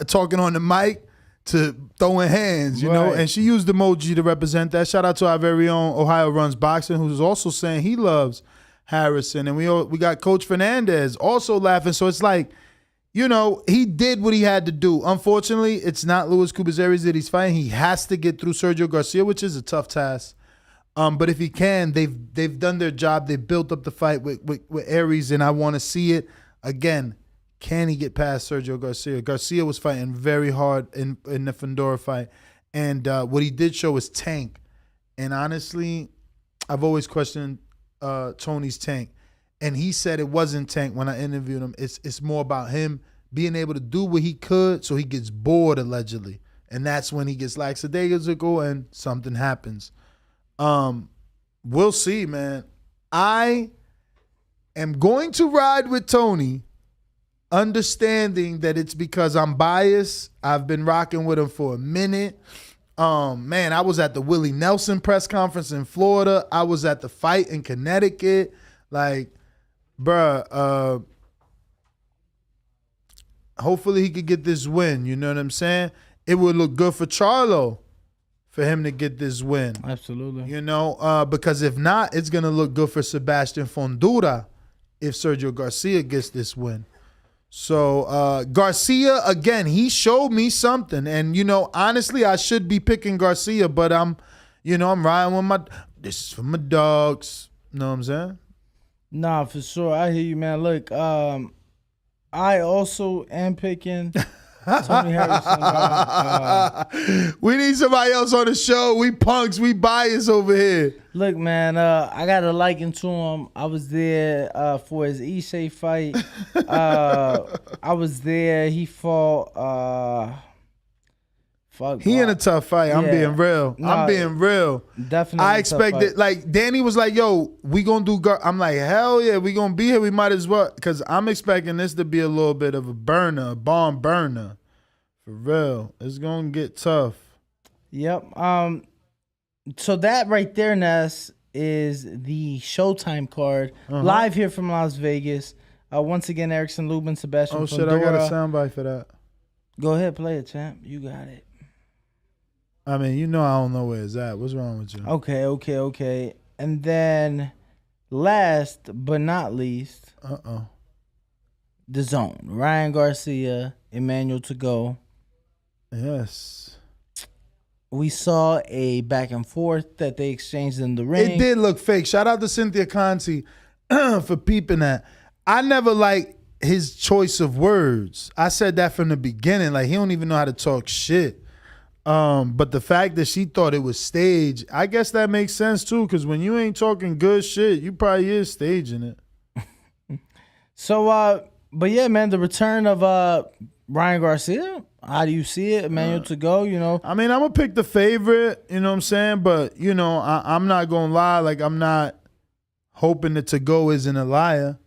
talking on the mic to throwing hands, Right. and she used emoji to represent that. Shout out to our very own Ohio Runs Boxing, who's also saying he loves Harrison, and we got Coach Fernandez also laughing. So it's like, he did what he had to do. Unfortunately, it's not Luis Cuba Arias that he's fighting. He has to get through Sergio Garcia, which is a tough task. But if he can, they've done their job. They built up the fight with Aries, and I want to see it again. Can he get past Sergio Garcia? Garcia was fighting very hard in the Fundora fight, and what he did show was tank. And honestly, I've always questioned Tony's tank. And he said it wasn't tank when I interviewed him. It's more about him being able to do what he could, so he gets bored allegedly. And that's when he gets lackadaisical and something happens. We'll see, man. I am going to ride with Tony, understanding that it's because I'm biased. I've been rocking with him for a minute. Man, I was at the Willie Nelson press conference in Florida. I was at the fight in Connecticut. Like, bruh, hopefully he could get this win. You know what I'm saying? It would look good for Charlo for him to get this win. Absolutely. You know, because if not, it's going to look good for Sebastian Fundora if Sergio Garcia gets this win. So Garcia, again, he showed me something. And, you know, honestly, I should be picking Garcia, but I'm riding with this is for my dogs. You know what I'm saying? Nah, for sure. I hear you, man. Look, I also am picking Tony Harrison. We need somebody else on the show. We punks, we bias over here. Look, man, I got a liking to him. I was there for his Ishe fight. I was there. He fought. He in a tough fight. I'm being real. I'm being real. Definitely. I expected, like, Danny was like, yo, we gonna do I'm like, hell yeah, we gonna be here. We might as well. Because I'm expecting this to be a little bit of a bomb burner. For real. It's gonna get tough. Yep. So that right there, Ness, is the Showtime card. Live here from Las Vegas. Once again, Erickson Lubin, Sebastian Fundora. Oh, shit, I got a soundbite for that. Go ahead, play it, champ. You got it. I mean, you know I don't know where it's at. What's wrong with you? Okay. And then last but not least, the zone. Ryan Garcia, Emmanuel to go. Yes. We saw a back and forth that they exchanged in the ring. It did look fake. Shout out to Cynthia Conte for peeping that. I never liked his choice of words. I said that from the beginning. Like, he don't even know how to talk shit. But the fact that she thought it was staged, I guess that makes sense too, because when you ain't talking good shit, you probably is staging it. So, but yeah, man, the return of Ryan Garcia, how do you see it? Emmanuel to go, you know? I mean, I'm going to pick the favorite, you know what I'm saying? But, you know, I'm not going to lie. Like, I'm not hoping that to go isn't a liar.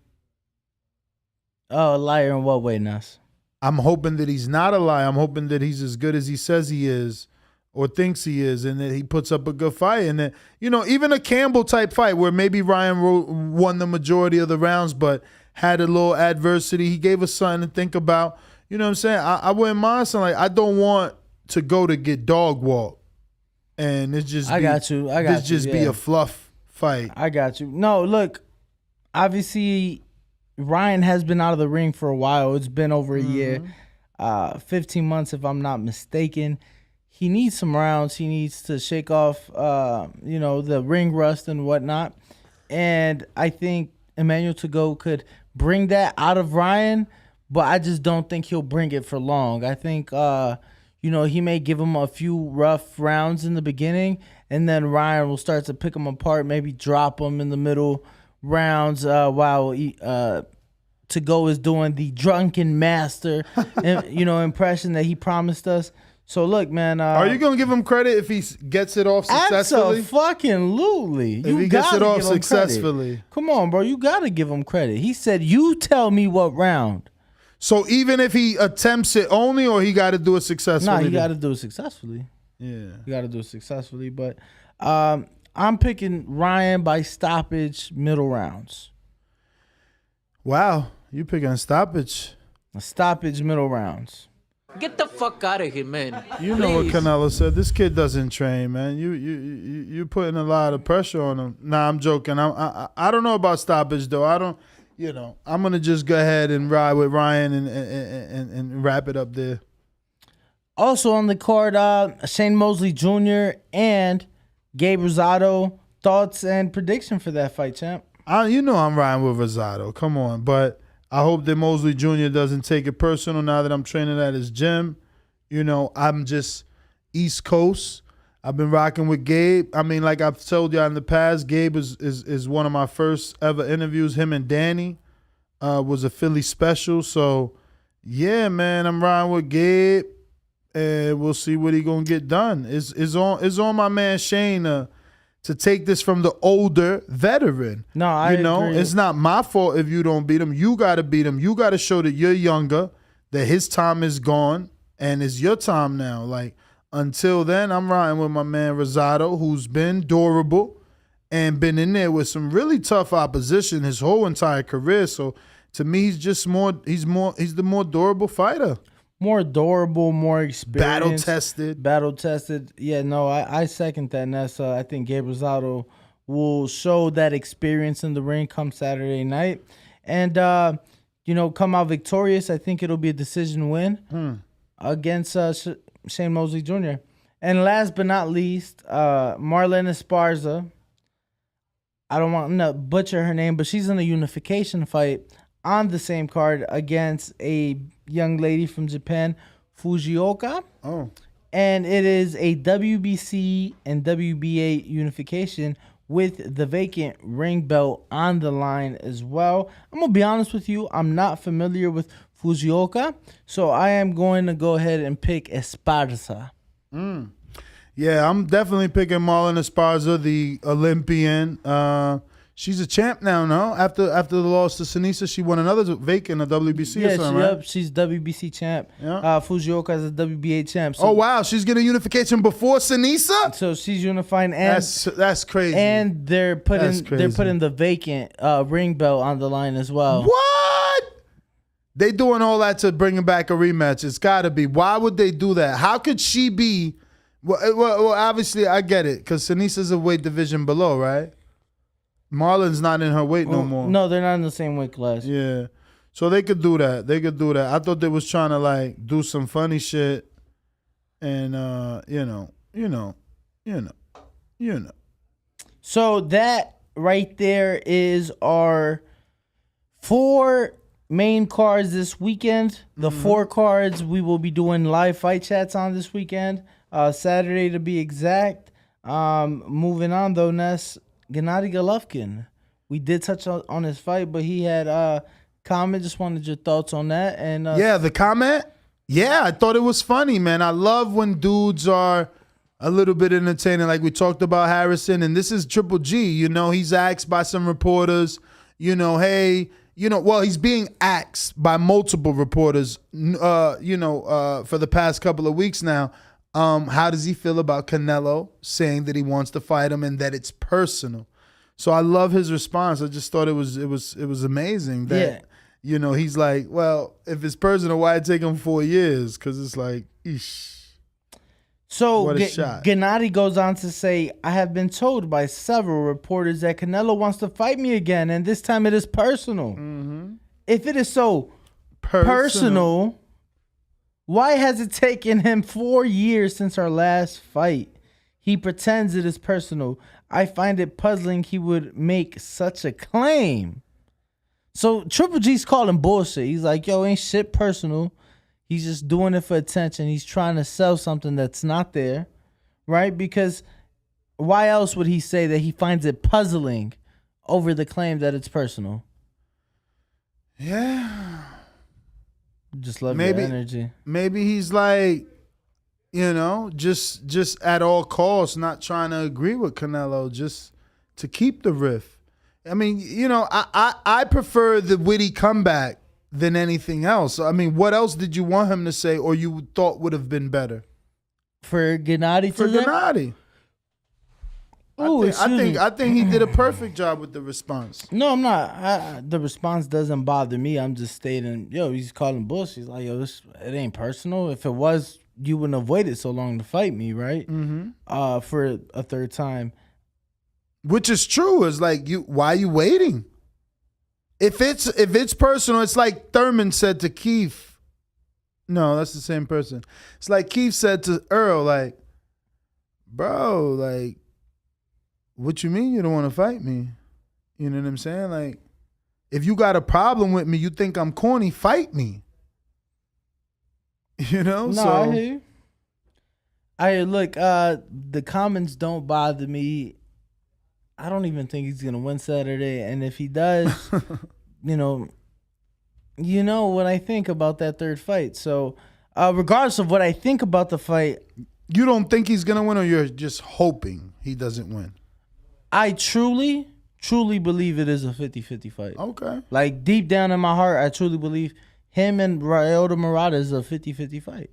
Oh, a liar in what way, Nas? I'm hoping that he's not a liar. I'm hoping that he's as good as he says he is or thinks he is, and that he puts up a good fight. And that, you know, even a Campbell type fight where maybe Ryan won the majority of the rounds but had a little adversity. He gave us something to think about. You know what I'm saying? I wouldn't mind something like, I don't want to go to get dog walk. And it's just be a fluff fight. I got you. No, look, obviously Ryan has been out of the ring for a while. It's been over a year, 15 months if I'm not mistaken. He needs some rounds. He needs to shake off, the ring rust and whatnot. And I think Emmanuel to go could bring that out of Ryan, but I just don't think he'll bring it for long. I think, he may give him a few rough rounds in the beginning, and then Ryan will start to pick him apart, maybe drop him in the middle rounds while to go is doing the drunken master impression that he promised us. So look, man, are you gonna give him credit if he gets it off successfully? Absolutely. If he gets it off successfully. Come on, bro, you gotta give him credit. He said, "You tell me what round." So even if he attempts it only, or he got to do it successfully? No, he got to do it successfully. Yeah, you got to do it successfully. But I'm picking Ryan by stoppage, middle rounds. Wow, you picking stoppage? A stoppage, middle rounds. Get the fuck out of here, man. You know what Canelo said. This kid doesn't train, man. You putting a lot of pressure on him. Nah, I'm joking. I don't know about stoppage though. I don't. I'm gonna just go ahead and ride with Ryan and wrap it up there. Also on the card, Shane Mosley Jr. and Gabe Rosado. Thoughts and prediction for that fight, champ? I'm riding with Rosado. Come on, but I hope that Mosley Jr. doesn't take it personal now that I'm training at his gym. I'm just East Coast. I've been rocking with Gabe. I mean, like I've told y'all in the past, Gabe is one of my first ever interviews. Him and Danny was a Philly special. So, Yeah, man, I'm riding with Gabe, and we'll see what he gonna get done. It's on my man Shane to take this from the older veteran. No, I agree. It's not my fault if you don't beat him. You got to beat him. You got to show that you're younger, that his time is gone, and it's your time now. Like, until then, I'm riding with my man Rosado, who's been durable and been in there with some really tough opposition his whole entire career. So to me, he's the more durable fighter. More durable, more experienced. Battle tested. Yeah, no, I second that, Nessa. I think Gabe Rosado will show that experience in the ring come Saturday night. And, come out victorious. I think it'll be a decision win against Shane Mosley Jr. And last but not least, Marlene Esparza. I don't want to butcher her name, but she's in a unification fight on the same card against a young lady from Japan, Fujioka. Oh. And it is a WBC and WBA unification with the vacant ring belt on the line as well. I'm going to be honest with you. I'm not familiar with Fujioka, so I am going to go ahead and pick Esparza. Yeah, I'm definitely picking Marlon Esparza, the Olympian. She's a champ now, no? After the loss to Sinisa, she won another vacant at WBC or something, right? She's WBC champ. Yeah. Fujioka is a WBA champ. So, oh, wow. She's getting unification before Sinisa? So she's unifying. And that's crazy. And they're putting the vacant ring belt on the line as well. What? They doing all that to bring back a rematch. It's got to be. Why would they do that? How could she be? Well, obviously, I get it, because Sinisa's a weight division below, right? Marlon's not in her weight no more. No, they're not in the same weight class. Yeah. So they could do that. I thought they was trying to do some funny shit and So that right there is our 4 main cards this weekend. The 4 cards we will be doing live fight chats on this weekend. Saturday to be exact. Moving on though, Ness. Gennady Golovkin. We did touch on his fight, but he had a comment. Just wanted your thoughts on that. And the comment? Yeah, I thought it was funny, man. I love when dudes are a little bit entertaining, like we talked about Harrison, and this is Triple G. He's asked by some reporters, hey, he's being asked by multiple reporters, for the past couple of weeks now. How does he feel about Canelo saying that he wants to fight him and that it's personal? So I love his response. I just thought it was amazing that he's like, well, if it's personal, why it take him 4 years? Because it's like, eesh. So what a shot. Gennady goes on to say, I have been told by several reporters that Canelo wants to fight me again, and this time it is personal. Mm-hmm. If it is so personal, why has it taken him 4 years since our last fight? He pretends it is personal. I find it puzzling he would make such a claim. So Triple G's calling bullshit. He's like, yo, ain't shit personal. He's just doing it for attention. He's trying to sell something that's not there, right? Because why else would he say that he finds it puzzling over the claim that it's personal? Yeah. Just love your energy. Maybe he's like, just at all costs, not trying to agree with Canelo, just to keep the riff. I mean, I prefer the witty comeback than anything else. I mean, what else did you want him to say or you thought would have been better? For Gennady For Gennady. I think he did a perfect job with the response. No, I'm not. The response doesn't bother me. I'm just stating, he's calling bullshit. He's like, it ain't personal. If it was, you wouldn't have waited so long to fight me, right? Mm-hmm. For a third time. Which is true. It's like, why are you waiting? If it's personal, it's like Thurman said to Keith. No, that's the same person. It's like Keith said to Earl, like, bro, like, what you mean you don't want to fight me? You know what I'm saying? Like, if you got a problem with me, you think I'm corny, fight me. No, so I hear you. Look, the comments don't bother me. I don't even think he's gonna win Saturday, and if he does, you know what I think about that third fight. So, regardless of what I think about the fight, you don't think he's gonna win, or you're just hoping he doesn't win? I truly believe it is a 50-50 fight. Okay. Like deep down in my heart, I truly believe him and Ryota Murata is a 50-50 fight.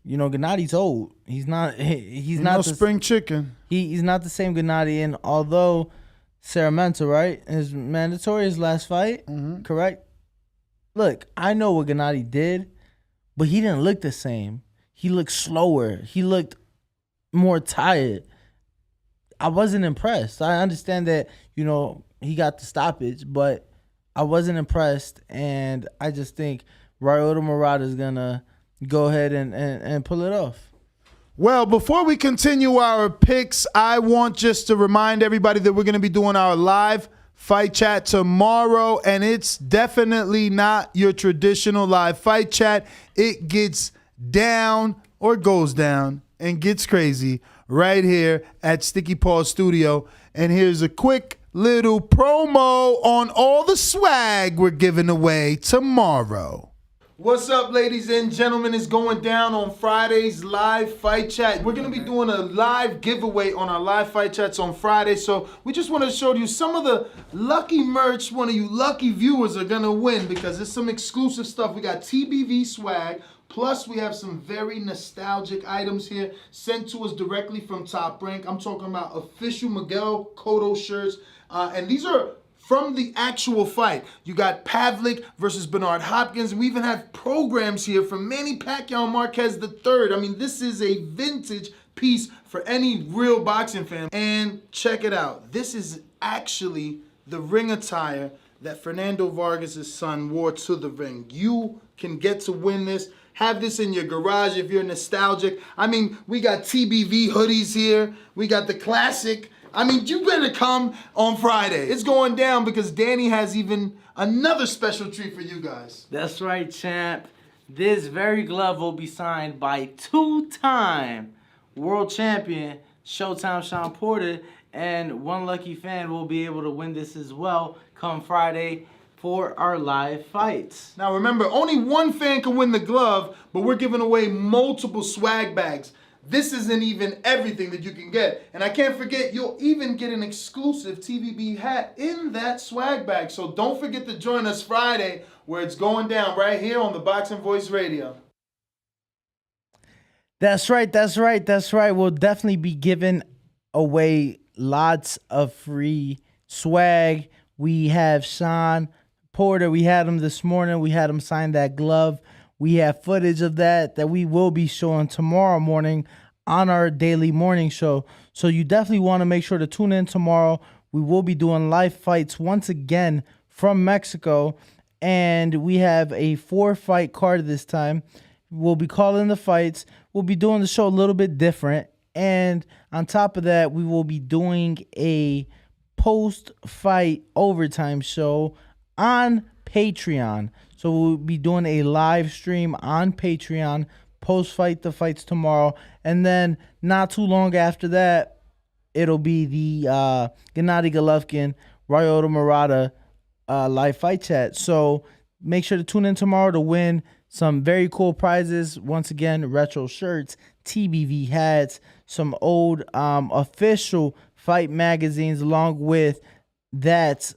You know, Gennady's old. He's not no spring chicken. He's not the same Gennady. And although Serramento, right, is mandatory his last fight, correct? Look, I know what Gennady did, but he didn't look the same. He looked slower. He looked more tired. I wasn't impressed. I understand that, you know, he got the stoppage, but I wasn't impressed. And I just think Ryota Murata is going to go ahead and pull it off. Well, before we continue our picks, I want just to remind everybody that we're going to be doing our live fight chat tomorrow, and it's definitely not your traditional live fight chat. It gets down or goes down and gets crazy right here at Sticky Paws Studio. And here's a quick little promo on all the swag we're giving away tomorrow. What's up, ladies and gentlemen? It's going down on Friday's live fight chat. We're going to be doing a live giveaway on our live fight chats on Friday. So we just want to show you some of the lucky merch one of you lucky viewers are going to win, because there's some exclusive stuff. We got TBV swag. Plus, we have some very nostalgic items here sent to us directly from Top Rank. I'm talking about official Miguel Cotto shirts. And these are from the actual fight. You got Pavlik versus Bernard Hopkins. We even have programs here from Manny Pacquiao and Marquez III. I mean, this is a vintage piece for any real boxing fan. And check it out. This is actually the ring attire that Fernando Vargas' son wore to the ring. You can get to win this. Have this in your garage if you're nostalgic. I mean, we got TBV hoodies here. We got the classic. I mean, you better come on Friday. It's going down because Danny has even another special treat for you guys. That's right, champ. This very glove will be signed by two-time world champion Showtime Sean Porter, and one lucky fan will be able to win this as well come Friday for our live fights. Now remember, only one fan can win the glove, but we're giving away multiple swag bags. This isn't even everything that you can get. And I can't forget, you'll even get an exclusive TVB hat in that swag bag. So don't forget to join us Friday, where it's going down right here on the Boxing Voice Radio. That's right. We'll definitely be giving away lots of free swag. We have Sean Porter. We had him this morning. We had him sign that glove. We have footage of that we will be showing tomorrow morning on our daily morning show. So you definitely want to make sure to tune in tomorrow. We will be doing live fights once again from Mexico. And we have a 4-fight card this time. We'll be calling the fights. We'll be doing the show a little bit different. And on top of that, we will be doing a post-fight overtime show on Patreon. So we'll be doing a live stream on Patreon, post-fight the fights tomorrow. And then not too long after that, it'll be the Gennady Golovkin, Ryota Murata live fight chat. So make sure to tune in tomorrow to win some very cool prizes. Once again, retro shirts, TBV hats, some old official fight magazines, along with that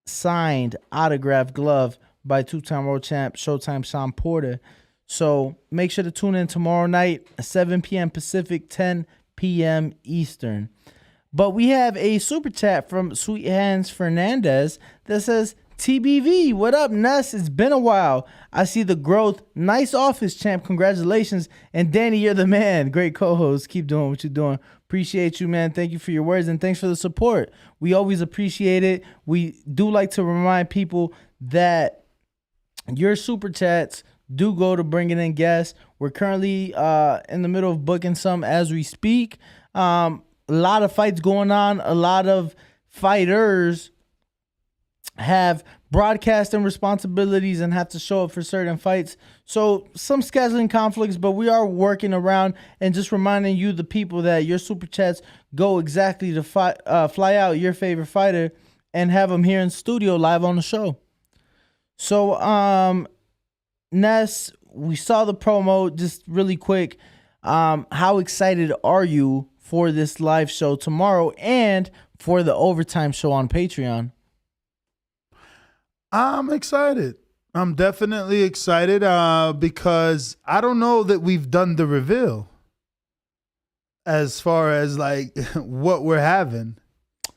signed autographed glove by two-time world champ Showtime Sean Porter. So make sure to tune in tomorrow night, 7 p.m. Pacific, 10 p.m. Eastern. But we have a super chat from Sweet Hands Fernandez that says, TBV, what up, Ness? It's been a while. I see the growth. Nice office, champ. Congratulations. And Danny, you're the man. Great co-host. Keep doing what you're doing. Appreciate you, man. Thank you for your words, and thanks for the support. We always appreciate it. We do like to remind people that your super chats do go to bringing in guests. We're currently in the middle of booking some as we speak. A lot of fights going on. A lot of fighters have broadcasting responsibilities and have to show up for certain fights. So some scheduling conflicts, but we are working around, and just reminding you, the people, that your super chats go exactly to fly out your favorite fighter and have them here in studio live on the show. So, Ness, we saw the promo. Just really quick, how excited are you for this live show tomorrow and for the overtime show on Patreon? I'm excited. I'm definitely excited because I don't know that we've done the reveal as far as like what we're having.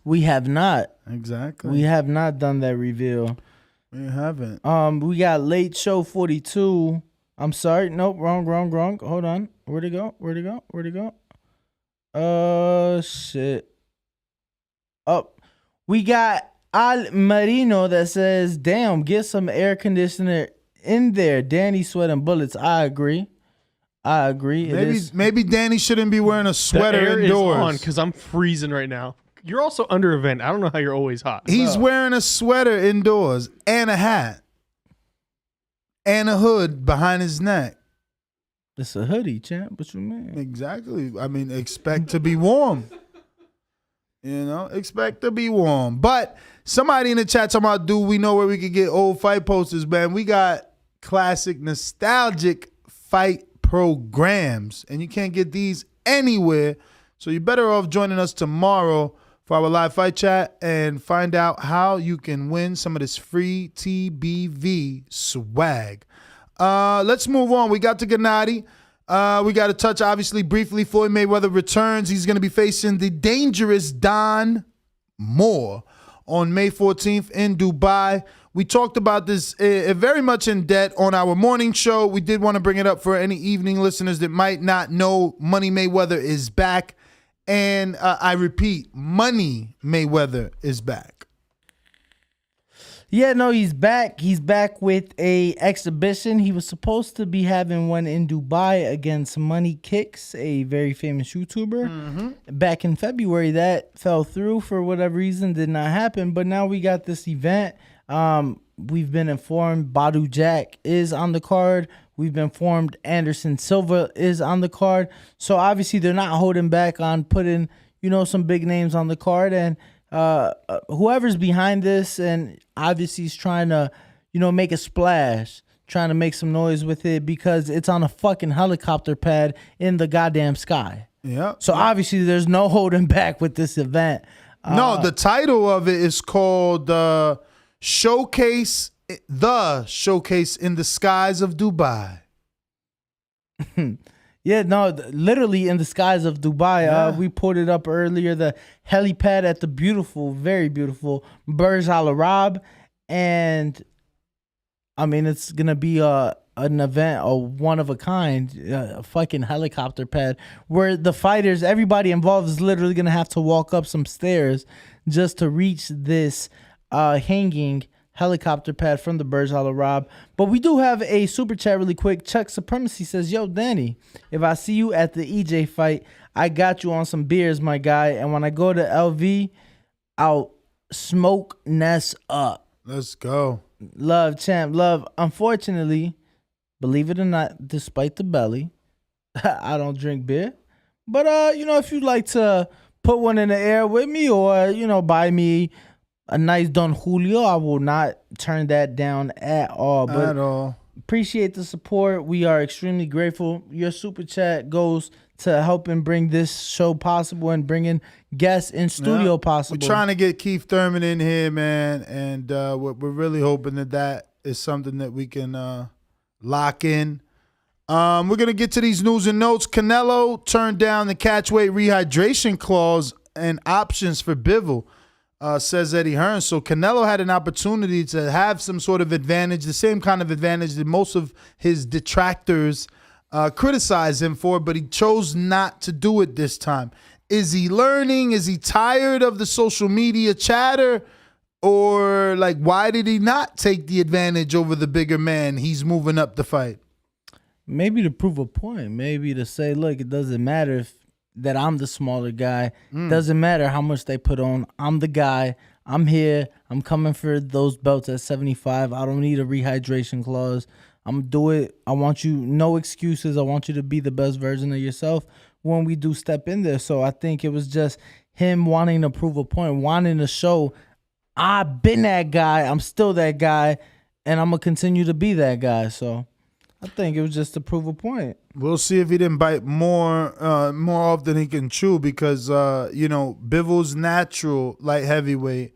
We have not. Exactly. We have not done that reveal. We haven't. We got Late Show 42. I'm sorry. Nope. Wrong. Hold on. Where'd it go? Shit. Up. We got Al Marino that says, damn, get some air conditioner in there. Danny sweating bullets. I agree. Maybe Danny shouldn't be wearing a sweater the air indoors. is on because I'm freezing right now. You're also under a vent. I don't know how you're always hot. He's wearing a sweater indoors and a hat and a hood behind his neck. It's a hoodie, champ. What you mean? Exactly. I mean, expect to be warm. Expect to be warm. But somebody in the chat talking about, do we know where we could get old fight posters, man? We got classic, nostalgic fight programs, and you can't get these anywhere. So you're better off joining us tomorrow for our live fight chat and find out how you can win some of this free TBV swag. Let's move on. We got to Gennady. We got to touch, obviously, briefly. Floyd Mayweather returns. He's going to be facing the dangerous Don Moore on May 14th in Dubai. We talked about this very much in depth on our morning show. We did want to bring it up for any evening listeners that might not know. Money Mayweather is back. And I repeat, Money Mayweather is back. Yeah, no, he's back. He's back with a exhibition. He was supposed to be having one in Dubai against Money Kicks, a very famous YouTuber. Back in February, that fell through for whatever reason, did not happen. But now we got this event. We've been informed Badu Jack is on the card. We've been informed Anderson Silva is on the card. So obviously they're not holding back on putting, some big names on the card. And whoever's behind this and obviously is trying to, make a splash, trying to make some noise with it because it's on a fucking helicopter pad in the goddamn sky. Yeah. So obviously there's no holding back with this event. No, the title of it is called Showcase in the Skies of Dubai. Yeah, no, literally in the skies of Dubai. Yeah. We put it up earlier, the helipad at the beautiful, very beautiful Burj Al Arab. And I mean, it's going to be an event, a one of a kind, a fucking helicopter pad where the fighters, everybody involved is literally going to have to walk up some stairs just to reach this hanging helicopter pad from the Burj Al Arab. But we do have a super chat really quick. Chuck Supremacy says, yo, Danny, if I see you at the EJ fight, I got you on some beers, my guy. And when I go to LV, I'll smoke Ness up. Let's go. Love, champ, love. Unfortunately, believe it or not, despite the belly, I don't drink beer. But, if you'd like to put one in the air with me or, buy me a nice Don Julio, I will not turn that down at all. But at all. Appreciate the support. We are extremely grateful. Your super chat goes to helping bring this show possible and bringing guests in studio possible. We're trying to get Keith Thurman in here, man, and we're really hoping that is something that we can lock in. We're going to get to these news and notes. Canelo turned down the catchweight rehydration clause and options for Bivol. Says Eddie Hearn. So Canelo had an opportunity to have some sort of advantage, the same kind of advantage that most of his detractors criticize him for, but he chose not to do it this time. Is he learning? Is he tired of the social media chatter? Or why did he not take the advantage over the bigger man? He's moving up the fight. Maybe to prove a point. Maybe to say, look, it doesn't matter if that I'm the smaller guy. Doesn't matter how much they put on. I'm the guy. I'm here. I'm coming for those belts at 75. I don't need a rehydration clause. I'm do it. I want you, no excuses. I want you to be the best version of yourself when we do step in there. So I think it was just him wanting to prove a point, wanting to show I've been that guy. I'm still that guy. and I'm gonna continue to be that guy. So I think it was just to prove a point. We'll see if he didn't bite more off than he can chew because Bivol's natural light heavyweight.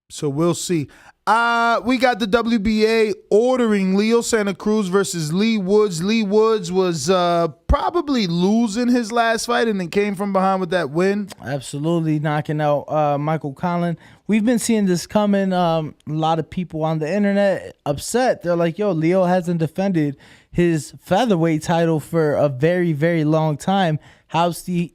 So we'll see. We got the WBA ordering Leo Santa Cruz versus Lee Woods. Lee Woods was probably losing his last fight and then came from behind with that win. Absolutely knocking out Michael Conlan. We've been seeing this coming. A lot of people on the internet upset. They're like, yo, Leo hasn't defended his featherweight title for a very, very long time. How is he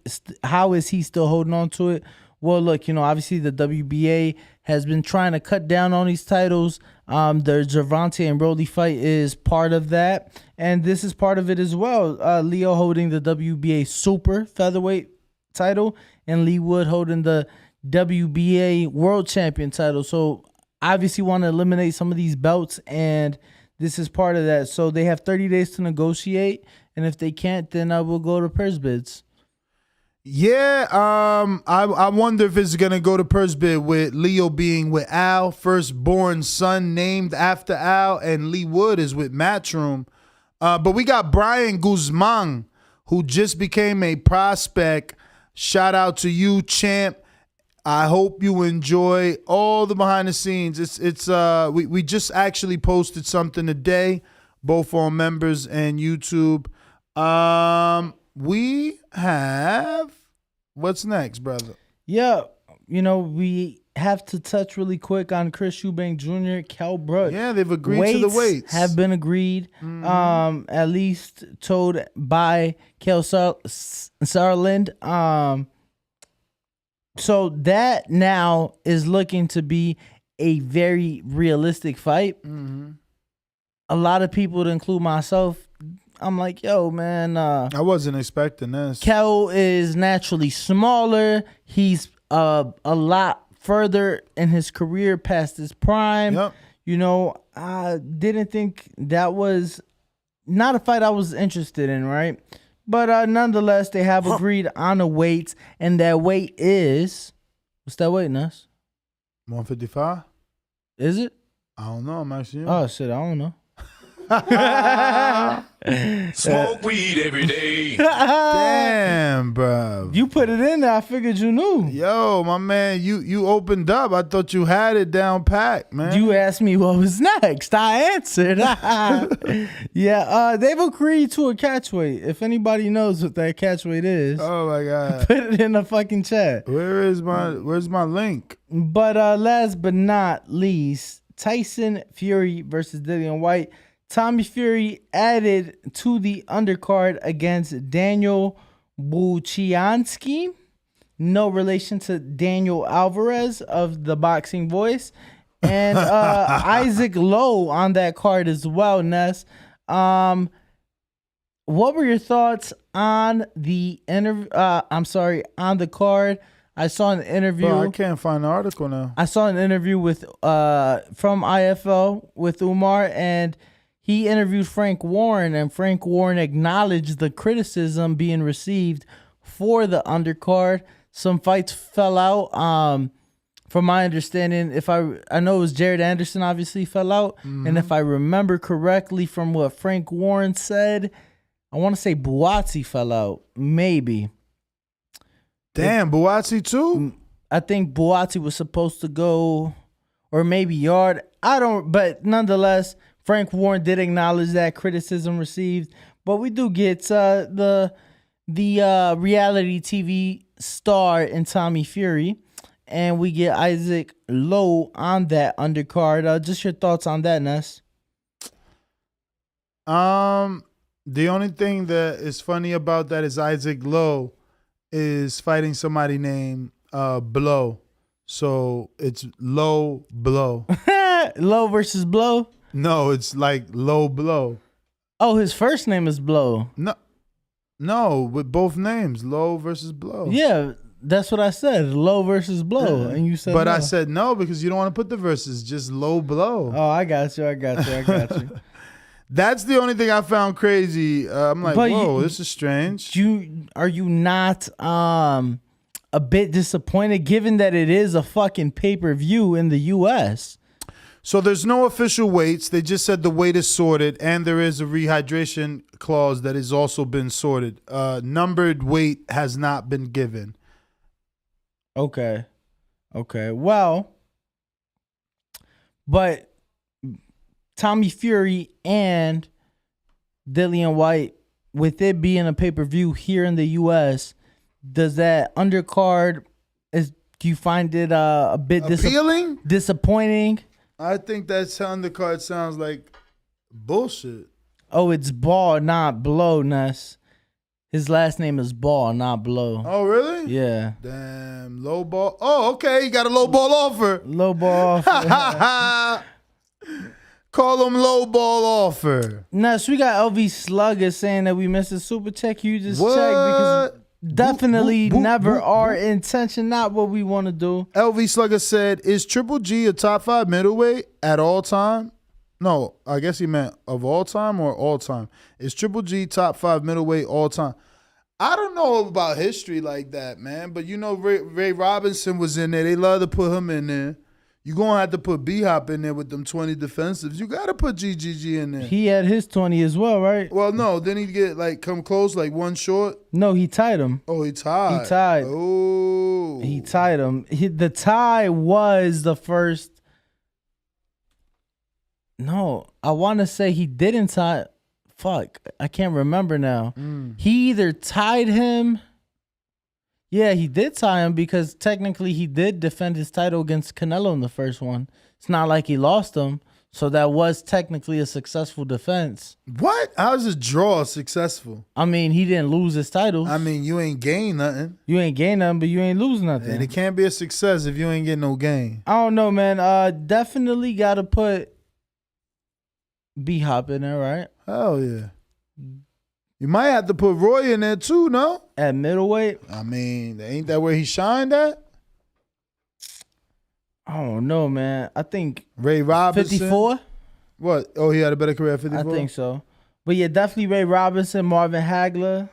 still holding on to it? Well, look, obviously the WBA has been trying to cut down on these titles. The Gervonta and Broly fight is part of that, and this is part of it as well. Leo holding the WBA super featherweight title, and Lee Wood holding the WBA world champion title. So obviously want to eliminate some of these belts, and this is part of that. So they have 30 days to negotiate, and if they can't, then we'll go to purse bids. Yeah, I wonder if it's gonna go to purse bid with Leo being with Al, firstborn son named after Al, and Lee Wood is with Matchroom. But we got Brian Guzman, who just became a prospect. Shout out to you, champ. I hope you enjoy all the behind the scenes. We just actually posted something today, both on members and YouTube. We have, what's next, brother? Yeah, we have to touch really quick on Chris Eubank Jr., Cal Brook. Yeah, they've agreed to the weights. Have been agreed, at least told by Kel Sarland. So that now is looking to be a very realistic fight. Mm-hmm. A lot of people, to include myself, I'm like, yo, man. I wasn't expecting this. Kel is naturally smaller. He's a lot further in his career past his prime. Yep. I didn't think that was not a fight I was interested in, right? But nonetheless, they have agreed on the weights, and that weight is, what's that weight, Ness? 155? Is it? I don't know. I'm actually. Oh, shit, I don't know. Smoke weed every day. Damn, bro. You put it in there. I figured you knew. Yo, my man, you opened up. I thought you had it down pat, man. You asked me what was next. I answered. Yeah, they've agreed to a catch weight. If anybody knows what that catch weight is, oh my god, put it in the fucking chat. Where's my link? But last but not least, Tyson Fury versus Dillian White. Tommy Fury added to the undercard against Daniel Buchiansky. No relation to Daniel Alvarez of the Boxing Voice. And Isaac Lowe on that card as well, Ness. What were your thoughts on the on the card? I saw an interview. Bro, I can't find the article now. I saw an interview with from IFL with Umar, and he interviewed Frank Warren, and Frank Warren acknowledged the criticism being received for the undercard. Some fights fell out. From my understanding, I know it was Jared Anderson obviously fell out, and if I remember correctly from what Frank Warren said, I want to say Buatsi fell out, maybe. Damn, Buatsi too? I think Buatsi was supposed to go, or maybe Yard. But nonetheless, Frank Warren did acknowledge that criticism received. But we do get the reality TV star in Tommy Fury, and we get Isaac Lowe on that undercard. Just your thoughts on that, Ness? The only thing that is funny about that is Isaac Lowe is fighting somebody named Blow. So it's Low Blow. Low versus Blow? No, it's like Low Blow. Oh, his first name is Blow. No, with both names, Low versus Blow. Yeah, that's what I said, Low versus Blow. Yeah. And you said But no. I said no because you don't want to put the verses, just Low Blow. Oh, I got you. That's the only thing I found crazy. I'm like, But whoa, this is strange. Are you not a bit disappointed given that it is a fucking pay-per-view in the U.S.? So there's no official weights. They just said the weight is sorted, and there is a rehydration clause that has also been sorted. Numbered weight has not been given. Okay. Well, but Tommy Fury and Dillian White, with it being a pay-per-view here in the U.S., does that undercard, do you find it a bit appealing? Disappointing? I think that undercard sounds like bullshit. Oh, it's Ball, not Blow, Ness. His last name is Ball, not Blow. Oh, really? Yeah. Damn, low ball. Oh, okay. He got a low ball offer. Low ball offer. Call him low ball offer. Ness, we got LV Slugger saying that we missed a super check. You just check because definitely never our intention, not what we want to do. LV Slugger said, is Triple G a top 5 middleweight at all time? No, I guess he meant of all time or all time. Is Triple G top 5 middleweight all time? I don't know about history like that, man. But you know, Ray Robinson was in there. They love to put him in there. You're going to have to put B-Hop in there with them 20 defensives. You got to put GGG in there. He had his 20 as well, right? Well, no. Then he get come close, one short. No, he tied him. Oh, he tied. Oh. He tied him. The tie was the first. No, I want to say he didn't tie. Fuck, I can't remember now. He either tied him. Yeah, he did tie him because technically he did defend his title against Canelo in the first one. It's not like he lost him. So that was technically a successful defense. What? How's a draw successful? I mean, he didn't lose his title. I mean, you ain't gain nothing. You ain't gain nothing, but you ain't lose nothing. And it can't be a success if you ain't getting no gain. I don't know, man. Definitely got to put B-Hop in there, right? Hell yeah. You might have to put Roy in there too, no? At middleweight? I mean, ain't that where he shined at? I don't know, man. I think Ray Robinson. 54? What? Oh, he had a better career at 54? I think so. But yeah, definitely Ray Robinson, Marvin Hagler.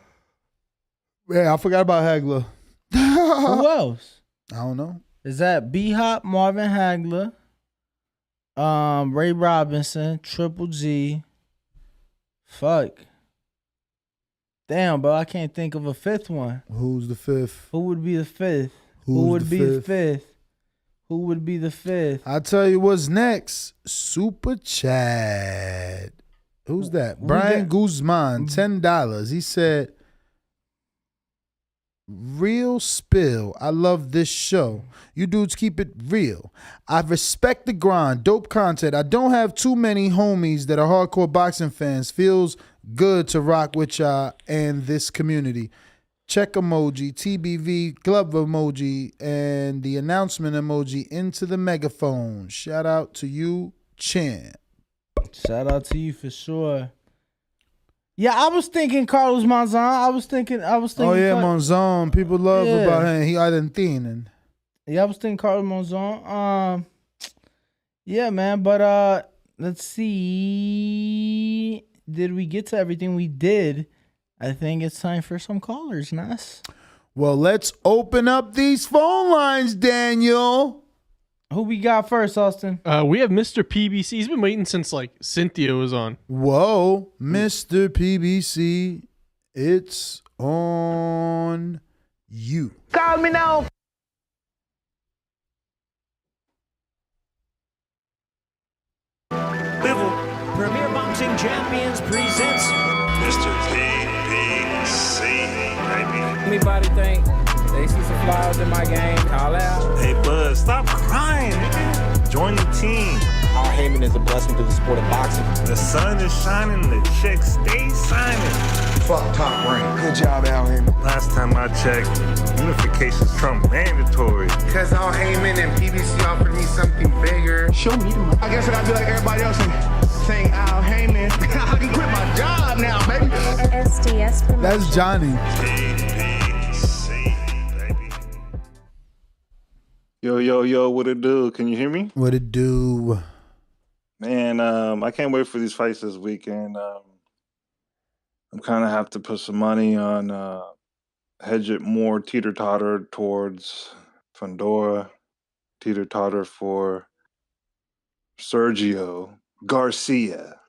Yeah, I forgot about Hagler. Who else? I don't know. Is that B-Hop, Marvin Hagler, Ray Robinson, Triple G. Fuck. Damn, bro, I can't think of a fifth one. Who's the fifth? Who would be the fifth? Who would be the fifth? Who would be the fifth? I'll tell you what's next. Super Chad. Who's that? Brian Guzman, $10. He said, real spill. I love this show. You dudes keep it real. I respect the grind. Dope content. I don't have too many homies that are hardcore boxing fans. Feels good to rock with y'all and this community. Check emoji, TBV, glove emoji, and the announcement emoji into the megaphone. Shout out to you, champ. Shout out to you for sure. Yeah, I was thinking Carlos Monzon. I was thinking. Oh yeah, Monzon. People love about him. He Argentinian. Yeah, I was thinking Carlos Monzon. Yeah, man. But let's see. Did we get to everything we did? I think it's time for some callers, Nas. Well, let's open up these phone lines, Daniel. Who we got first, Austin? We have Mr. PBC. He's been waiting since Cynthia was on. Whoa, Mr. PBC, it's on you. Call me now. Premier Boxing Champions presents Mr. PBC, baby. Anybody think they see some flaws in my game? Call out. Hey, Buzz, stop crying, nigga. Join the team. Al Heyman is a blessing to the sport of boxing. The sun is shining, the checks stay signing. Fuck Top Rank. Good job, Al Heyman. Last time I checked, unification's Trump mandatory. Because Al Heyman and PBC offered me something bigger. Show me the money. I guess I gotta be like everybody else and saying Al Heyman. I can quit my job now, baby. SDS promotion. That's Johnny. PBC, baby. Yo, what it do? Can you hear me? What it do? Man, I can't wait for these fights this weekend. I'm kind of have to put some money on hedge it more teeter-totter towards Fundora, teeter-totter for Sergio Garcia.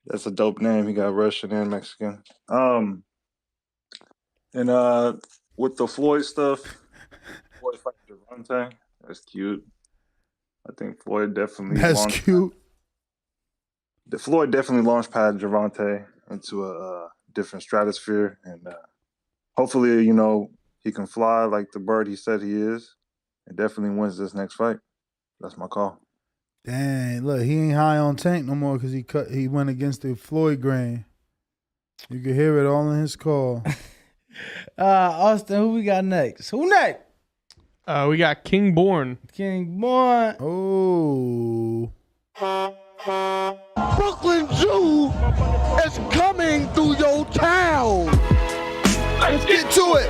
That's a dope name. He got Russian and Mexican. And with the Floyd stuff, Floyd fighting Gervonta. That's cute. I think Floyd definitely. That's cute. Floyd definitely launched Gervonta into a different stratosphere, and hopefully, he can fly like the bird he said he is, and definitely wins this next fight. That's my call. Dang, look, he ain't high on Tank no more because he went against the Floyd grain. You can hear it all in his call. Austin, who we got next? Who next? We got King Born. King Born. Oh. Brooklyn Jew is coming through your town. Let's get to it.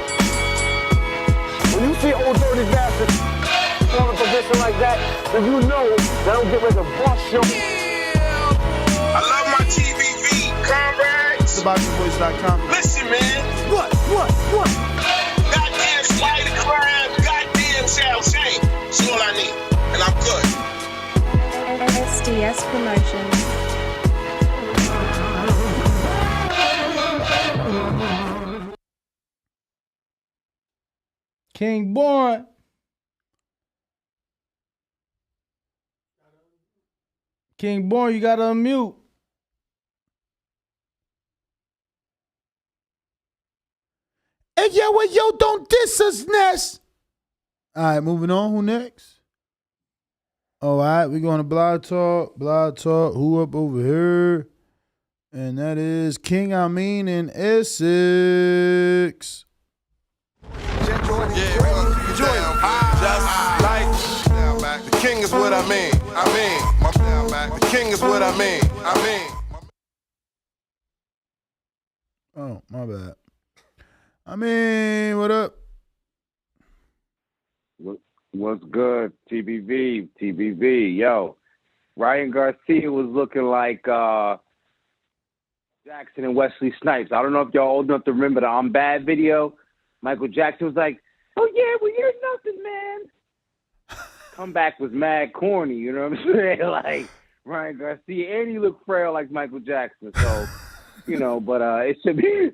When you see old dirty bastards in a position like that, then you know they don't get ready to bust your. I love my TVV, comrades. TheBoxingVoice.com. Listen, man. What? Goddamn spider crabs, goddamn South Shane. That's all I need, and I'm good. SDS Promotions. King Born. King Born, you gotta unmute. Hey, yo, don't diss us, Ness. All right, moving on. Who next? All right, we're going to Blog Talk. Who up over here? And that is King Amin in Essex. The king is what I mean. The king is what I mean. Oh, my bad. What up? What's good, TBV, yo. Ryan Garcia was looking like Jackson and Wesley Snipes. I don't know if y'all old enough to remember the I'm Bad video. Michael Jackson was like, oh yeah, well you're nothing, man. Comeback was mad corny, you know what I'm saying? Like Ryan Garcia, and he looked frail like Michael Jackson. So, but it should be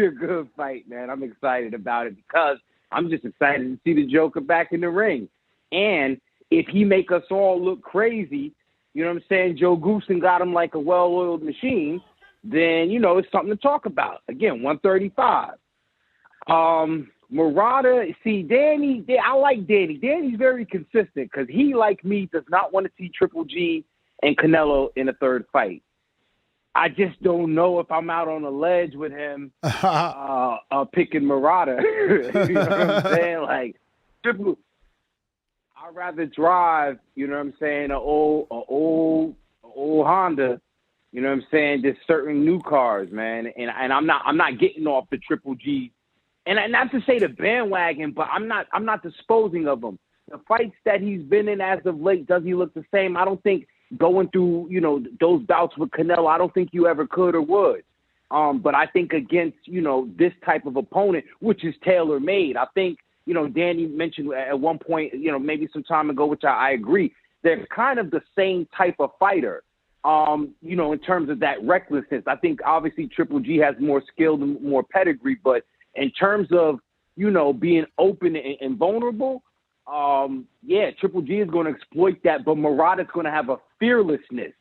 a good fight, man. I'm excited about it because I'm just excited to see the Joker back in the ring. And if he make us all look crazy, you know what I'm saying, Joe Goosen got him like a well-oiled machine, then, it's something to talk about. Again, 135. Murata, see, Danny, I like Danny. Danny's very consistent because he, like me, does not want to see Triple G and Canelo in a third fight. I just don't know if I'm out on a ledge with him picking Murata. You know what I'm saying? Like, I'd rather drive, you know what I'm saying, an old Honda. You know what I'm saying? There's certain new cars, man, and I'm not getting off the Triple G, and not to say the bandwagon, but I'm not disposing of them. The fights that he's been in as of late, does he look the same? I don't think going through those bouts with Canelo, I don't think you ever could or would. But I think against this type of opponent, which is tailor made, I think Danny mentioned at one point, maybe some time ago, which I agree, they're kind of the same type of fighter. In terms of that recklessness, I think obviously Triple G has more skill and more pedigree, but in terms of, being open and vulnerable, Triple G is going to exploit that, but Murata's going to have a fearlessness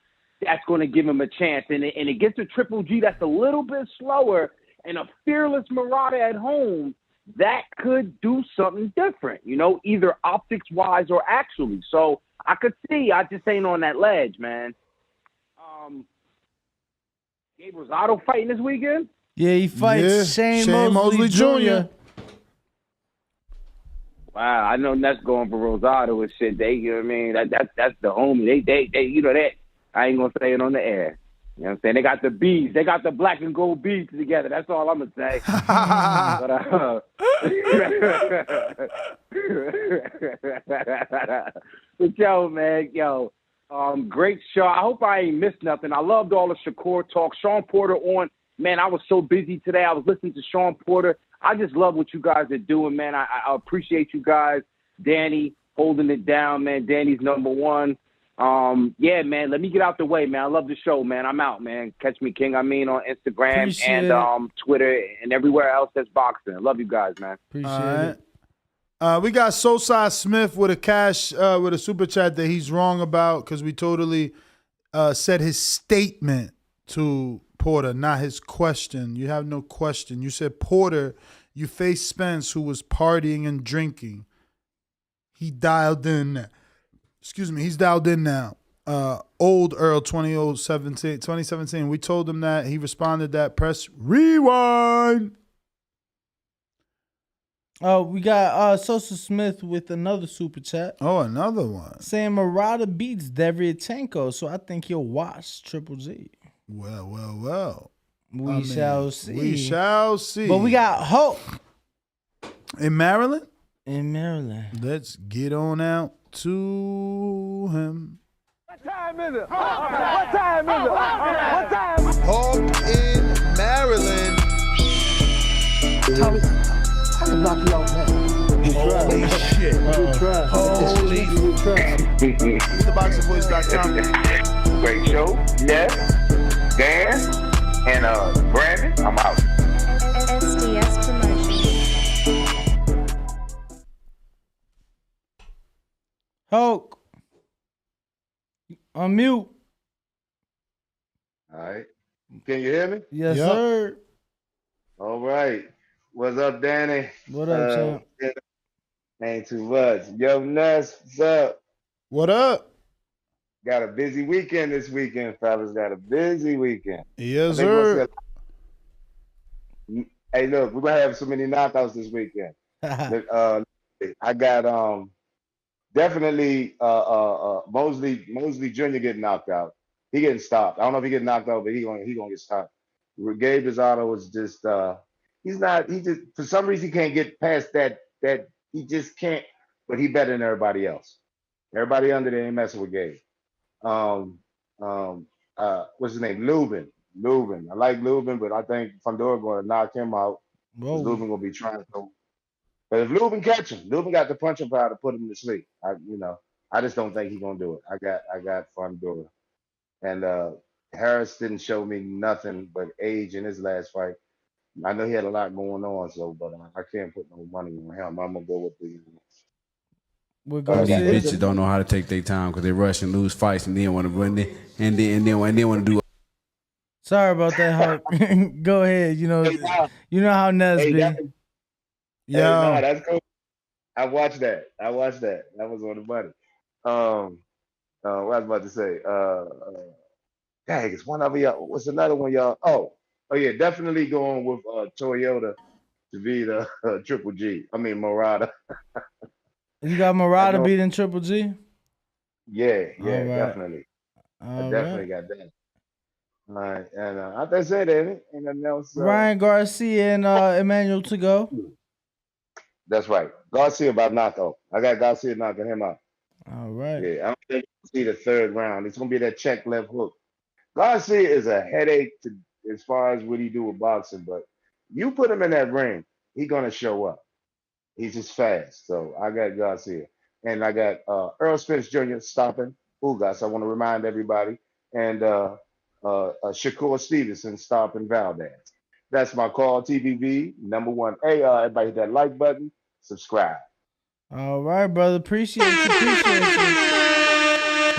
that's going to give him a chance. And against a Triple G that's a little bit slower and a fearless Murata at home, that could do something different, either optics-wise or actually. So I could see, I just ain't on that ledge, man. Gabe Rosado fighting this weekend? Yeah, he fights Shane Mosley Jr. Wow, I know that's going for Rosado and shit. They, you know what I mean? That's the homie. They that. I ain't gonna say it on the air. You know what I'm saying? They got the beads. They got the black and gold beads together. That's all I'm gonna say. But yo, man, great show. I hope I ain't missed nothing. I loved all the Shakur talk. Sean Porter on. Man, I was so busy today. I was listening to Sean Porter. I just love what you guys are doing, man. I appreciate you guys. Danny holding it down, man. Danny's number one. Yeah, man, let me get out the way, man. I love the show, man. I'm out, man. Catch me, King Amin, on Instagram Appreciate and Twitter and everywhere else that's boxing. I love you guys, man. Appreciate it. We got Sosai Smith with a super chat that he's wrong about because we totally said his statement to Porter, not his question. You have no question. You said, Porter, you faced Spence, who was partying and drinking. He dialed in. Excuse me, he's dialed in now. Old Earl 2017. We told him that. He responded that. Press rewind. Oh, we got Sosa Smith with another super chat. Oh, another one. Saying Murata beats Derevyanchenko, so I think he'll watch Triple G. Well. We shall see. We shall see. But we got Hope. In Maryland? In Maryland. Let's get on out to him. What time is it? What time is it? What time? Hope in Maryland. Tommy, I can knock you out, man. Holy shit. Holy TheBoxingVoice.com. Great show. Yes. Dan and Brandon. I'm out. SDS Promotions. Hulk. Unmute. All right. Can you hear me? Yes, sir. All right. What's up, Danny? What up, champ? Ain't too much. Yo, Ness, what's up? What up? Got a busy weekend this weekend, fellas. Got a busy weekend. Yes, sir. Hey, look, we're going to have so many knockouts this weekend. I got definitely Mosley Jr. getting knocked out. He getting stopped. I don't know if he getting knocked out, but he gonna get stopped. Gabe Lozano was just for some reason he can't get past that he just can't, but he better than everybody else. Everybody under there ain't messing with Gabe. What's his name? Lubin. I like Lubin, but I think Fundora gonna knock him out. Lubin gonna be trying to. But if Lubin catch him, Lubin got the punching power to put him to sleep. I just don't think he's gonna do it. I got Fundora. And Harris didn't show me nothing but age in his last fight. I know he had a lot going on, but I can't put no money on him. I'm gonna go with the. These bitches don't know how to take their time because they rush and lose fights and then want to run it and then want to do. Sorry about that, Hulk. Go ahead. You know how Nez be. Yeah, that's cool. I watched that. That was on the money. What I was about to say. Dang, it's one of y'all. What's another one, y'all? Oh yeah, definitely going with Toyota to be the Triple G. I mean Murata. You got Murata beating Triple G? Yeah, All right. definitely. All I definitely got that. All right, and I think say that ain't nothing else. Ryan Garcia and Emmanuel to go. That's right. Garcia about knockout. I got Garcia knocking him out. All right. Yeah, I don't think we'll see the third round. It's gonna be that check left hook. Garcia is a headache as far as what he do with boxing, but you put him in that ring, he's gonna show up. He's just fast. So I got Garcia. And I got Earl Spence Jr. stopping Ugas. I want to remind everybody. And Shakur Stevenson stopping Valdez. That's my call, TBV, #1. Hey, everybody hit that like button, subscribe. All right, brother. Appreciate you.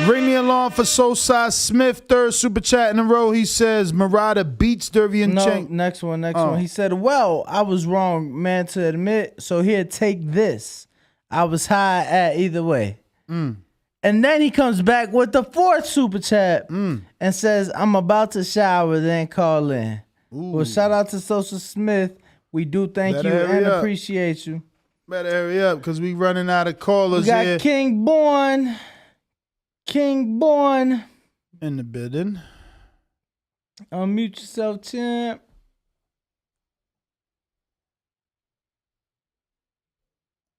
Ring me along for Sosai Smith, third super chat in a row. He says Murata beats Derevyanchenko. No, next one. He said, well, I was wrong, man, to admit. So here, take this. I was high at either way. And then he comes back with the fourth super chat and says, I'm about to shower, then call in. Well, shout out to Sosai Smith. We do thank you and appreciate you. Better hurry up because we running out of callers we got here. King Born in the building. Unmute yourself, champ.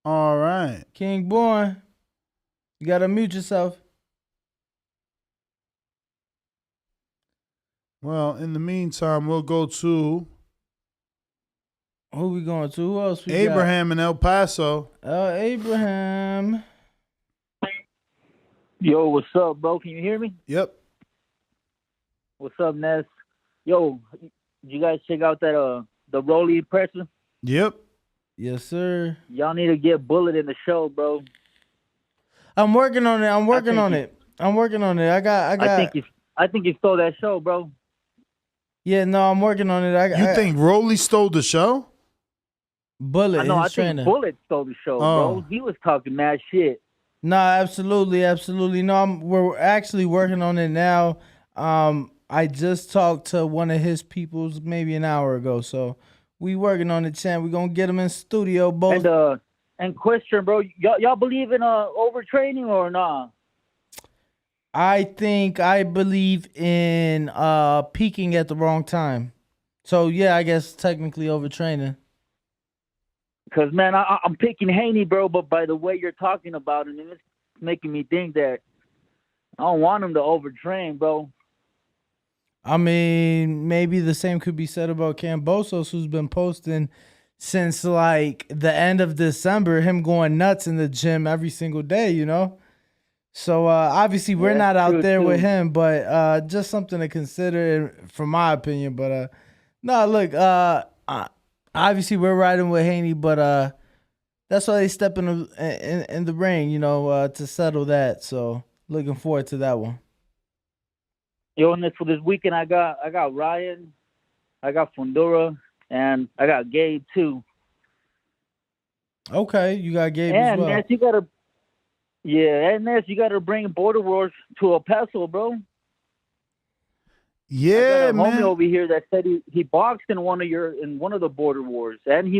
All right. King Born, you gotta mute yourself. Well, in the meantime, we'll go to who we going to? Who else we Abraham in El Paso. Abraham. Yo, what's up, bro? Can you hear me? Yep. What's up, Ness? Yo, did you guys check out that the Rolly presser? Yep. Yes, sir. Y'all need to get Bullet in the show, bro. I'm working on it. I'm working on it. I think you stole that show, bro. Yeah, no, I'm working on it. You think Rolly stole the show? Bullet? I think Bullet stole the show, bro. He was talking mad shit. No, absolutely. No, we're actually working on it now. I just talked to one of his peoples maybe an hour ago, so we working on it, champ. We gonna get him in studio, both. And question, bro, y'all believe in overtraining or not? I believe in peaking at the wrong time. So yeah, I guess technically overtraining. Because man, I'm picking Haney, bro, but by the way you're talking about him, it's making me think that I don't want him to overtrain, bro. I mean, maybe the same could be said about Kambosos, who's been posting since like the end of December, him going nuts in the gym every single day, you know? So obviously we're not out there with him, but just something to consider from my opinion. But no, look, obviously we're riding with Haney, but that's why they step in the ring, you know, to settle that. So looking forward to that one. Yo, and for this weekend, I got Ryan, I got Fundora, and I got Gabe too. Okay, you got Gabe and as well. Ness, you gotta bring Border Wars to El Paso, bro. Yeah, I got a homie man. over here that said he boxed in one of the Border Wars, and he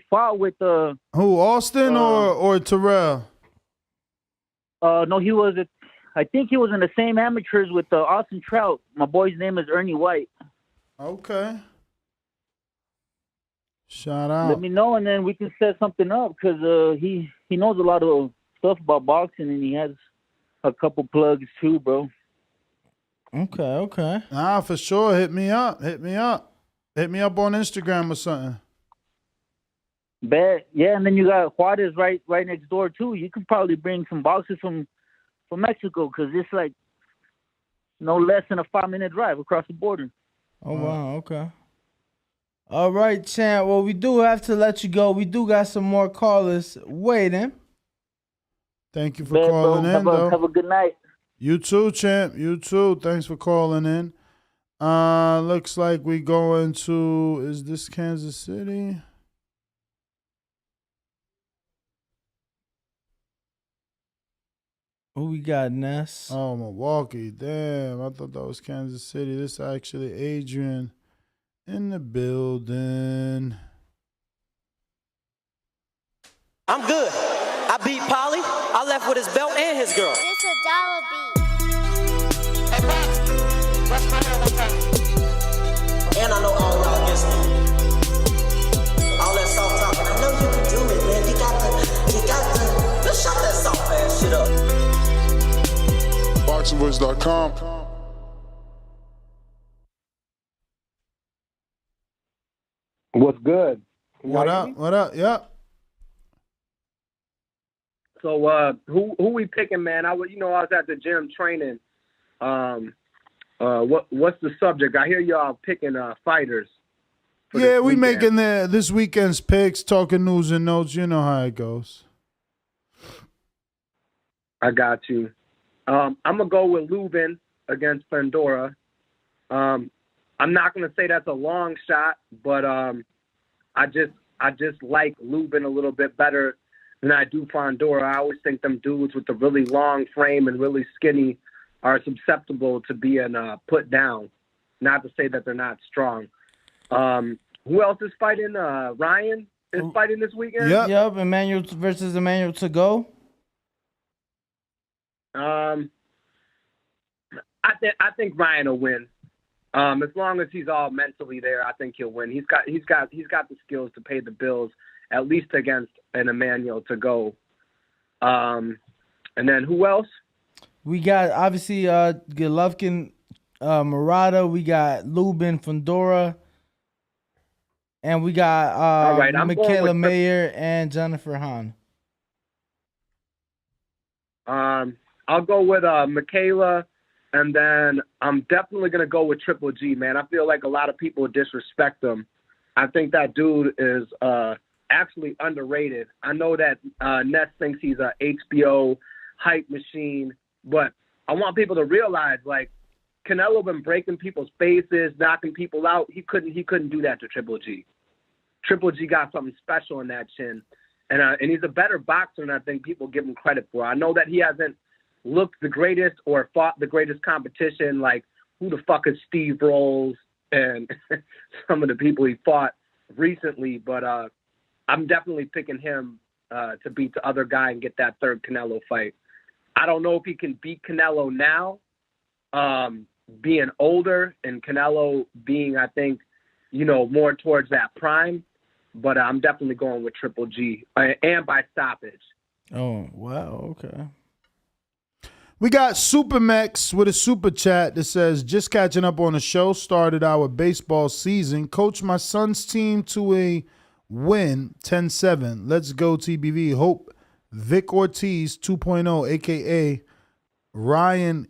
fought with who, Austin or Terrell? No, he was. I think he was in the same amateurs with Austin Trout. My boy's name is Ernie White. Okay. Shout out. Let me know, and then we can set something up because he knows a lot of stuff about boxing, and he has a couple plugs too, bro. Okay. Nah, for sure. Hit me up. Hit me up on Instagram or something. Bet. Yeah, and then you got Juarez right next door too. You could probably bring some boxers from Mexico because it's like no less than a 5-minute drive across the border. Oh, wow. Okay. All right, champ. Well, we do have to let you go. We do got some more callers waiting. Thank you for calling in, though. Have a good night. You too, champ. You too. Thanks for calling in. Looks like we going to, is this Kansas City? Who we got, Ness? Oh, Milwaukee. Damn, I thought that was Kansas City. This is actually Adrian in the building. I'm good. I beat Polly. I left with his belt and his girl. It's a dollar beat. And I know all y'all against me. All that soft talking. I know you can do it, man. You got the, let's shut that soft ass shit up. BoxingVoice.com. What's good? What up? Yep. So who we picking, man? I was at the gym training. What's the subject? I hear y'all picking fighters. Yeah, we making this weekend's picks, talking news and notes. You know how it goes. I got you. I'm gonna go with Lubin against Fundora. I'm not gonna say that's a long shot, but I just like Lubin a little bit better than I do Fundora. I always think them dudes with the really long frame and really skinny are susceptible to being put down. Not to say that they're not strong. Who else is fighting? Ryan is fighting this weekend? Yep. Emmanuel versus Emmanuel to go. I think Ryan will win. As long as he's all mentally there, I think he'll win. He's got the skills to pay the bills, at least against an Emmanuel to go. And then who else? We got obviously Golovkin, Murata. We got Lubin, Fundora, and we got all right, Mikaela Mayer and Jennifer Hahn. I'll go with Mikaela, and then I'm definitely going to go with Triple G, man. I feel like a lot of people disrespect him. I think that dude is actually underrated. I know that Ness thinks he's a HBO hype machine, but I want people to realize, like, Canelo been breaking people's faces, knocking people out. He couldn't do that to Triple G. Triple G got something special in that chin, and he's a better boxer than I think people give him credit for. I know that he hasn't looked the greatest or fought the greatest competition, like who the fuck is Steve Rolls and some of the people he fought recently, but I'm definitely picking him to beat the other guy and get that third Canelo fight. I don't know if he can beat Canelo now, being older and Canelo being, I think, more towards that prime, but I'm definitely going with Triple G and by stoppage. Oh, wow, okay. We got Supermex with a super chat that says, just catching up on the show, started our baseball season, coached my son's team to a win, 10-7. Let's go TBV. Hope Vic Ortiz 2.0, a.k.a. Ryan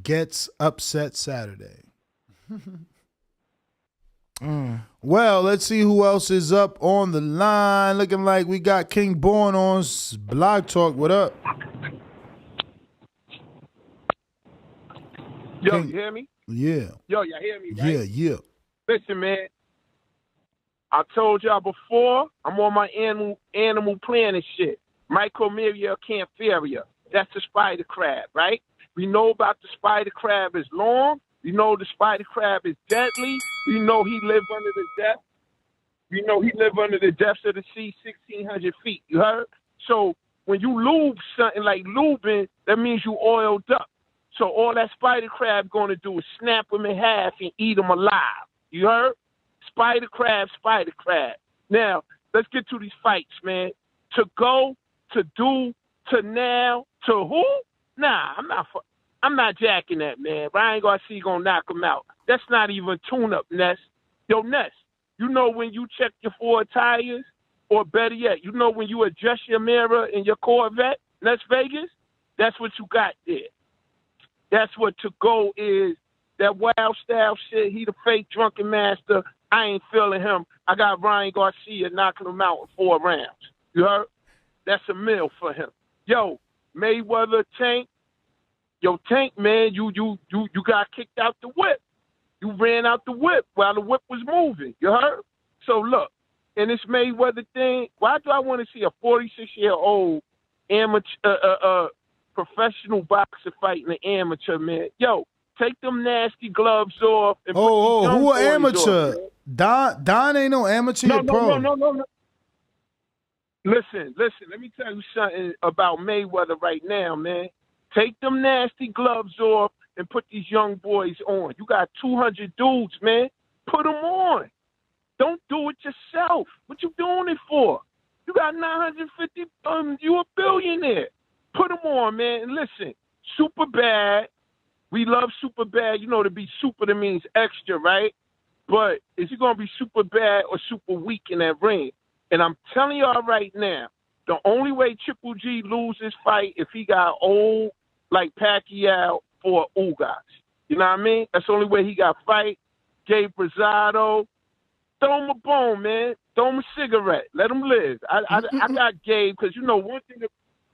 gets upset Saturday. Well, let's see who else is up on the line. Looking like we got King Born on Blog Talk. What up? Yo, you hear me? Yeah. Yo, y'all hear me, right? Yeah. Listen, man. I told y'all before, I'm on my animal planet shit. Micromeria cantheria. That's the spider crab, right? We know about the spider crab is long. We know the spider crab is deadly. We know he live under the depth. We know he live under the depths of the sea, 1,600 feet. You heard? So when you lube something like lubing, that means you oiled up. So all that spider crab going to do is snap him in half and eat him alive. You heard? Spider crab, spider crab. Now, let's get to these fights, man. To go, to do, to now, to who? Nah, I'm not jacking that, man. Ryan Garcia gonna knock him out. That's not even tune-up, Ness. Yo, Ness, you know when you check your four tires, or better yet, you know when you adjust your mirror in your Corvette, Las Vegas? That's what you got there. That's what to go is. That wild style shit, he the fake drunken master. I ain't feeling him. I got Ryan Garcia knocking him out in 4 rounds. You heard? That's a meal for him. Yo, Mayweather, Tank. Yo, Tank, man, you got kicked out the whip. You ran out the whip while the whip was moving. You heard? So look, in this Mayweather thing, why do I want to see a 46-year-old amateur, professional boxer fighting an amateur, man? Yo, take them nasty gloves off. And who an amateur? Off, Don ain't no amateur. No. Pro. Listen. Let me tell you something about Mayweather right now, man. Take them nasty gloves off and put these young boys on. You got 200 dudes, man. Put them on. Don't do it yourself. What you doing it for? You got 950. You a billionaire. Put them on, man. And listen, super bad. We love super bad. You know, to be super, that means extra, right? But is he going to be super bad or super weak in that ring? And I'm telling y'all right now, the only way Triple G loses this fight if he got old like Pacquiao for Ugas. You know what I mean? That's the only way he got fight. Gabe Rosado, throw him a bone, man. Throw him a cigarette. Let him live. I got Gabe because, you know,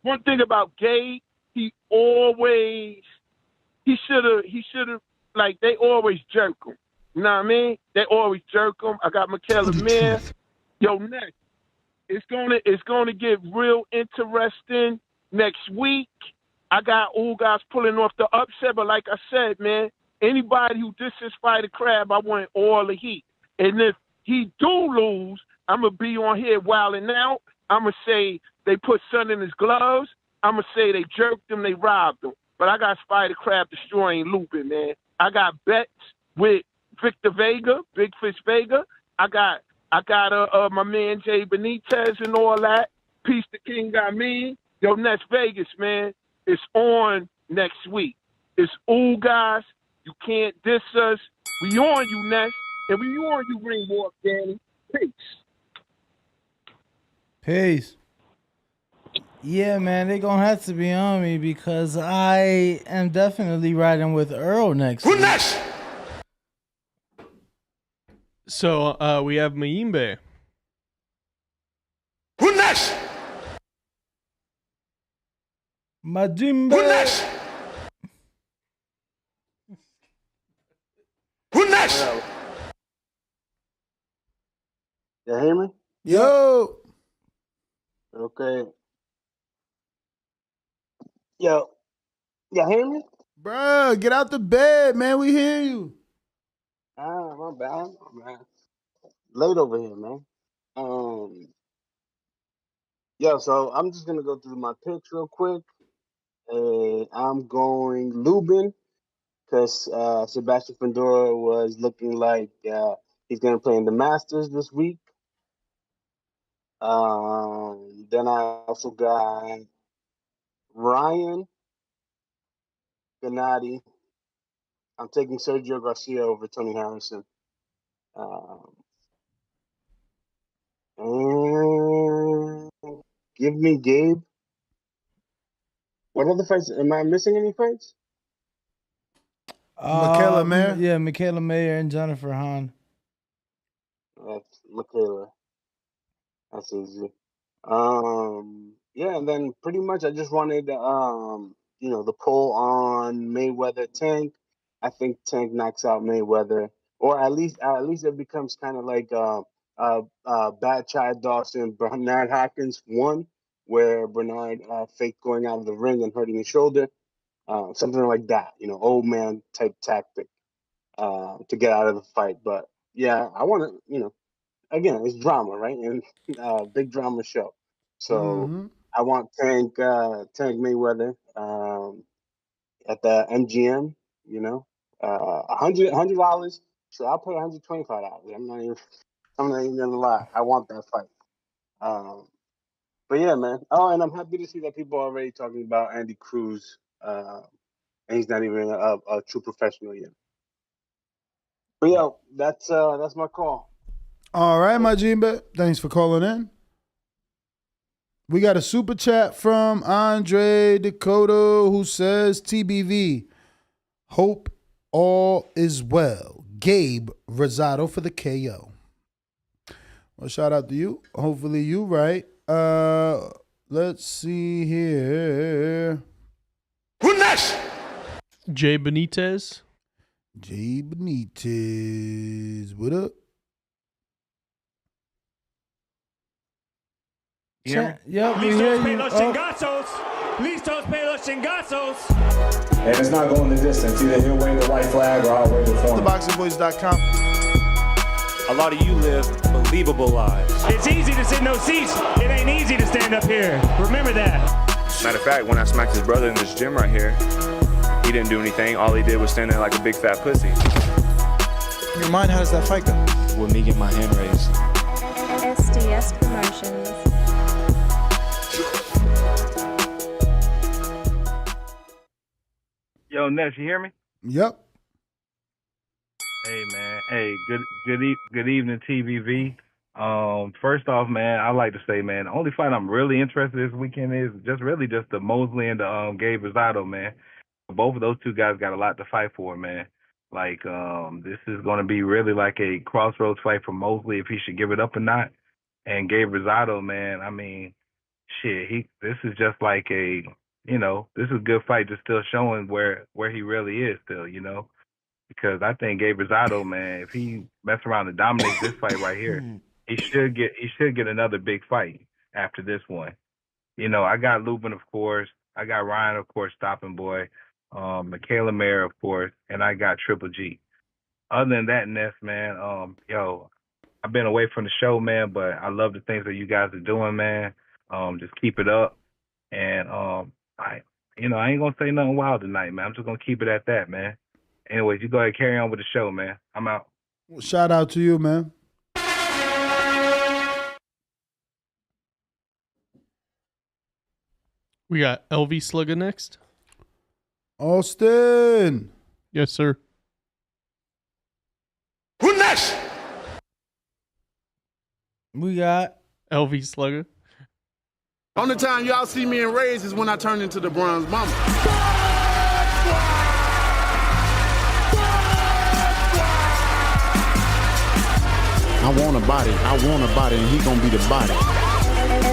one thing about Gabe, he should have, like, they always jerk him. You know what I mean? They always jerk him. I got Mikaela Mayer. Yo, next. It's gonna get real interesting next week. I got Ugas pulling off the upset, but like I said, man, anybody who disses Spider Crab, I want all the heat. And if he do lose, I'm gonna be on here wilding out. I'm gonna say they put sun in his gloves. I'm gonna say they jerked him, they robbed him. But I got Spider Crab destroying Lubin, man. I got bets with Victor Vega, Big Fish Vega. I got my man Jay Benitez and all that. Peace the King got me. Yo, Ness Vegas, man. It's on next week. It's all guys. You can't diss us. We on you, Ness. And we on you, Ringwalk, Danny. Peace. Peace. Yeah, man, they're going to have to be on me because I am definitely riding with Earl next week. So we have Mayimbe. Majimbe. You hear me? Yo. Okay. Yo. You hear me? Bruh, get out the bed, man. We hear you. Ah, my bad. Late over here, man. Yeah, so I'm just gonna go through my picks real quick. I'm going Lubin because Sebastian Fundora was looking like he's gonna play in the Masters this week. Then I also got Ryan Gennady. I'm taking Sergio Garcia over Tony Harrison. And give me Gabe. What other fights? Am I missing any fights? Mikaela Mayer? Yeah, Mikaela Mayer and Jennifer Hahn. That's Mikaela. That's easy. Yeah, and then pretty much I just wanted the poll on Mayweather Tank. I think Tank knocks out Mayweather, or at least it becomes kind of like Bad Chad Dawson, Bernard Hopkins won, where Bernard faked going out of the ring and hurting his shoulder, something like that. Old man type tactic to get out of the fight. But yeah, I want to, again, it's drama, right? And big drama show. So I want Tank Mayweather at the MGM. $100. So I'll pay $125. I'm not even gonna lie. I want that fight. But yeah, man. Oh, and I'm happy to see that people are already talking about Andy Cruz, and he's not even a true professional yet. But yeah, that's my call. All right, my Jimbe. Thanks for calling in. We got a super chat from Andre Dakota who says, TBV, hope all is well. Gabe Rosado for the KO. Well, shout out to you. Hopefully you right. Let's see here. Who next? Jay Benitez. Jay Benitez. What up? Yep, we Listos hear pe you. los chingazos. Listos pe los chingazos. And it's not going the distance. Either he'll wave the white flag or I'll wave it for him. TheBoxingVoice.com. A lot of you live believable lives. It's easy to sit in those seats. It ain't easy to stand up here. Remember that. Matter of fact, when I smacked his brother in this gym right here, he didn't do anything. All he did was stand there like a big fat pussy. In your mind, how does that fight go? With me getting my hand raised. SDS Promotions. Yo, Ness, you hear me? Yep. Hey, man. Hey, good evening, TVV. First off, man, I'd like to say, man, the only fight I'm really interested in this weekend is just the Mosley and the Gabe Rosado, man. Both of those two guys got a lot to fight for, man. Like, this is going to be really like a crossroads fight for Mosley if he should give it up or not. And Gabe Rosado, man, I mean, shit, this is just like this is a good fight, just still showing where he really is still, because I think Gabe Rosado, man, if he mess around and dominates this fight right here, he should get another big fight after this one. I got Lubin, of course. I got Ryan, of course, stopping boy. Mikaela Mayer, of course, and I got Triple G. Other than that, Ness, man, I've been away from the show, man, but I love the things that you guys are doing, man. Just keep it up. And I ain't gonna say nothing wild tonight, man. I'm just gonna keep it at that, man. Anyways, you go ahead and carry on with the show, man. I'm out. Well, shout out to you, man. We got LV Slugger next. Austin. Yes, sir. Who next? We got LV Slugger. Only time y'all see me in Rays is when I turn into the Bronze Mama. I want a body, and he gonna be the body.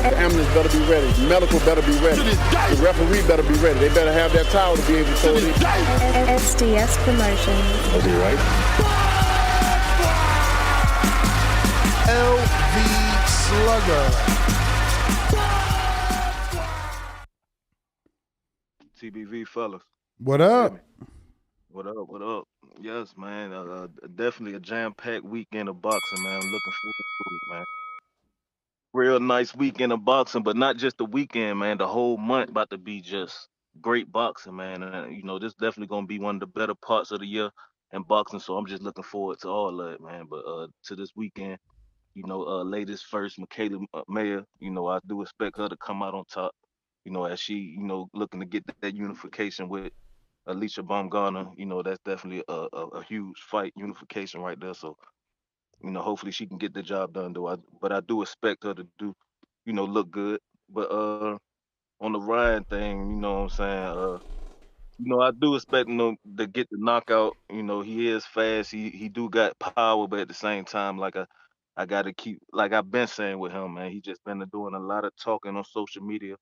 The ambulance better be ready. The medical better be ready. The referee better be ready. They better have that towel to be able to throw it in. SDS Promotions. Was he right? LV Slugger. TBV fellas. What up? What up? What up? Yes, man. Definitely a jam-packed weekend of boxing, man. I'm looking forward to it, man. Real nice weekend of boxing, but not just the weekend, man. The whole month about to be just great boxing, man. And this definitely gonna be one of the better parts of the year in boxing. So I'm just looking forward to all of it, man. But to this weekend, ladies first, Mikaela Mayer. I do expect her to come out on top. As she, looking to get that unification with Alicia Baumgartner. That's definitely a huge fight, unification right there. So, hopefully she can get the job done, though. But I do expect her to do, look good. But on the Ryan thing, you know what I'm saying? I do expect him to get the knockout. He is fast. He do got power, but at the same time, I got to keep, like I've been saying with him, man, he just been doing a lot of talking on social media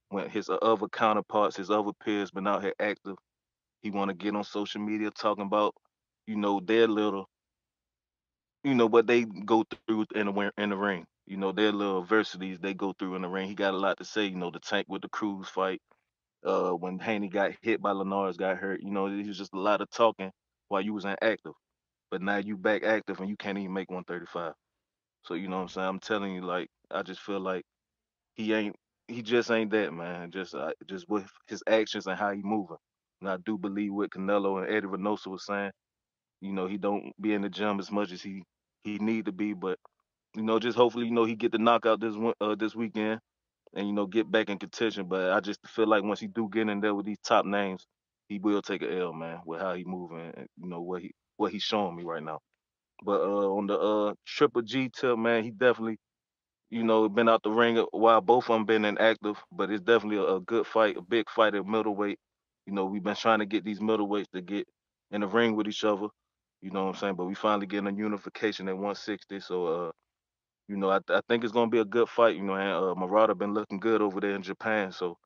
when his other counterparts, his other peers been out here active. He want to get on social media talking about, their little, what they go through in the ring. Their little adversities they go through in the ring. He got a lot to say. The Tank with the Cruz fight. When Haney got hit by Linares, got hurt. It was just a lot of talking while you was inactive. But now you back active and you can't even make 135. So you know what I'm saying? I'm telling you, like, I just feel like he just ain't that, man. Just with his actions and how he moving. And I do believe what Canelo and Eddie Reynoso was saying. He don't be in the gym as much as he need to be, but just hopefully, he get the knockout this weekend and get back in contention. But I just feel like once he do get in there with these top names, he will take a L, man, with how he moving and what he's showing me right now. But on the Triple G tip, man, he definitely been out the ring a while. Both of them been inactive, but it's definitely a good fight, a big fight at middleweight. We've been trying to get these middleweights to get in the ring with each other. You know what I'm saying? But we finally getting a unification at 160. So, I think it's gonna be a good fight. And Murata been looking good over there in Japan. So,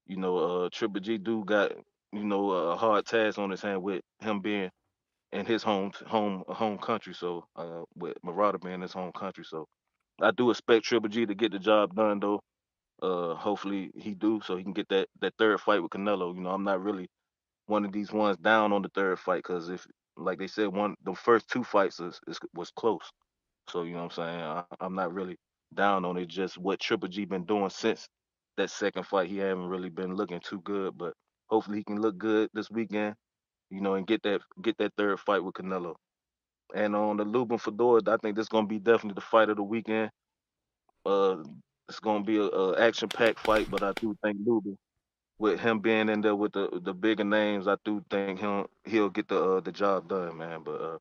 Triple G do got a hard task on his hand with him being in his home country. So, with Murata being his home country. So, I do expect Triple G to get the job done, though. Hopefully he do, so he can get that third fight with Canelo. I'm not really one of these ones down on the third fight because if, like they said, the first two fights was close. So you know what I'm saying. I'm not really down on it. Just what Triple G been doing since that second fight, he haven't really been looking too good. But hopefully he can look good this weekend. And get that third fight with Canelo. And on the Lubin Fedora, I think this gonna be definitely the fight of the weekend. It's gonna be a action-packed fight, but I do think Lubin, with him being in there with the bigger names, I do think he'll get the job done, man. But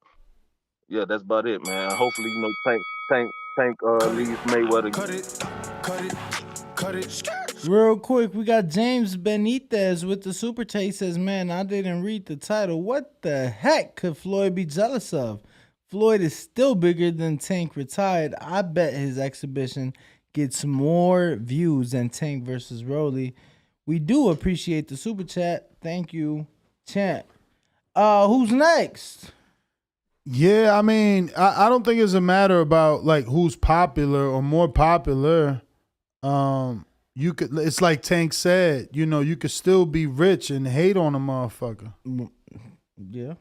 yeah, that's about it, man. Hopefully, Tank leaves Mayweather. Cut it. Real quick, we got James Benitez with the super chat. He says, man, I didn't read the title. What the heck could Floyd be jealous of? Floyd is still bigger than Tank retired. I bet his exhibition gets more views than Tank versus Rolly. We do appreciate the super chat. Thank you, champ. Who's next? Yeah, I mean, I don't think it's a matter about like who's popular or more popular. It's like Tank said, you could still be rich and hate on a motherfucker. Yeah.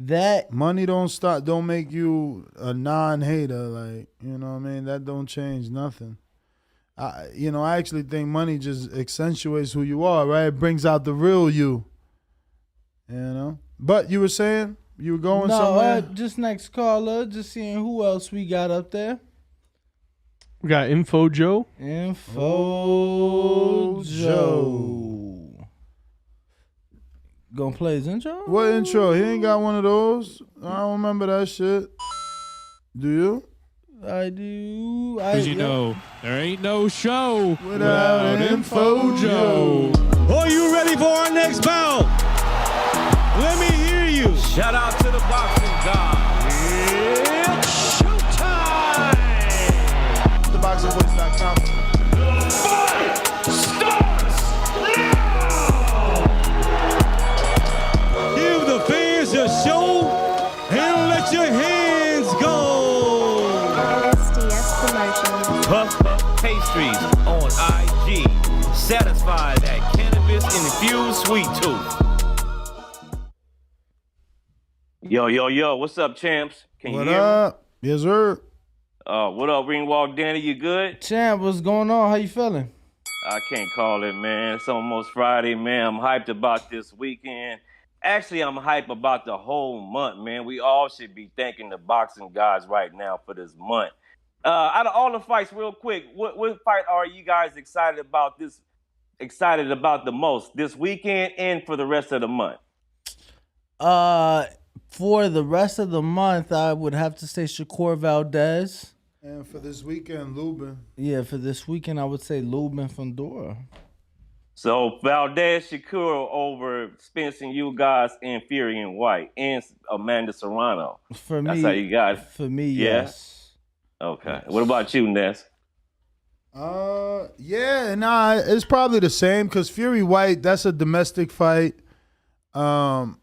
That money don't make you a non-hater, like, you know what I mean? That don't change nothing. I actually think money just accentuates who you are, right? It brings out the real you. But you were saying you were going somewhere? Just next caller, just seeing who else we got up there. We got Info Joe. Info Joe. Gonna play his intro? What intro? He ain't got one of those. I don't remember that shit. Do you? I do. Because you know, there ain't no show without Info Joe. Are you ready for our next bout? Let me hear you. Shout out to the boxing gods. It's showtime. TheBoxingVoice.com. Fight starts now. Give the fans a show and let your hands go. SDS Promotions. Puff Puff Pastries on IG. Satisfy that cannabis-infused sweet tooth. Yo, what's up, champs? Can What you hear up? Yes, sir. me? What up, Ringwalk Danny? You good? Champ, what's going on? How you feeling? I can't call it, man. It's almost Friday, man. I'm hyped about this weekend. Actually, I'm hyped about the whole month, man. We all should be thanking the boxing gods right now for this month. Out of all the fights, real quick, what fight are you guys excited about the most this weekend and for the rest of the month? For the rest of the month, I would have to say Shakur Valdez. And for this weekend, Lubin. Yeah, for this weekend, I would say Lubin Fundora. So Valdez Shakur over Spence and you guys and Fury and White and Amanda Serrano. For me, that's how you got it. For me, Yeah? yes. Okay. What about you, Ness? It's probably the same because Fury White, that's a domestic fight. I'm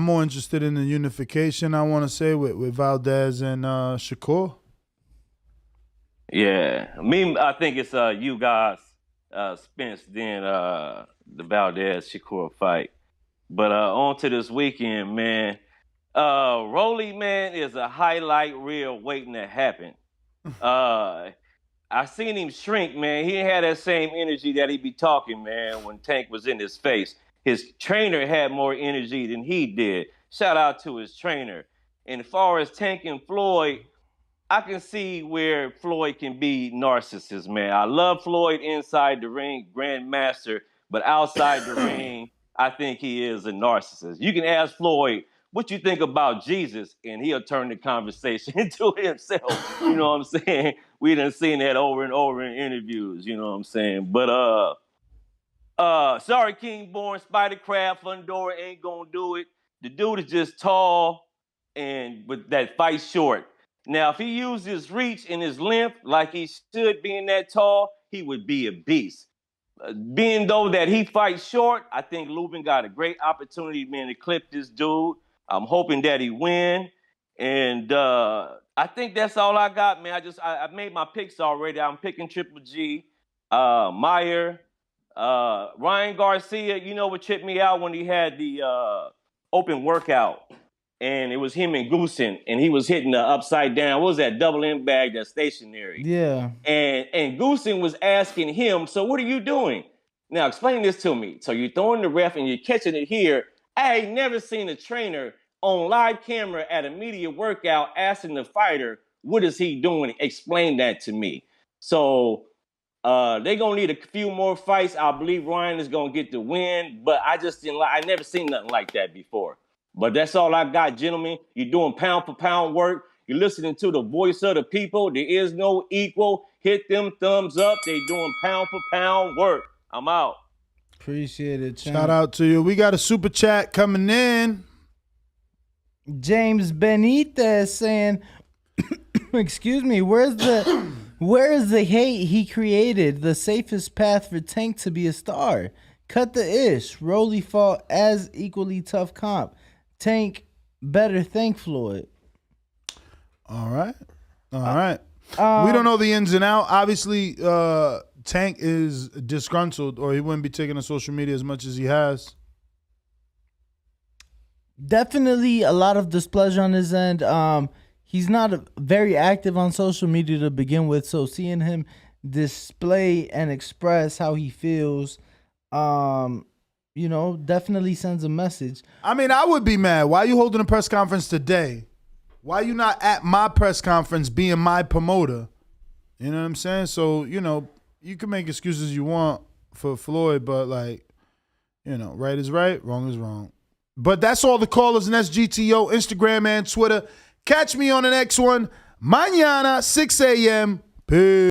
more interested in the unification, I want to say, with Valdez and Shakur. Yeah. I think it's you guys, Spence, then the Valdez Shakur fight. But on to this weekend, man. Rolly, man, is a highlight reel waiting to happen. I seen him shrink, man. He had that same energy that he be talking, man, when Tank was in his face. His trainer had more energy than he did. Shout out to his trainer. And as far as Tank and Floyd, I can see where Floyd can be narcissist, man. I love Floyd inside the ring, grandmaster, but outside the ring, I think he is a narcissist. You can ask Floyd, what you think about Jesus? And he'll turn the conversation into himself. You know what I'm saying? We done seen that over and over in interviews, you know what I'm saying? But sorry, Kingborn, Spider Crab, Fundora ain't gonna do it. The dude is just tall and with that fight short. Now, if he used his reach and his length like he should being that tall, he would be a beast. Being though that he fights short, I think Lubin got a great opportunity, man, to clip this dude. I'm hoping that he win. And I think that's all I got, man. I made my picks already. I'm picking Triple G, Mayer, Ryan Garcia. You know what tripped me out when he had the open workout, and it was him and Goosen, and he was hitting the upside down. What was that double end bag that's stationary? Yeah. And Goosen was asking him, so what are you doing? Now explain this to me. So you're throwing the ref and you're catching it here. I ain't never seen a trainer on live camera at a media workout asking the fighter, what is he doing? Explain that to me. So they're going to need a few more fights. I believe Ryan is going to get the win, but I never seen nothing like that before. But that's all I got, gentlemen. You're doing pound for pound work. You're listening to the voice of the people. There is no equal. Hit them thumbs up. They doing pound for pound work. I'm out. Appreciate it, champ. Shout out to you. We got a super chat coming in. James Benitez saying, excuse me, where is the hate he created? The safest path for Tank to be a star. Cut the ish. Rolly fought as equally tough comp. Tank better thank Floyd. All right. We don't know the ins and out. Obviously, Tank is disgruntled, or he wouldn't be taking to social media as much as he has. Definitely a lot of displeasure on his end. He's not very active on social media to begin with, so seeing him display and express how he feels, definitely sends a message. I mean, I would be mad. Why are you holding a press conference today? Why are you not at my press conference being my promoter? You know what I'm saying? So, you can make excuses you want for Floyd, but right is right, wrong is wrong. But that's all the callers, and that's GTO, Instagram and Twitter. Catch me on the next one. mañana, 6 a.m. Peace.